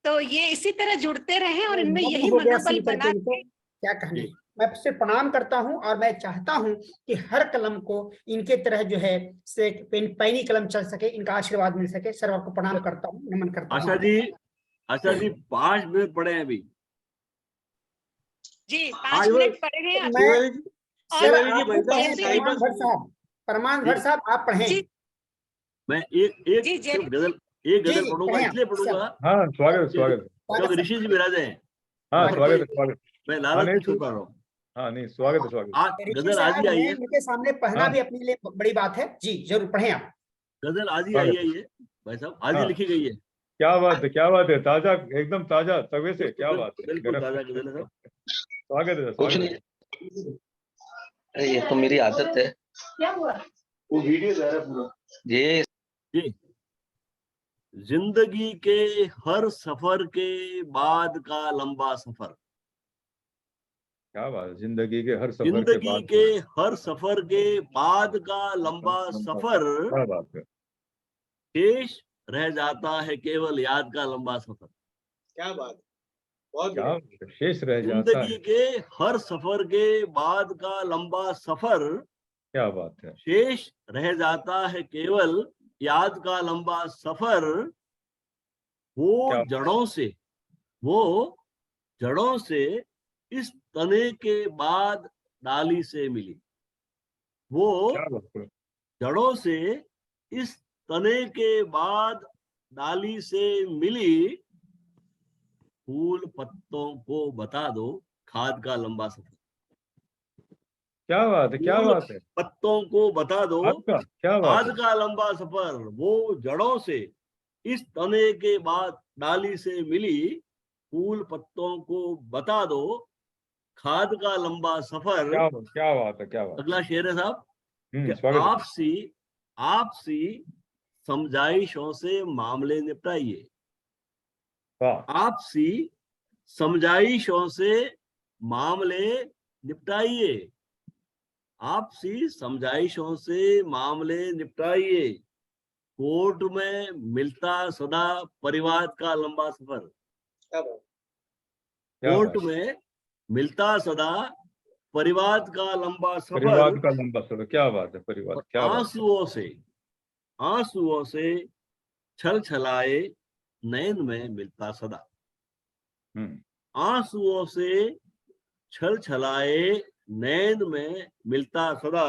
तो ये इसी तरह जुड़ते रहे और इनमें यही
हो गया
मनोबल
सुन करके
बना
इनको, क्या कहने। मैं सिर्फ प्रणाम करता हूँ और मैं चाहता हूँ कि हर कलम को इनके तरह जो है से पैनी कलम चल सके, इनका आशीर्वाद मिल सके। सर आपको प्रणाम करता हूँ, नमन करता हूँ।
आशा जी 5 मिनट पड़े हैं अभी
जी, 5 मिनट पड़े हैं।
परमान भट्ट साहब आप पढ़ें।
मैं एक सिर्फ गजल पढ़ूंगा, इसलिए पढ़ूंगा।
हाँ स्वागत
क्योंकि ऋषि जी विराजे हैं।
हाँ स्वागत
मैं लालच नहीं छुपा रहा हूँ।
हाँ नहीं स्वागत
गजल आज ही आई है, इनके सामने पढ़ना भी अपने लिए बड़ी बात है। जी जरूर पढ़ें आप।
गजल आज ही आई है ये भाई साहब, आज ही लिखी गई है।
क्या बात है, ताजा, एकदम ताजा तवे से, क्या बात है।
बिल्कुल ताजा गजल है।
स्वागत है।
कुछ नहीं, ये तो मेरी आदत है।
क्या हुआ?
वो वीडियो जा रहा है पूरा। ये
जिंदगी के हर सफर के बाद का लंबा सफर।
क्या बात है, जिंदगी के हर सफर
जिंदगी के हर सफर के बाद का लंबा सफर।
क्या बात है।
शेष रह जाता है केवल याद का लंबा सफर।
क्या बात, बहुत
क्या शेष रह जाता है।
जिंदगी के हर सफर के बाद का लंबा सफर।
क्या बात है।
शेष रह जाता है केवल याद का लंबा सफर। वो जड़ों से इस तने के बाद डाली से मिली। वो जड़ों से इस तने के बाद डाली से मिली। फूल पत्तों को बता दो खाद का लंबा सफर।
क्या बात है, क्या बात है।
पत्तों को बता दो
क्या बात
खाद का लंबा सफर। वो जड़ों से इस तने के बाद डाली से मिली। फूल पत्तों को बता दो खाद का लंबा सफर।
क्या बात है, क्या बात।
अगला शेर है साहब। आपसी समझाइशों से मामले निपटाइए। आपसी समझाइशों से मामले निपटाइए। आपसी समझाइशों से मामले निपटाइए। कोर्ट में मिलता सदा परिवाद का लंबा सफर। कोर्ट में मिलता सदा परिवाद का लंबा सफर।
परिवाद का लंबा सफर, क्या बात है। परिवाद, क्या
आंसुओं से छल छलाए नयन में मिलता सदा। आंसुओं से छल छलाए नैन में मिलता सदा।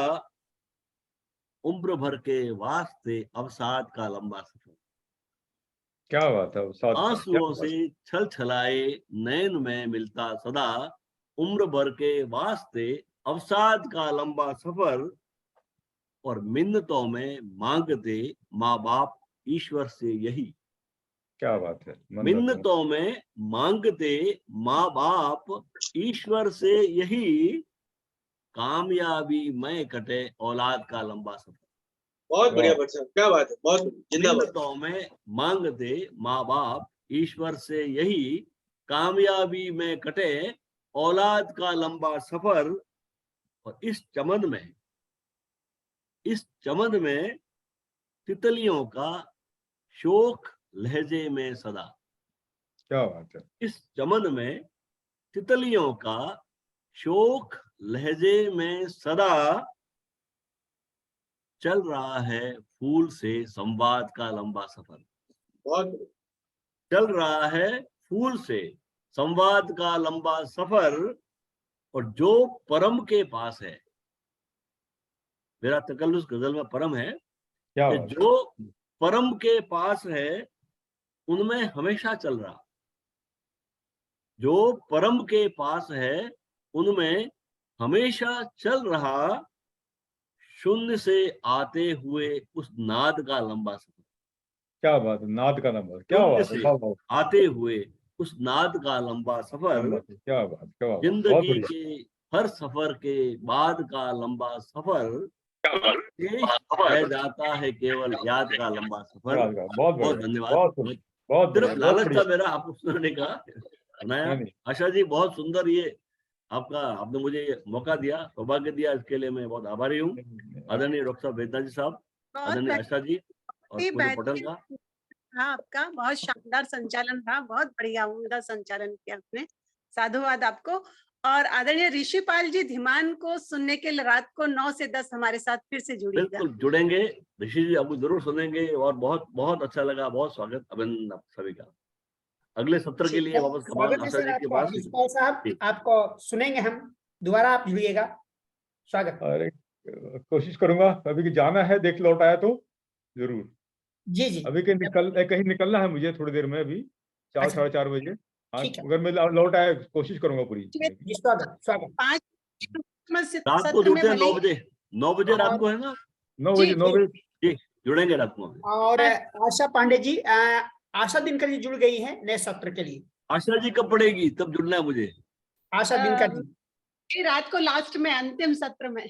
उम्र भर के वास्ते अवसाद का लंबा सफर।
क्या बात है।
आंसुओं से छल छलाए नैन में मिलता सदा। उम्र भर के वास्ते अवसाद का लंबा सफर। और मिन्नतों में मांगते माँ बाप ईश्वर से यही।
क्या बात है।
मिन्नतों में मांगते माँ बाप ईश्वर से यही। कामयाबी में कटे औलाद का लंबा सफर।
बहुत बढ़िया भट्ट साहब, क्या बात है, बहुत जिंदाबाद।
मिन्नतों में मांगते माँ बाप ईश्वर से यही। कामयाबी में कटे औलाद का लंबा सफर। और इस चमन में तितलियों का शोक लहजे में सदा।
क्या बात है।
इस चमन में तितलियों का शोक लहजे में सदा। चल रहा है फूल से संवाद का लंबा सफर।
बहुत
चल रहा है फूल से संवाद का लंबा सफर। और जो परम के पास है, मेरा तकल्लुस गजल में परम है, कि जो परम के पास है उनमें हमेशा चल रहा। जो परम के पास है उनमें हमेशा चल रहा। शून्य से आते हुए उस नाद का लंबा सफर।
क्या बात है। नाद का नंबर, क्या बात है।
आते हुए उस नाद का लंबा सफर।
क्या बात, क्या बात।
जिंदगी के हर सफर के बाद का लंबा सफर। रह जाता है केवल याद का लंबा सफर। बहुत धन्यवाद। सिर्फ लालच था मेरा आपको सुनाने का। आशा जी बहुत सुंदर, ये आपने मुझे ये मौका दिया, सौभाग्य दिया, इसके लिए मैं बहुत आभारी हूँ। आदरणीय डॉक्टर साहब वेदना जी साहब, आदरणीय आशा जी और पूरे पटल का।
रहा आपका, बहुत शानदार संचालन रहा, बहुत बढ़िया उम्दा संचालन किया आपने, साधुवाद आपको। और आदरणीय ऋषिपाल जी धीमान को सुनने के लिए रात को 9 से 10 हमारे साथ फिर से जुड़िएगा।
बिल्कुल जुड़ेंगे ऋषि जी, आपको जरूर सुनेंगे और बहुत बहुत अच्छा लगा, बहुत स्वागत, अभिनंदन आप सभी का। अगले सत्र के लिए वापस
स्वागत है
आशा
सर
जी के
आपका,
पास।
ऋषिपाल साहब आपको सुनेंगे हम दोबारा, आप जुड़िएगा। स्वागत।
अरे कोशिश करूंगा, अभी कि जाना है, देख लौट आया तो जरूर।
जी जी।
अभी कहीं निकलना है मुझे थोड़ी देर में, अभी 4 साढ़े 4 बजे। हाँ, अगर मैं लौट आया कोशिश करूंगा पूरी।
स्वागत स्वागत।
5
रात को जुड़ते हैं 9 बजे, 9 बजे रात को है ना?
9 बजे
जी जुड़ेंगे रात को।
और आशा पांडे जी, आशा दिनकर जी जुड़ गई हैं नए सत्र के लिए।
आशा जी कब पड़ेगी, तब जुड़ना है मुझे।
आशा दिनकर जी
रात को लास्ट में, अंतिम सत्र में।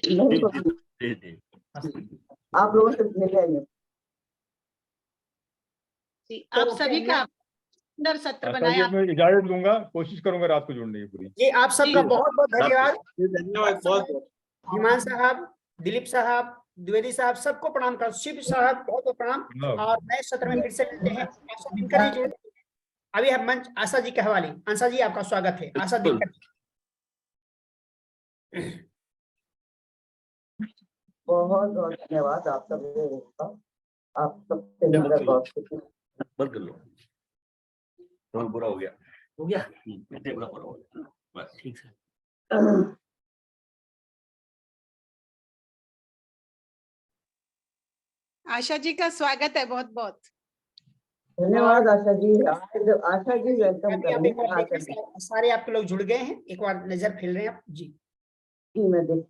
आप लोगों से मिल जाएंगे।
आप सभी का सुंदर सत्र बनाया।
मैं इजाजत दूंगा, कोशिश करूंगा रात को जुड़ने की पूरी।
जी आप सबका बहुत बहुत धन्यवाद।
धन्यवाद बहुत।
हिमान साहब, दिलीप साहब, द्विवेदी साहब, सबको प्रणाम कर, शिव साहब बहुत बहुत प्रणाम। और नए सत्र में फिर से मिलते हैं। आशा दिनकर जी अभी हम मंच आशा जी के हवाले। आशा जी आपका स्वागत है। आशा दिनकर
बहुत बहुत धन्यवाद आप सब, आप सबसे मिलकर बहुत
बंद कर लो, तो बुरा हो गया इतने बुरा हो गया, बस ठीक है।
आशा जी का स्वागत है बहुत बहुत।
धन्यवाद आशा जी। आशा जी वेलकम करने
सारे आपके लोग जुड़ गए हैं, एक बार नजर फेर रहे हैं आप। जी
मैं देख